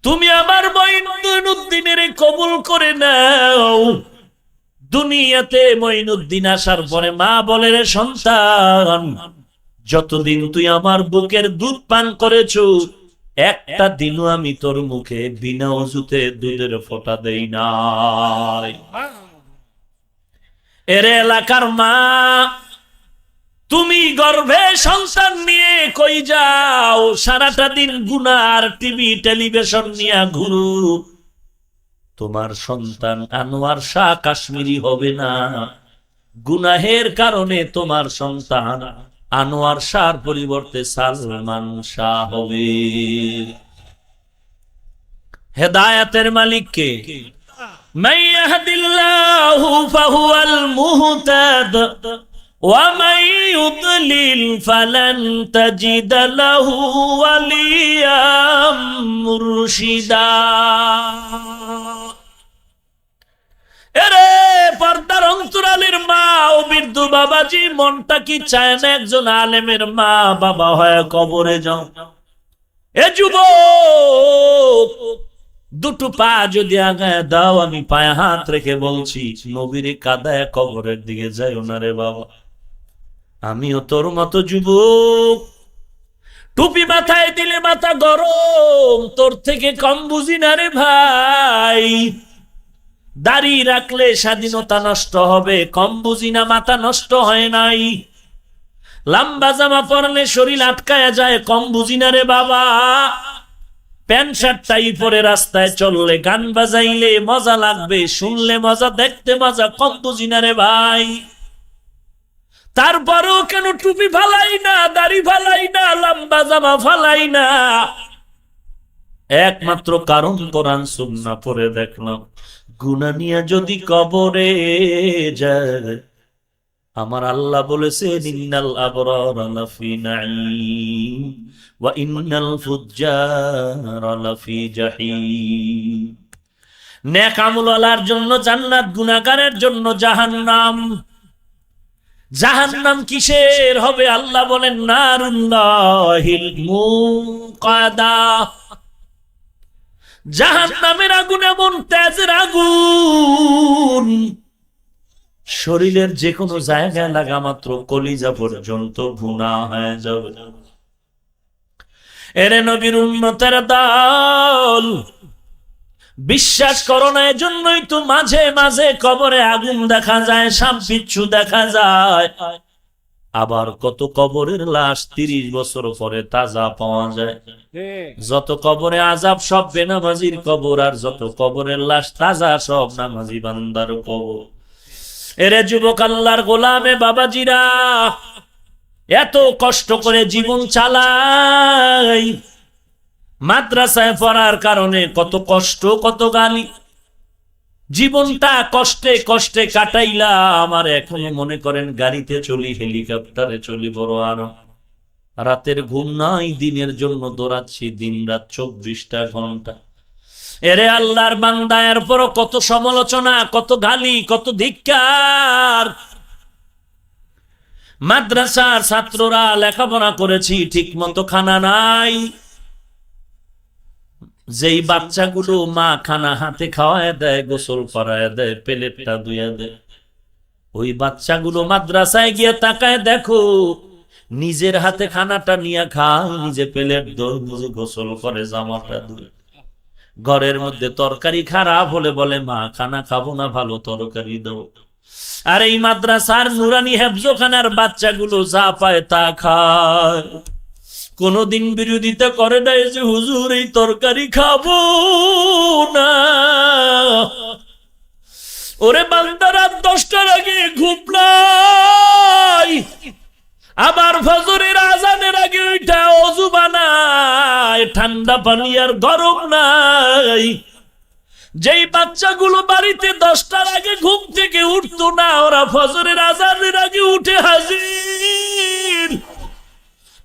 তুমি আমার মঈনুদ্দিনের কবুল করে নাও। দুনিয়াতে মঈনুদ্দিন আসার পরে মা বলে, রে সন্তান যতদিন তুই আমার বুকের দুধ পান করেছো একটা দিনও আমি তোর মুখে বিনা ওযুতে দুধের ফোঁটা দেই নাই। এরে এলাকার মা, তুমি গর্ভে সন্তান নিয়ে কই যাও? সারাটা দিন গুনার টিভি টেলিভিশন নিয়ে ঘুরু। তোমার সন্তান আনোয়ার শাহ কাশ্মীরি হবে না, গুনাহের কারণে তোমার সন্তান আনোয়ার শাহর পরিবর্তে সালমান শাহ হবে। হেদায়েতের মালিক কে? মান ইয়াহদিল্লাহু ফাহুয়াল মুহতাদ ওয়া মান ইউদ্লিল ফালান তাজিদ লাহু ওয়ালিয়াম মুরশিদা। এরে পর্দার অন্তরালের মা ও বৃদ্ধ বাবাজি, মনটা কি চায় না একজন আলেমের মা বাবা হয়ে কবরে যাও? এ যুবক, দুটো পা যদি আগায় দাও, আমি পায়ে হাত রেখে বলছি নবীর কাদায় কবরের দিকে যাইও না রে বাবা। আমিও তোর মতো যুবক, টুপি মাথায় দিলে মাথা গরম, তোর থেকে কম বুঝি না রে ভাই। দাড়ি রাখলে স্বাধীনতা নষ্ট হবে, কম বুঝি না মাথা নষ্ট হয় নাই। লম্বা জামা পরলে শরীর আটকায়া যায়, কম বুঝি না রে বাবা। প্যান্ট শার্ট টাই পরে রাস্তায় চললে, গান বাজাইলে মজা লাগবে, শুনলে মজা, দেখতে মজা, কম বুঝি না রে ভাই। তারপরেও কেন টুপি ফালাই না, দাড়ি ফালাই না, লম্বা জামা ফালাই না? একমাত্র কারণ কোরআন সুন্নাহ পড়ে দেখলাম, গুনাহ নিয়ে যদি কবরে যায়, আমার আল্লাহ বলেছেন ইন্নাল আবরারা লাফি নাঈম ওয়া ইন্নাল ফুজ্জারা লাফি জাহিম। নেক আমলওয়ালার জন্য জান্নাত, গুনাহগারের জন্য জাহান্নাম। জাহান্নাম কিসের হবে? আল্লাহ বলেন নারুল্লাহিল মুকাদা। জাহান্নামের আগুন এমন তেজের আগুন, শরীরের যে কোনো জায়গায় লাগা মাত্র কলিজা পর্যন্ত ভুনা হয়ে যাবে। এরে নবীর উম্মতের দল, বিশ্বাস করো না, এজন্যই তো মাঝে মাঝে কবরে আগুন দেখা যায়, সাপ বিচ্ছু দেখা যায়। আবার কত কবরের লাশ 30 বছর পরে তাজা পাওয়া যায়। যত কবরে আযাব সব বেনামাজির কবর, আর যত কবরের লাশ তাজা সব নামাজি বান্দার কবর। এরে যুবক আল্লাহর গোলামে বাবাজিরা, এত কষ্ট করে জীবন চালাই, মাদ্রাসায় পড়ার কারণে কত কষ্ট, কত গালি, জীবনটা কষ্টে কষ্টে কাটাইলাম। আর এখন মনে করেন গাড়িতে চলি, হেলিকপ্টারে চলি, বড় আরো রাতের ঘুম নাই, দিনের জন্য দৌড়াচ্ছি দিন রাত 24টা ঘন্টা। এরে আল্লাহর বান্দা, এরপরও কত সমালোচনা, কত গালি, কত ধিক্কার। মাদ্রাসার ছাত্ররা লেখাপড়া করেছি, ঠিক মতো খানা নাই। যেই বাচ্চাগুলো মা খানা হাতে খাওয়ায় দেয়, গোসল করায় দেয়, প্লেটটা ধুয়ে দেয়, ওই বাচ্চাগুলো মাদ্রাসায় গিয়ে তাকায় দেখো, নিজের হাতে খানাটা নিয়ে খায়, নিজে প্লেট ধোয়, নিজে গোসল করে, জামাটা ধুয়ে। ঘরের মধ্যে তরকারি খারাপ হলে বলে মা খানা খাবো না, ভালো তরকারি দাও। আর এই মাদ্রাসার নুরানি হেফজোখানার বাচ্চাগুলো যা পায় তা খায়, কোনদিন বিরোধিতা করে নাই যে হুজুর এই তরকারি খাবো না। ওরে বান্দা, রাত 10টার আগে ঘুম নাই, আবার ফজরের আজানের আগে ওইটা ওযু বানায়, ঠান্ডা পানি আর গরম নাই। যেই বাচ্চাগুলো বাড়িতে 10টার আগে ঘুম থেকে উঠতো না, ওরা ফজরের আজানের আগে উঠে হাজির,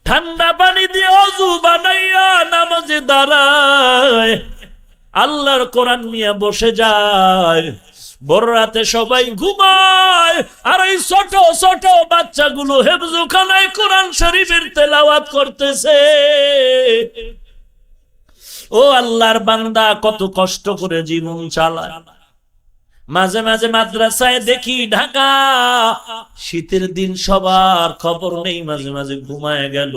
ঠান্ডা পানি দিয়ে ওযু বানাইয়া নামাজে দাঁড়ায়। আল্লাহর কোরআন নিয়ে বসে যায়, বড় রাতে সবাই ঘুমায়, আর এই ছোট ছোট বাচ্চাগুলো হেফজখানায় কোরআন শরীফের তেলাওয়াত করতেছে। ও আল্লাহর বান্দা, কত কষ্ট করে জীবন চালায়। মাঝে মাঝে মাদ্রাসায় দেখি ঢাকা শীতের দিন সবার খবর নেই, মাঝে মাঝে ঘুমায় গেল,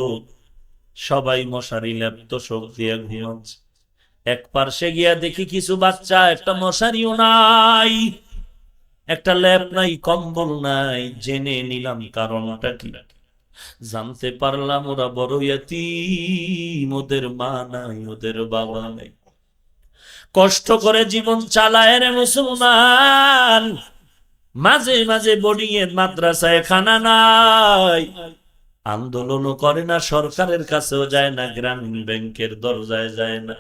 সবাই মশারি লেপ্ত শোক দিয়ে ঘুমাচ্ছে। এক পার্শ্বে গিয়া দেখি কিছু বাচ্চা, একটা মশারিও নাই, একটা ল্যাপ নাই, কম্বল নাই। জেনে নিলাম কারণটা কি, জানতে পারলাম ওরা বড় ইয়াতীম, ওদের মা নাই, ওদের বাবা নাই। কষ্ট করে জীবন চালায় রে মুসলমান, মাঝে মাঝে বোর্ডিং এর মাদ্রাসায় খানা নাই, আন্দোলনও করে না, সরকারের কাছেও যায় না, গ্রামীণ ব্যাংকের দরজায় যায় না,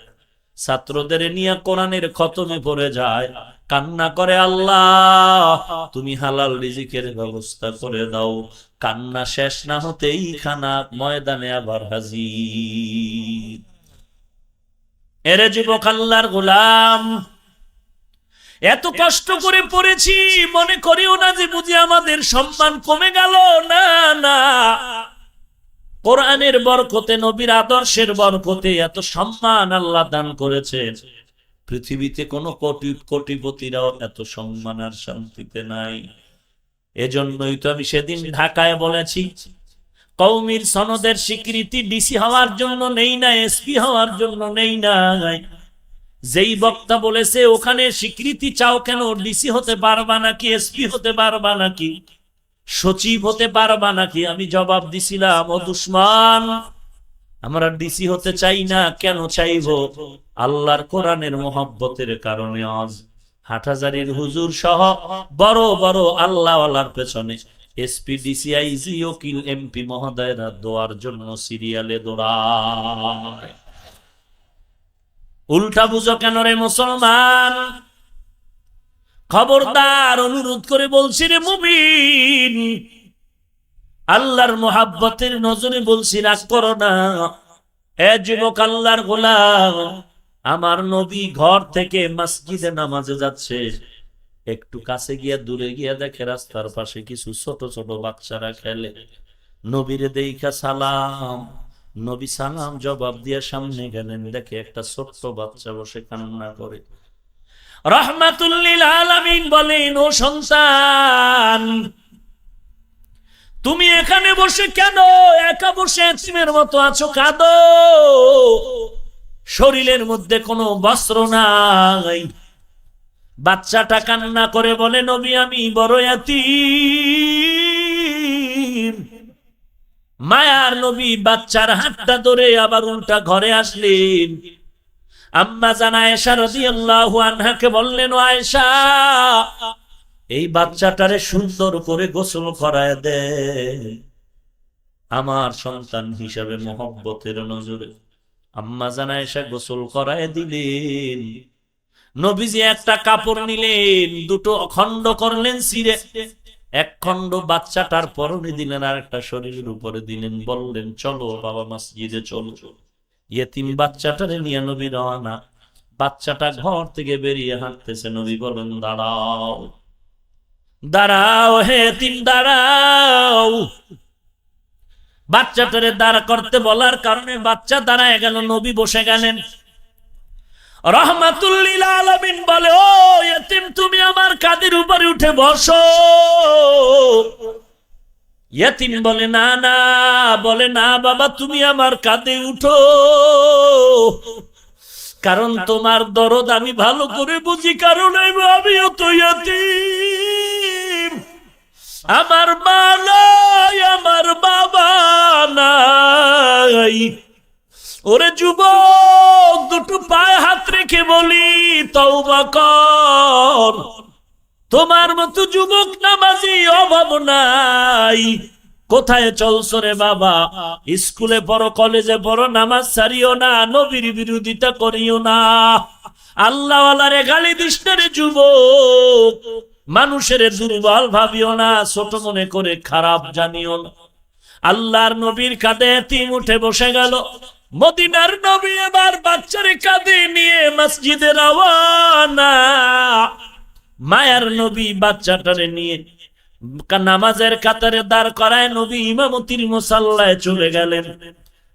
ছাত্রদের নিয়ে কোরআনের খতমে পড়ে যায়, কান্না করে, আল্লাহ তুমি হালাল রিজিকের ব্যবস্থা করে দাও। কান্না শেষ না হতেই খানা ময়দানে আবার হাজির। এরে যুবক, আল্লাহর গোলাম, এত কষ্ট করে পড়েছি, মনে করিও না যে বুঝি আমাদের সম্মান কমে গেল। না না, কোরআনের বরকতে, নবীর আদর্শের বরকতে এত সম্মান আল্লাহ দান করেছেন। পৃথিবীতে কোনো কোটিপতিরাও এত সম্মান আর শান্তিতে নাই। এজন্যই তো আমি সেদিন ঢাকায় বলেছি, কওমির সনদের স্বীকৃতি ডিসি হওয়ার জন্য নেই না, এসপি হওয়ার জন্য নেই না। যেই বক্তা বলেছে ওখানে স্বীকৃতি চাও কেন, ডিসি হতে পারবা নাকি, এসপি হতে পারবা নাকি, সচিব হতে পারবা নাকি? আমি জবাব দিছিলাম, ও দুশমন, আমরা ডিসি হতে চাই না। কেন চাইবো? আল্লাহর কোরআনের মোহাব্বতের কারণে। আজ হাটহাজারীর হুজুর সহ বড় বড় আল্লাহওয়ালার পেছনে এসপি, ডিসি, আইজি, ওকিল, এমপি মহোদয়রা দোয়ার জন্য সিরিয়ালে দৌড়ায়। উল্টা বুঝো কেন রে মুসলমান? খবরদার, অনুরোধ করে বলছি রে মুমিন, আল্লাহর মোহাব্বতের নজরে বলছি, রাগ করো না। এ যুবক, আল্লাহর গোলাম, আমার নবী ঘর থেকে মসজিদে নামাজে যাচ্ছে, একটু কাছে গিয়া দূরে গিয়া দেখে রাস্তার পাশে কিছু ছোট ছোট বাচ্চারা খেলে। নবীরে দেইখা সালাম, নবী সালাম জবাব দিয়ে সামনে গেলেন, দেখে একটা ছোট্ট বাচ্চা বসে কান্না করে। রাহমাতুল লিল আলামিন বলেন, ও সন্তান, তুমি এখানে বসে কেন একা বসে এতিমের মতো আছো? কাঁদো, শরীরের মধ্যে কোনো বস্ত্র নাই। বাচ্চাটা কান্না করে বলে, নবী আমি বড় এতিম। মায়ার নবী বাচ্চার হাতটা ধরে আবার উল্টা ঘরে আসলেন। আম্মা জান আয়েশা রাদিয়াল্লাহু আনহাকে বললেন, ও আয়েশা, এই বাচ্চাটারে সুন্দর করে গোসল করায় দে, আমার সন্তান হিসাবে মোহব্বতের নজরে। আম্মা জান আয়েশা গোসল করায় দিলেন। নবীজি একটা কাপড় নিলেন, দুটো খণ্ড করলেন ছিঁড়ে, এক খণ্ড বাচ্চাটার পরনে দিলেন, আর একটা শরীরের উপরে দিলেন, বললেন, চলো বাবা মসজিদে চলো। ইয়েতিম বাচ্চাটারে নিয়ে নবী রওনা। বাচ্চাটা ঘর থেকে বেরিয়ে হাঁটতেছে। নবী বলেন, দাঁড়াও দাঁড়াও হে এতিম, দাঁড়াও। বাচ্চাটারে দাঁড়া করতে বলার কারণে বাচ্চা দাঁড়ায় গেল, নবী বসে গেলেন। রাহমাতুল লিল আলামিন বলে, ও এতিম, তুমি আমার কাঁধের উপরে উঠে বসো। ইয়েতিম বলে, না না, বলে না বাবা, তুমি আমার কাঁধে উঠো, কারণ তোমার দরদ আমি ভালো করে বুঝি, কারণ আমিও তো ইয়েতিম, আমার মা নাই, আমার বাবা নাই। ওরে যুবক, দুটো পায়ে হাত রেখে বলি, তওবা কর। তোমার মতো যুবক নামাজি অভাব নাই। কোথায় চলছো রে বাবা? স্কুলে পড়ো, কলেজে পড়ো, নামাজ ছাড়িও না, নবীর বিরোধিতা করিও না, আল্লাহওয়ালারে গালি দিস না রে যুবক, মানুষের দুর্বল ভাবিও না, ছোট মনে করে খারাপ জানিও না। আল্লাহর নবীর কাঁধে এতিম উঠে বসে গেল। মদিনার নবী এবার বাচ্চারে কাঁধে নিয়ে মসজিদে রওয়ানা। মায়ার নবী বাচ্চাটারে নিয়ে নামাজের কাতারে দাঁড় করায় নবী ইমামতির মুসাল্লায় চলে গেলেন।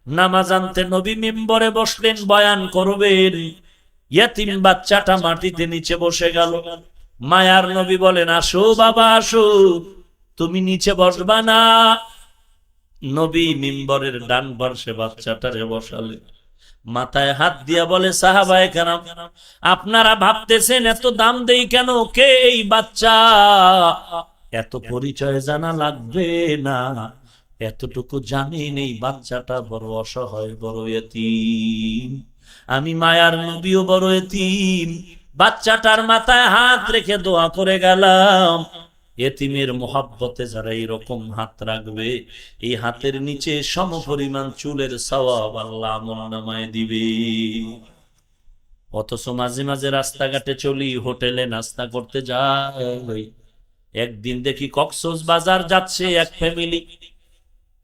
নামাজ আনতে নবী মিম্বরে বসলেন, বয়ান করবেন। ইয়াতিম বাচ্চাটা মাটিতে নিচে বসে গেল। মায়ার নবী বলেন, আসো বাবা আসো, তুমি নিচে বসবা না। নবী মিম্বরের ডান পাশে বাচ্চাটারে বসালেন, মাথায় হাত দিয়া বলে, সাহাবায়ে কেরাম, আপনারা ভাবতেছেন এত দাম দেই কেন? কে এই বাচ্চা? এত পরিচয় জানা লাগবে না, এতটুকু জানি নেই বাচ্চাটা বড় অসহায়, বড় এতিম। আমি মায়ার নবীও বড় এতিম। বাচ্চাটার মাথায় হাত রেখে দোয়া করে গেলাম, এতিমের মোহাব্বতে যারা এরকম হাত রাখবে, এই হাতের নিচে সমপরিমাণ চুলের সওয়াব আল্লাহ আমলনামায় দিবে। অথচ মাঝে মাঝে রাস্তাঘাটে চলি, হোটেলে নাস্তা করতে যাই, একদিন দেখি কক্সবাজার যাচ্ছে এক ফ্যামিলি,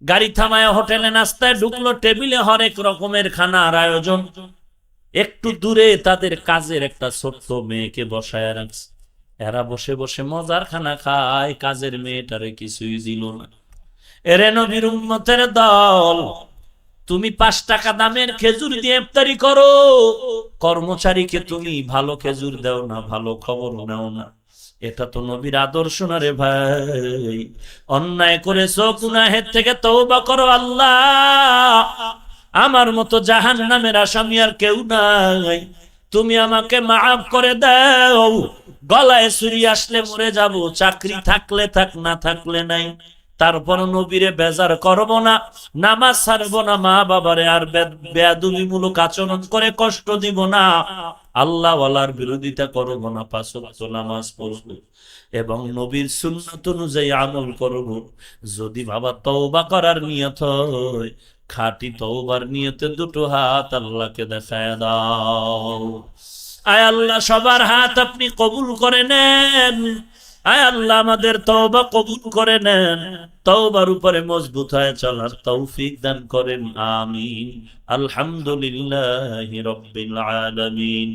গাড়ি থামায় হোটেলে নাস্তায় ঢুকলো, টেবিলে হরেক রকমের খানার আয়োজন। একটু দূরে তাদের কাজের একটা ছোট্ট মেয়েকে বসায় রাখছে, এরা বসে বসে মজার খানা খায়, কাজের মেয়েটারে কিছুই দিল না। এরে নবীর উম্মতের দল, তুমি 5 টাকা দামের খেজুর দিয়ে ইফতারি করো, কর্মচারীকে তুমি ভালো খেজুর দাও না, ভালো খবর নাও না। এটা তো নবীর আদর্শ না রে ভাই। অন্যায় করেছো, গুনাহের থেকে তওবা করো। আল্লাহ, আমার মতো জাহান্নামের আসামি আর কেউ নাই, তুমি আমাকে মাফ করে দাও। গলায় ছুরি আসলে মরে যাব, চাকরি থাকলে থাক, না থাকলে নাই, তারপর নবীরে বেজার করব না, নামাজ ছাড়বো না, মা বাবারে আর বেয়াদবিমূলক আচরণ করে কষ্ট দিব না, আল্লাহ ওয়ালার বিরোধিতা করব না, 5 ওয়াক্ত নামাজ পড়ব এবং নবীর সুন্নাত অনুযায়ী আমল করব। যদি বাবা তওবা করার নিয়ত হয়, খাঁটি তওবার নিয়তে দুটো হাত আল্লাহকে দেখায় দাও। আয় আল্লাহ, সবার হাত আপনি কবুল করে নেন। আয় আল্লাহ, আমাদের তওবা কবুল করে নেন, তওবার উপরে মজবুত হয়ে চলার তৌফিক দান করেন। আমিন। আলহামদুলিল্লাহি রাব্বিল আলামিন।